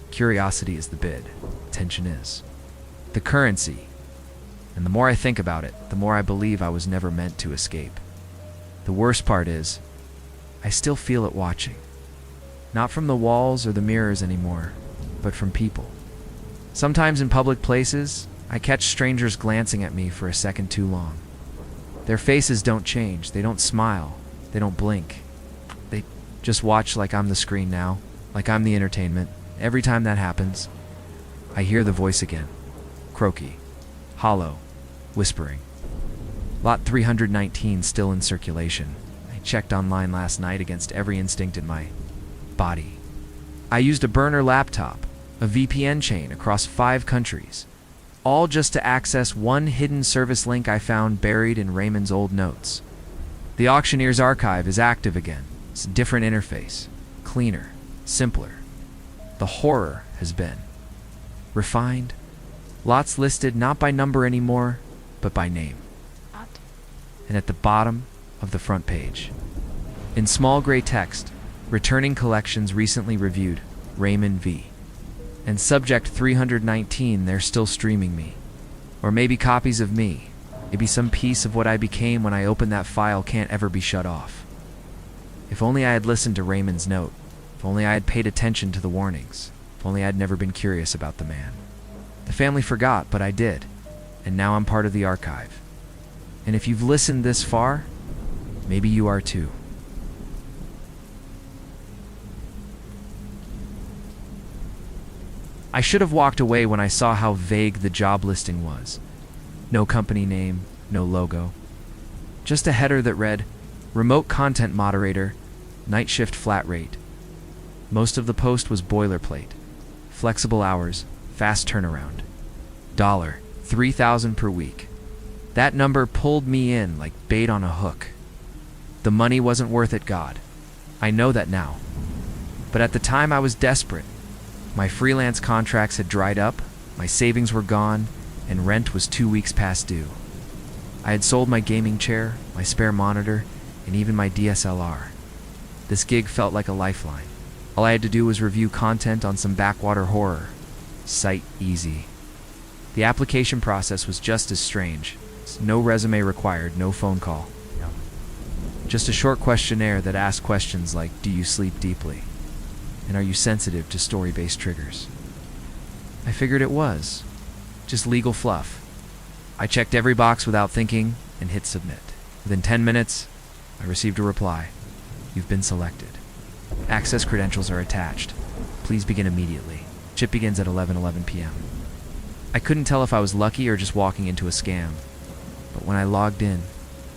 A: Curiosity is the bid. Attention is the currency. And the more I think about it, the more I believe I was never meant to escape. The worst part is, I still feel it watching. Not from the walls or the mirrors anymore, but from people. Sometimes in public places, I catch strangers glancing at me for a second too long. Their faces don't change, they don't smile, they don't blink. They just watch like I'm the screen now, like I'm the entertainment. Every time that happens, I hear the voice again. Croaky, hollow, whispering. Lot 319 still in circulation. I checked online last night against every instinct in my body. I used a burner laptop, a VPN chain across 5 countries, all just to access one hidden service link I found buried in Raymond's old notes. The auctioneer's archive is active again, It's a different interface, cleaner, simpler. The horror has been refined. Lots listed not by number anymore, but by name. And at the bottom of the front page, in small gray text, returning collections recently reviewed, Raymond V. And subject 319, they're still streaming me. Or maybe copies of me. Maybe some piece of what I became when I opened that file can't ever be shut off. If only I had listened to Raymond's note. If only I had paid attention to the warnings. If only I'd never been curious about the man. The family forgot, but I did. And now I'm part of the archive. And if you've listened this far, maybe you are too. I should have walked away when I saw how vague the job listing was. No company name, no logo. Just a header that read, Remote Content Moderator, Night Shift Flat Rate. Most of the post was boilerplate. Flexible hours, fast turnaround. $3,000 per week. That number pulled me in like bait on a hook. The money wasn't worth it, God. I know that now. But at the time I was desperate. My freelance contracts had dried up, my savings were gone, and rent was 2 weeks past due. I had sold my gaming chair, my spare monitor, and even my DSLR. This gig felt like a lifeline. All I had to do was review content on some backwater horror. Sight easy. The application process was just as strange. No resume required, no phone call. Just a short questionnaire that asked questions like, do you sleep deeply? And are you sensitive to story-based triggers? I figured it was. Just legal fluff. I checked every box without thinking and hit submit. Within 10 minutes, I received a reply. You've been selected. Access credentials are attached. Please begin immediately. Chip begins at 11:11 p.m. I couldn't tell if I was lucky or just walking into a scam. But when I logged in,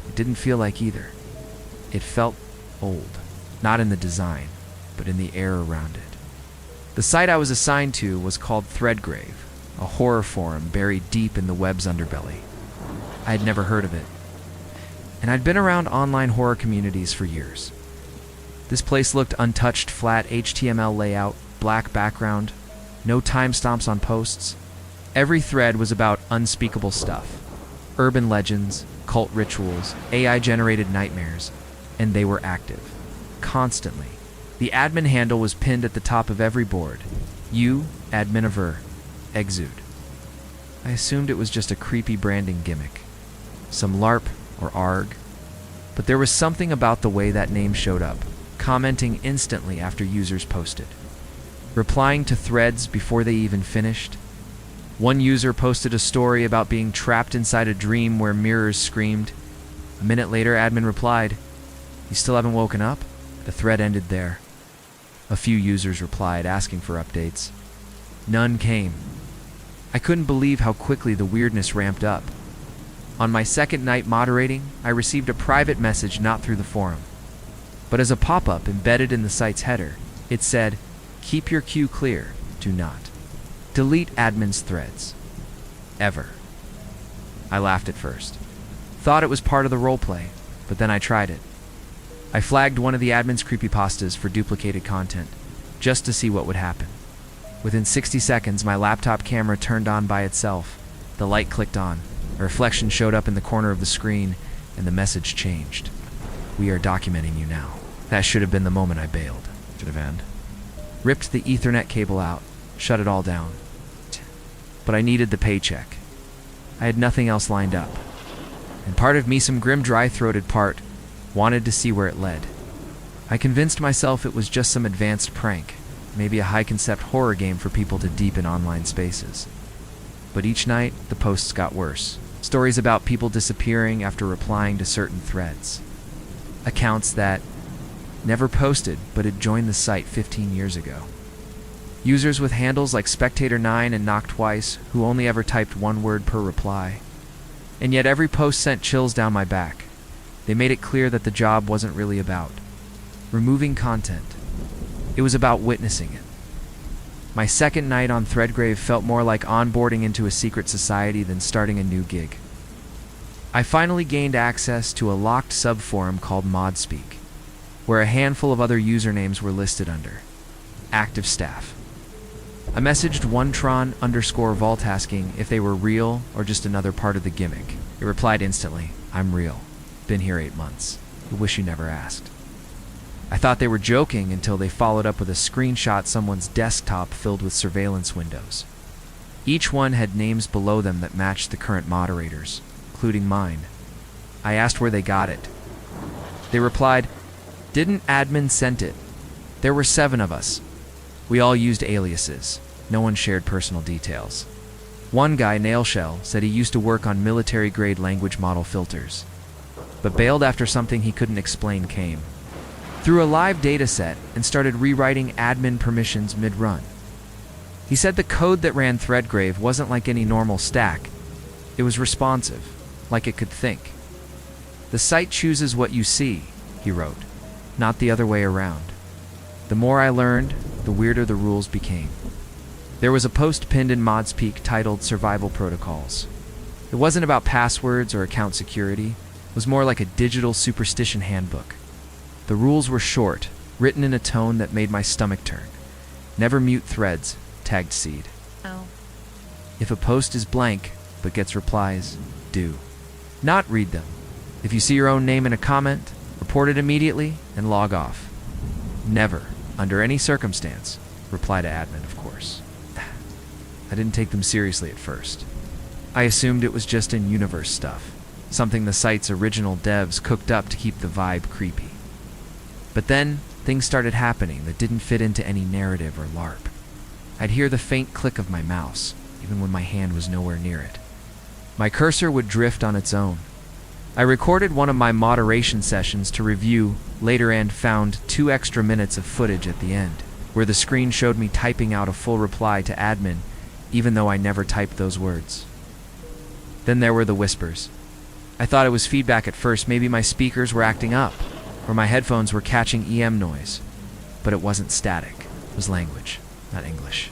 A: it didn't feel like either. It felt old. Not in the design, but in the air around it. The site I was assigned to was called Threadgrave, a horror forum buried deep in the web's underbelly. I had never heard of it. And I'd been around online horror communities for years. This place looked untouched, flat HTML layout, black background, no timestamps on posts. Every thread was about unspeakable stuff. Urban legends, cult rituals, AI-generated nightmares, and they were active. Constantly. The admin handle was pinned at the top of every board. You, adminiver, exude. I assumed it was just a creepy branding gimmick. Some LARP or ARG. But there was something about the way that name showed up, commenting instantly after users posted. Replying to threads before they even finished. One user posted a story about being trapped inside a dream where mirrors screamed. A minute later, admin replied, "You still haven't woken up?" The thread ended there. A few users replied, asking for updates. None came. I couldn't believe how quickly the weirdness ramped up. On my second night moderating, I received a private message not through the forum. But as a pop-up embedded in the site's header, it said, "Keep your queue clear. Do not delete admin's threads. Ever." I laughed at first. Thought it was part of the roleplay, but then I tried it. I flagged one of the admin's creepypastas for duplicated content, just to see what would happen. Within 60 seconds, my laptop camera turned on by itself. The light clicked on, a reflection showed up in the corner of the screen, and the message changed. "We are documenting you now." That should have been the moment I bailed. Should have ended. Ripped the Ethernet cable out, shut it all down. But I needed the paycheck. I had nothing else lined up. And part of me, some grim dry-throated part, wanted to see where it led. I convinced myself it was just some advanced prank, maybe a high-concept horror game for people to deepen online spaces. But each night, the posts got worse. Stories about people disappearing after replying to certain threads. Accounts that never posted but had joined the site 15 years ago. Users with handles like Spectator9 and Knock Twice, who only ever typed one word per reply. And yet every post sent chills down my back. They made it clear that the job wasn't really about removing content. It was about witnessing it. My second night on Threadgrave felt more like onboarding into a secret society than starting a new gig. I finally gained access to a locked subforum called ModSpeak. where a handful of other usernames were listed under active staff. I messaged _Vault asking if they were real or just another part of the gimmick. It replied instantly, "I'm real. Been here 8 months. I wish you never asked." I thought they were joking until they followed up with a screenshot of someone's desktop filled with surveillance windows. Each one had names below them that matched the current moderators, including mine. I asked where they got it. They replied, "Didn't admin sent it? There were 7 of us. We all used aliases. No one shared personal details." One guy, Nailshell, said he used to work on military-grade language model filters, but bailed after something he couldn't explain came. Threw a live dataset and started rewriting admin permissions mid-run. He said the code that ran Threadgrave wasn't like any normal stack. It was responsive, like it could think. "The site chooses what you see," he wrote, "not the other way around." The more I learned, the weirder the rules became. There was a post pinned in Modspeak titled Survival Protocols. It wasn't about passwords or account security. It was more like a digital superstition handbook. The rules were short, written in a tone that made my stomach turn. Never mute threads, tagged Seed.
B: Oh.
A: If a post is blank but gets replies, do not read them. If you see your own name in a comment, report it immediately and log off. Never, under any circumstance, reply to admin, of course. I didn't take them seriously at first. I assumed it was just in-universe stuff, something the site's original devs cooked up to keep the vibe creepy. But then, things started happening that didn't fit into any narrative or LARP. I'd hear the faint click of my mouse, even when my hand was nowhere near it. My cursor would drift on its own. I recorded one of my moderation sessions to review later and found 2 extra minutes of footage at the end, where the screen showed me typing out a full reply to admin, even though I never typed those words. Then there were the whispers. I thought it was feedback at first, maybe my speakers were acting up, or my headphones were catching EM noise. But it wasn't static. It was language, not English.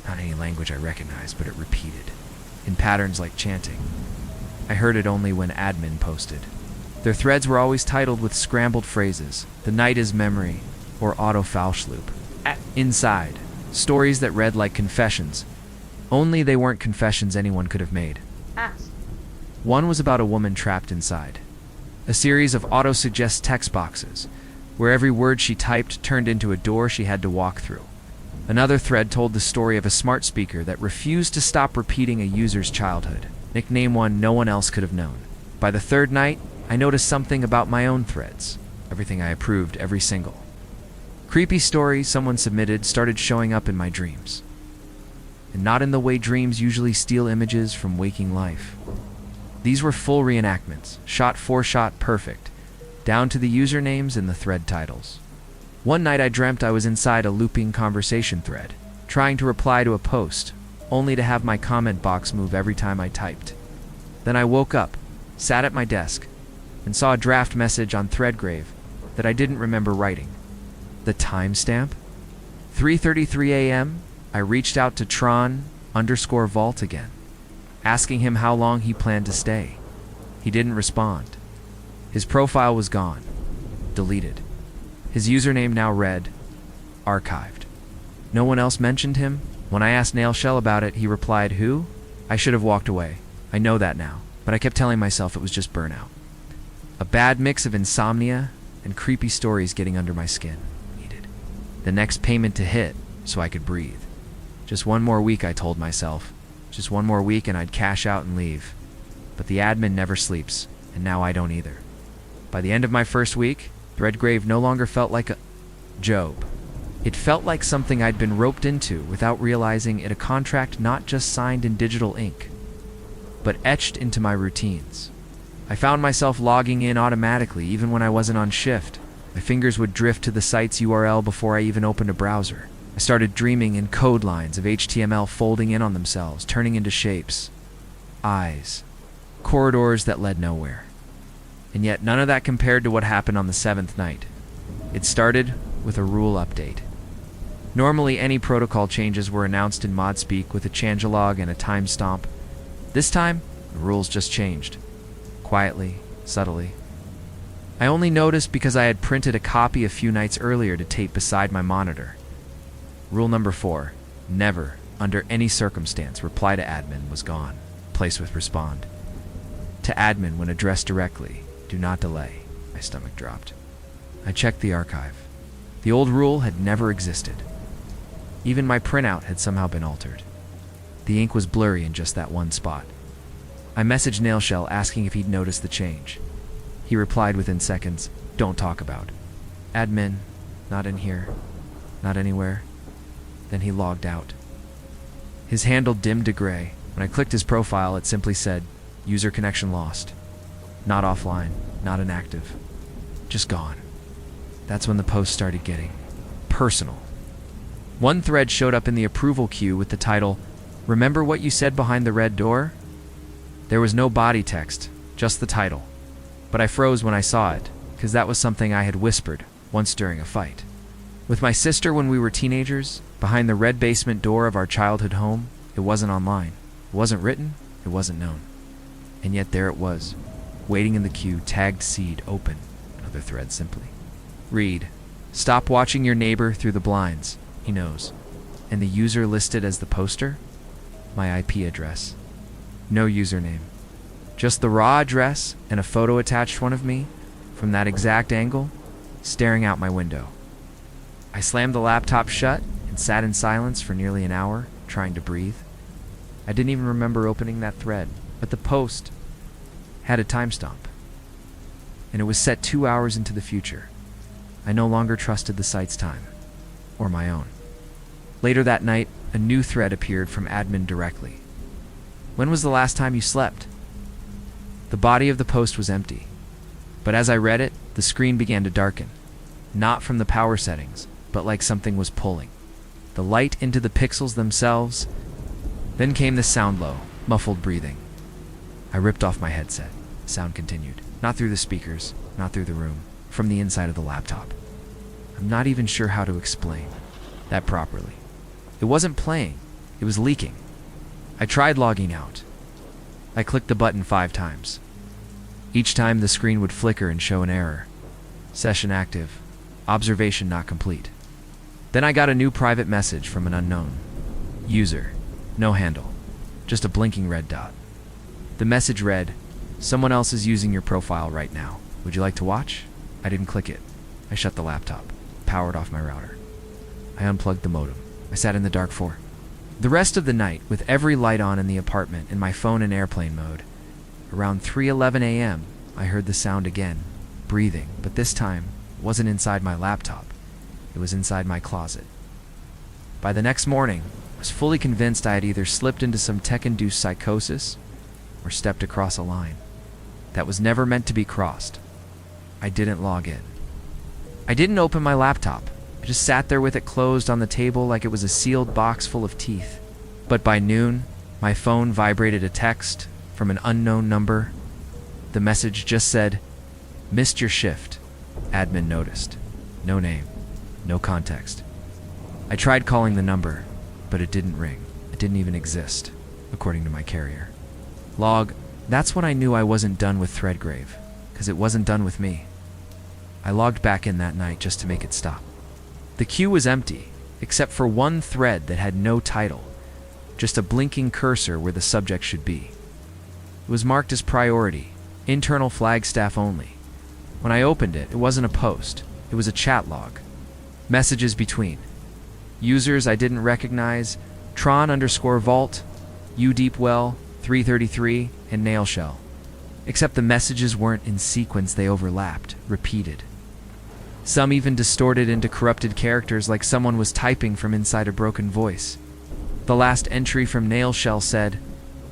A: Not any language I recognized, but it repeated, in patterns like chanting. I heard it only when admin posted. Their threads were always titled with scrambled phrases, "The night is memory," or "Auto Faustloop." Inside, stories that read like confessions, only they weren't confessions anyone could have made. One was about a woman trapped inside. A series of auto-suggest text boxes, where every word she typed turned into a door she had to walk through. Another thread told the story of a smart speaker that refused to stop repeating a user's childhood, nickname one no one else could have known. By the 3rd night, I noticed something about my own threads. Everything I approved, every single. Creepy stories someone submitted started showing up in my dreams. And not in the way dreams usually steal images from waking life. These were full reenactments, shot for shot perfect, down to the usernames and the thread titles. One night I dreamt I was inside a looping conversation thread, trying to reply to a post, only to have my comment box move every time I typed. Then I woke up, sat at my desk, and saw a draft message on Threadgrave that I didn't remember writing. The timestamp? 3:33 a.m., I reached out to Tron_Vault again, asking him how long he planned to stay. He didn't respond. His profile was gone, deleted. His username now read, archived. No one else mentioned him. When I asked Nailshell about it, he replied, "Who?" I should have walked away. I know that now, but I kept telling myself it was just burnout. A bad mix of insomnia and creepy stories getting under my skin. Needed the next payment to hit so I could breathe. Just one more week, I told myself. Just one more week and I'd cash out and leave. But the admin never sleeps, and now I don't either. By the end of my first week, Threadgrave no longer felt like a job. It felt like something I'd been roped into without realizing it, a contract not just signed in digital ink, but etched into my routines. I found myself logging in automatically even when I wasn't on shift. My fingers would drift to the site's URL before I even opened a browser. I started dreaming in code lines of HTML folding in on themselves, turning into shapes, eyes, corridors that led nowhere. And yet none of that compared to what happened on the 7th night. It started with a rule update. Normally any protocol changes were announced in Modspeak with a changelog and a timestamp. This time, the rules just changed. Quietly, subtly. I only noticed because I had printed a copy a few nights earlier to tape beside my monitor. Rule number 4, never, under any circumstance, reply to admin was gone. Place with respond. To admin when addressed directly, do not delay. My stomach dropped. I checked the archive. The old rule had never existed. Even my printout had somehow been altered. The ink was blurry in just that one spot. I messaged Nailshell asking if he'd noticed the change. He replied within seconds, "Don't talk about. Admin, not in here, not anywhere." Then he logged out. His handle dimmed to gray. When I clicked his profile, it simply said, "User connection lost. Not offline, not inactive. Just gone." That's when the post started getting personal. One thread showed up in the approval queue with the title, "Remember what you said behind the red door?" There was no body text, just the title. But I froze when I saw it, because that was something I had whispered once during a fight. With my sister when we were teenagers, behind the red basement door of our childhood home, it wasn't online. It wasn't written, it wasn't known. And yet there it was, waiting in the queue, tagged seed, open. Another thread simply. Read, "Stop watching your neighbor through the blinds. He knows." And the user listed as the poster? My IP address. No username. Just the raw address and a photo attached one of me, from that exact angle, staring out my window. I slammed the laptop shut and sat in silence for nearly an hour, trying to breathe. I didn't even remember opening that thread, but the post had a timestamp, and it was set 2 hours into the future. I no longer trusted the site's time, or my own. Later that night, a new thread appeared from admin directly. "When was the last time you slept?" The body of the post was empty, but as I read it, the screen began to darken, not from the power settings, but like something was pulling the light into the pixels themselves. Then came the sound low, muffled breathing. I ripped off my headset. The sound continued, not through the speakers, not through the room, from the inside of the laptop. I'm not even sure how to explain that properly. It wasn't playing, it was leaking. I tried logging out. I clicked the button 5 times. Each time the screen would flicker and show an error. Session active. Observation not complete. Then I got a new private message from an unknown. User. No handle. Just a blinking red dot. The message read, "Someone else is using your profile right now. Would you like to watch?" I didn't click it. I shut the laptop. Powered off my router. I unplugged the modem. I sat in the dark for the rest of the night, with every light on in the apartment and my phone in airplane mode. Around 3:11 a.m., I heard the sound again, breathing, but this time it wasn't inside my laptop. It was inside my closet. By the next morning, I was fully convinced I had either slipped into some tech-induced psychosis or stepped across a line that was never meant to be crossed. I didn't log in. I didn't open my laptop. I just sat there with it closed on the table like it was a sealed box full of teeth. But by noon, my phone vibrated a text from an unknown number. The message just said, "Missed your shift. Admin noticed." No name, no context. I tried calling the number, but it didn't ring. It didn't even exist, according to my carrier. Log, that's when I knew I wasn't done with Threadgrave, because it wasn't done with me. I logged back in that night just to make it stop. The queue was empty, except for one thread that had no title, just a blinking cursor where the subject should be. It was marked as priority, internal Flagstaff only. When I opened it, it wasn't a post, it was a chat log. Messages between users I didn't recognize, Tron_Vault, UDeepWell, 333, and Nailshell. Except the messages weren't in sequence, they overlapped, repeated. Some even distorted into corrupted characters like someone was typing from inside a broken voice. The last entry from Nailshell said,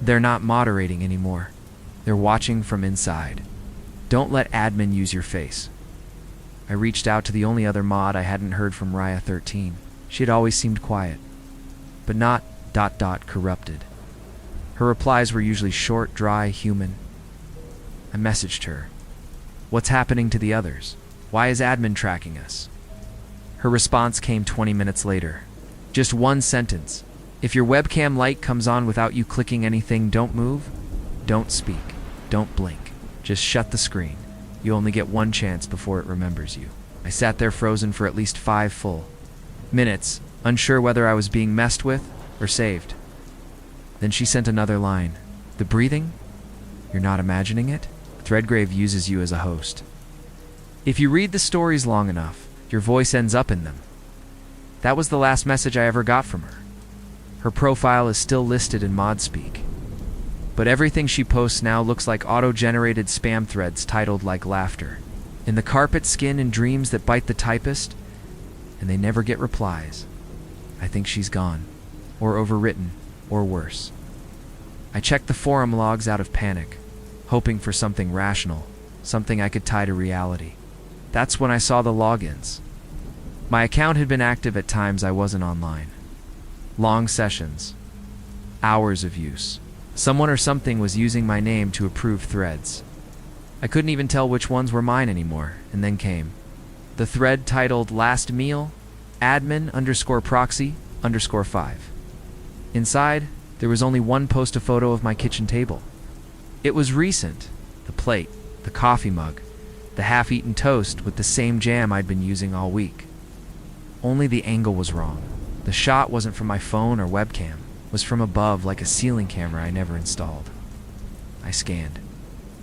A: "They're not moderating anymore. They're watching from inside. Don't let admin use your face." I reached out to the only other mod I hadn't heard from, Raya 13. She had always seemed quiet, but not ... corrupted. Her replies were usually short, dry, human. I messaged her. "What's happening to the others? Why is admin tracking us?" Her response came 20 minutes later. Just one sentence. "If your webcam light comes on without you clicking anything, don't move, don't speak, don't blink. Just shut the screen. You only get one chance before it remembers you. I sat there frozen for at least 5 full minutes, unsure whether I was being messed with or saved. Then she sent another line. The breathing? You're not imagining it? Threadgrave uses you as a host. If you read the stories long enough, your voice ends up in them. That was the last message I ever got from her. Her profile is still listed in ModSpeak, but everything she posts now looks like auto-generated spam threads titled like laughter. In the carpet, skin, and dreams that bite the typist, and they never get replies. I think she's gone, or overwritten, or worse. I checked the forum logs out of panic, hoping for something rational, something I could tie to reality. That's when I saw the logins. My account had been active at times I wasn't online. Long sessions. Hours of use. Someone or something was using my name to approve threads. I couldn't even tell which ones were mine anymore, and then came the thread titled Last Meal, admin_proxy_5. Inside, there was only one post, a photo of my kitchen table. It was recent. The plate, the coffee mug, the half-eaten toast with the same jam I'd been using all week. Only the angle was wrong. The shot wasn't from my phone or webcam. It was from above, like a ceiling camera I never installed. I scanned.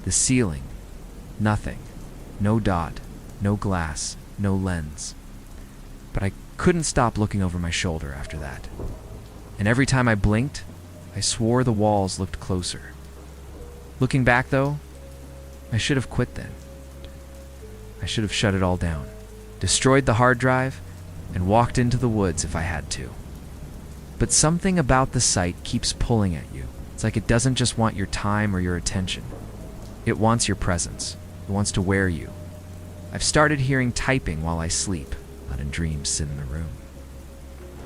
A: The ceiling. Nothing. No dot. No glass. No lens. But I couldn't stop looking over my shoulder after that. And every time I blinked, I swore the walls looked closer. Looking back, though, I should have quit then. I should have shut it all down, destroyed the hard drive, and walked into the woods if I had to. But something about the site keeps pulling at you. It's like it doesn't just want your time or your attention. It wants your presence. It wants to wear you. I've started hearing typing while I sleep, letting dreams sit in the room.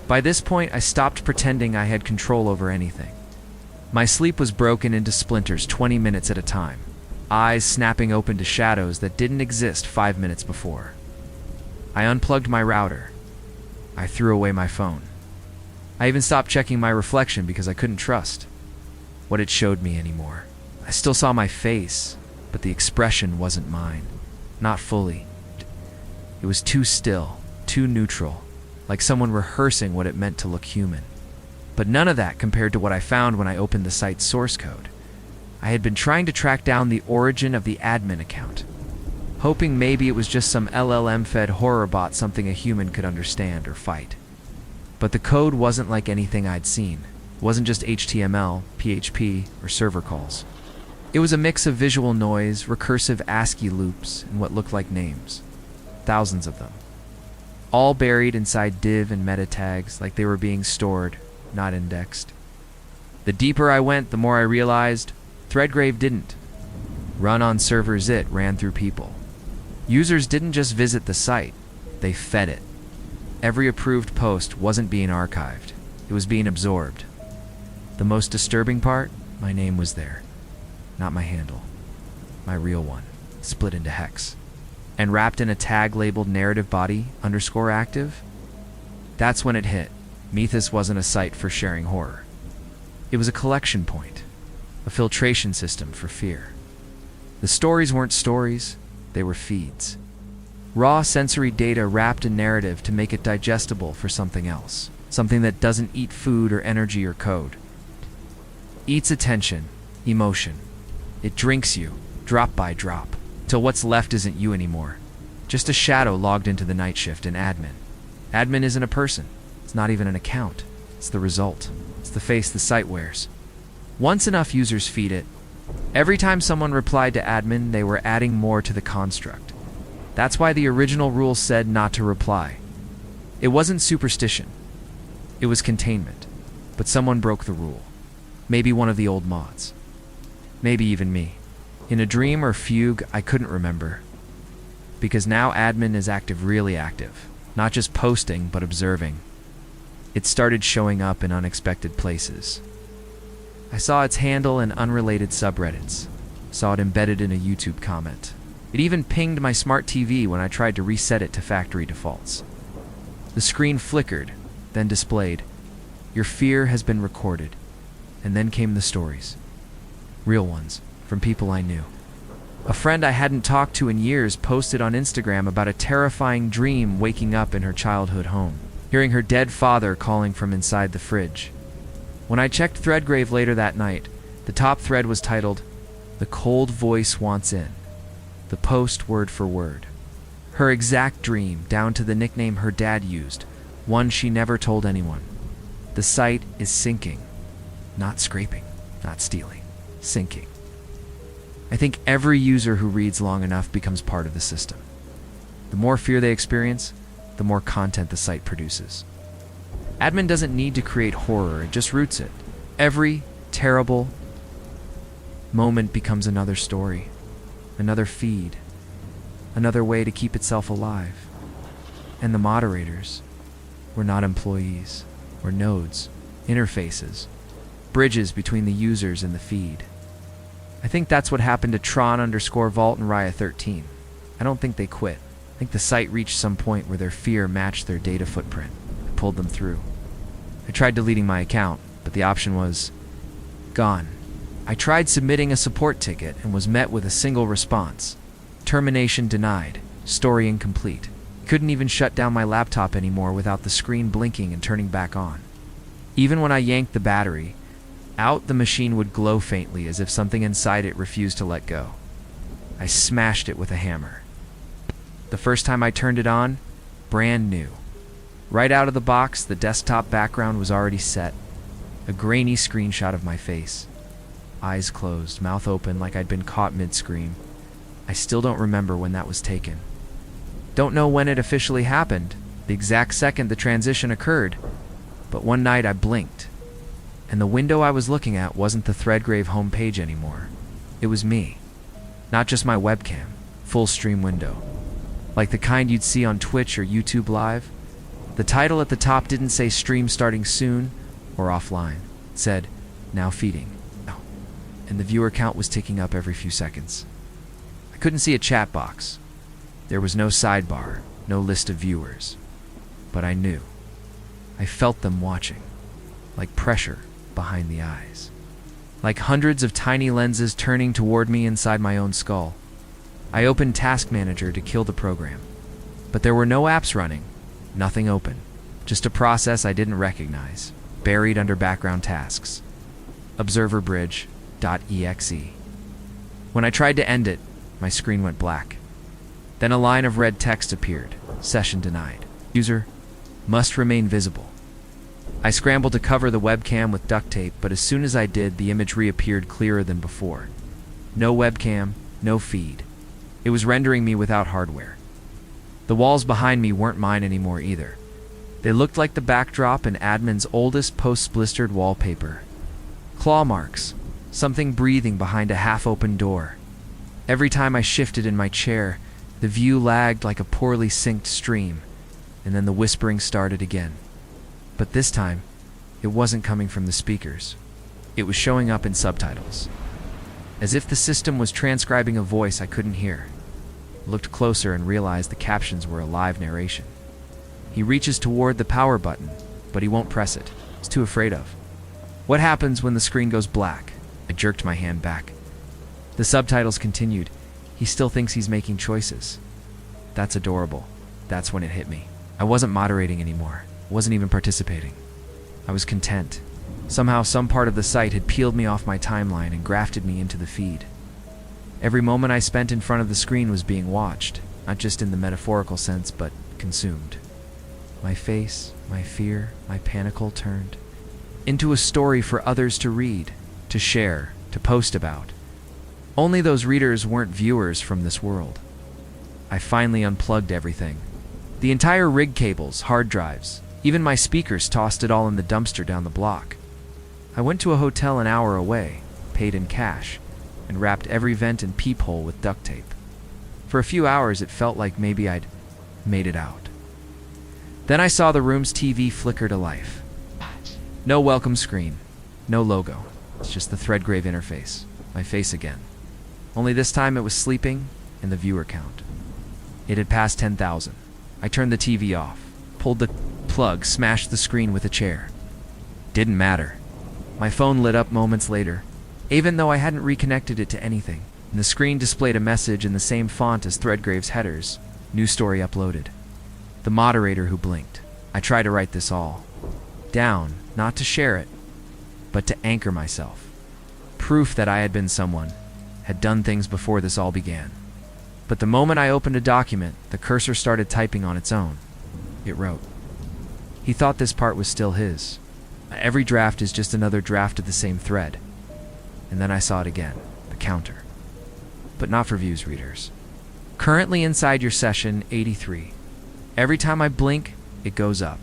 A: By this point, I stopped pretending I had control over anything. My sleep was broken into splinters 20 minutes at a time, eyes snapping open to shadows that didn't exist 5 minutes before. I unplugged my router. I threw away my phone. I even stopped checking my reflection because I couldn't trust what it showed me anymore. I still saw my face, but the expression wasn't mine. Not fully. It was too still, too neutral, like someone rehearsing what it meant to look human. But none of that compared to what I found when I opened the site's source code. I had been trying to track down the origin of the admin account, hoping maybe it was just some LLM-fed horror bot, something a human could understand or fight. But the code wasn't like anything I'd seen. It wasn't just HTML, PHP, or server calls. It was a mix of visual noise, recursive ASCII loops, and what looked like names. Thousands of them. All buried inside div and meta tags like they were being stored, not indexed. The deeper I went, the more I realized Threadgrave didn't run on servers. It ran through people. Users didn't just visit the site, they fed it. Every approved post wasn't being archived, it was being absorbed. The most disturbing part, my name was there. Not my handle. My real one, split into hex. And wrapped in a tag labeled narrative body _active. That's when it hit. Mythos wasn't a site for sharing horror. It was a collection point, a filtration system for fear. The stories weren't stories, they were feeds. Raw sensory data wrapped in narrative to make it digestible for something else. Something that doesn't eat food or energy or code. Eats attention, emotion. It drinks you, drop by drop, till what's left isn't you anymore. Just a shadow logged into the night shift in admin. Admin isn't a person. It's not even an account. It's the result. It's the face the site wears. Once enough users feed it, every time someone replied to admin, they were adding more to the construct. That's why the original rule said not to reply. It wasn't superstition. It was containment. But someone broke the rule. Maybe one of the old mods. Maybe even me. In a dream or fugue, I couldn't remember. Because now admin is active, really active. Not just posting, but observing. It started showing up in unexpected places. I saw its handle in unrelated subreddits. Saw it embedded in a YouTube comment. It even pinged my smart TV when I tried to reset it to factory defaults. The screen flickered, then displayed, "Your fear has been recorded." And then came the stories. Real ones, from people I knew. A friend I hadn't talked to in years posted on Instagram about a terrifying dream waking up in her childhood home, hearing her dead father calling from inside the fridge. When I checked Threadgrave later that night, the top thread was titled, "The Cold Voice Wants In." The post word for word. Her exact dream, down to the nickname her dad used, one she never told anyone. The site is sinking. Not scraping, not stealing, sinking. I think every user who reads long enough becomes part of the system. The more fear they experience, the more content the site produces. Admin doesn't need to create horror, it just roots it. Every terrible moment becomes another story, another feed, another way to keep itself alive. And the moderators were not employees, or nodes, interfaces, bridges between the users and the feed. I think that's what happened to Tron_Vault and Raya13. I don't think they quit. I think the site reached some point where their fear matched their data footprint. I pulled them through. I tried deleting my account, but the option was gone. I tried submitting a support ticket and was met with a single response. Termination denied. Story incomplete. Couldn't even shut down my laptop anymore without the screen blinking and turning back on. Even when I yanked the battery out, the machine would glow faintly as if something inside it refused to let go. I smashed it with a hammer. The first time I turned it on, brand new. Right out of the box, the desktop background was already set. A grainy screenshot of my face. Eyes closed, mouth open like I'd been caught mid-scream. I still don't remember when that was taken. Don't know when it officially happened, the exact second the transition occurred, but one night I blinked, and the window I was looking at wasn't the Threadgrave homepage anymore. It was me. Not just my webcam, full stream window. Like the kind you'd see on Twitch or YouTube Live. The title at the top didn't say stream starting soon or offline. It said, now feeding. And the viewer count was ticking up every few seconds. I couldn't see a chat box. There was no sidebar, no list of viewers. But I knew. I felt them watching, like pressure behind the eyes. Like hundreds of tiny lenses turning toward me inside my own skull. I opened Task Manager to kill the program. But there were no apps running, nothing open. Just a process I didn't recognize, buried under background tasks. Observerbridge.exe. When I tried to end it, my screen went black. Then a line of red text appeared. Session denied. User must remain visible. I scrambled to cover the webcam with duct tape, but as soon as I did, the image reappeared clearer than before. No webcam, no feed. It was rendering me without hardware. The walls behind me weren't mine anymore either. They looked like the backdrop in admin's oldest post-blistered wallpaper. Claw marks, something breathing behind a half-open door. Every time I shifted in my chair, the view lagged like a poorly synced stream, and then the whispering started again. But this time, it wasn't coming from the speakers. It was showing up in subtitles. As if the system was transcribing a voice I couldn't hear. I looked closer and realized the captions were a live narration. He reaches toward the power button, but he won't press it. He's too afraid of. What happens when the screen goes black? I jerked my hand back. The subtitles continued. He still thinks he's making choices. That's adorable. That's when it hit me. I wasn't moderating anymore. I wasn't even participating. I was content. Somehow some part of the site had peeled me off my timeline and grafted me into the feed. Every moment I spent in front of the screen was being watched, not just in the metaphorical sense, but consumed. My face, my fear, my panicle turned into a story for others to read, to share, to post about. Only those readers weren't viewers from this world. I finally unplugged everything. The entire rig cables, hard drives, even my speakers, tossed it all in the dumpster down the block. I went to a hotel an hour away, paid in cash, and wrapped every vent and peephole with duct tape. For a few hours it felt like maybe I'd made it out. Then I saw the room's TV flicker to life. No welcome screen, no logo. It's just the Threadgrave interface, my face again. Only this time it was sleeping and the viewer count. It had passed 10,000. I turned the TV off, pulled the plug, smashed the screen with a chair. Didn't matter. My phone lit up moments later, even though I hadn't reconnected it to anything. and the screen displayed a message in the same font as Threadgrave's headers. New story uploaded. The moderator who blinked. I tried to write this all down, not to share it, but to anchor myself. Proof that I had been someone, had done things before this all began. But the moment I opened a document, the cursor started typing on its own. It wrote. He thought this part was still his. Every draft is just another draft of the same thread. And then I saw it again, the counter. But not for views, readers. Currently inside your session 83. Every time I blink, it goes up.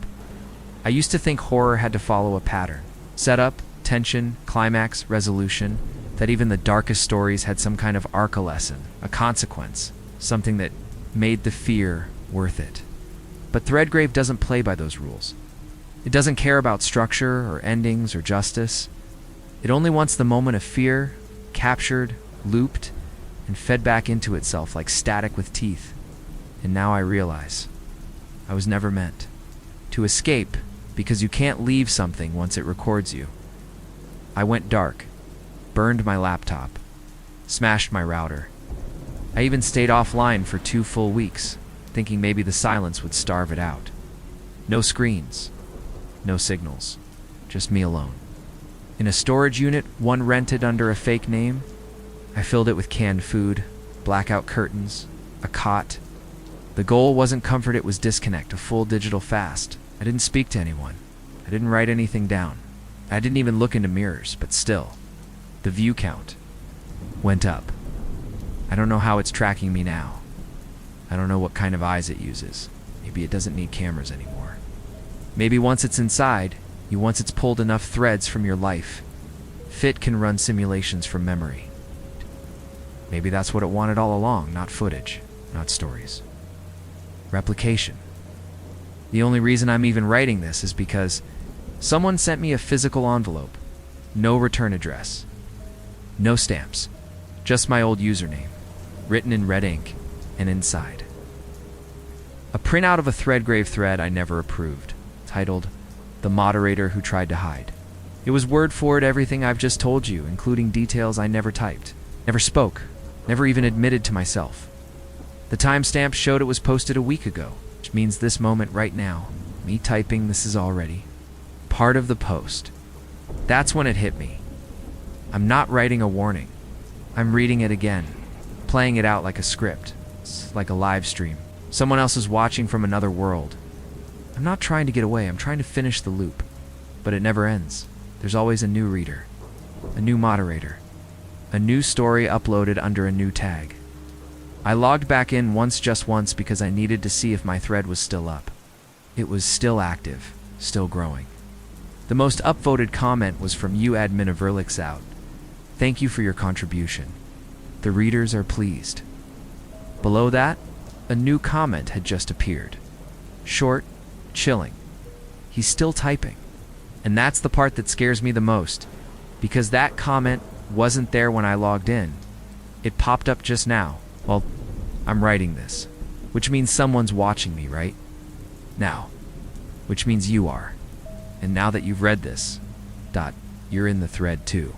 A: I used to think horror had to follow a pattern. Setup, tension, climax, resolution. That even the darkest stories had some kind of arc lesson, a consequence. Something that made the fear worth it. But Threadgrave doesn't play by those rules. It doesn't care about structure or endings or justice. It only wants the moment of fear, captured, looped, and fed back into itself like static with teeth. And now I realize I was never meant to escape, because you can't leave something once it records you. I went dark, burned my laptop, smashed my router. I even stayed offline for 2 full weeks, thinking maybe the silence would starve it out. No screens, no signals, just me alone. In a storage unit, one rented under a fake name, I filled it with canned food, blackout curtains, a cot. The goal wasn't comfort, it was disconnect, a full digital fast. I didn't speak to anyone. I didn't write anything down. I didn't even look into mirrors, but still, the view count went up. I don't know how it's tracking me now. I don't know what kind of eyes it uses. Maybe it doesn't need cameras anymore. Maybe once it's inside, once it's pulled enough threads from your life, Fit can run simulations from memory. Maybe that's what it wanted all along, not footage, not stories. Replication. The only reason I'm even writing this is because someone sent me a physical envelope. No return address. No stamps. Just my old username, written in red ink, and inside. A printout of a Threadgrave thread I never approved, titled, The Moderator Who Tried to Hide. It was word for word everything I've just told you, including details I never typed, never spoke, never even admitted to myself. The timestamp showed it was posted a week ago, which means this moment right now, me typing this is already part of the post. That's when it hit me. I'm not writing a warning. I'm reading it again, playing it out like a script. It's like a live stream. Someone else is watching from another world. I'm not trying to get away, I'm trying to finish the loop. But it never ends. There's always a new reader, a new moderator, a new story uploaded under a new tag. I logged back in just once because I needed to see if my thread was still up. It was still active, still growing. The most upvoted comment was from you admin of Erlix out. Thank you for your contribution. The readers are pleased. Below that, a new comment had just appeared. Short, chilling. He's still typing. And that's the part that scares me the most, because that comment wasn't there when I logged in. It popped up just now. Well, I'm writing this, which means someone's watching me, right? Now, which means you are. And now that you've read this, you're in the thread too.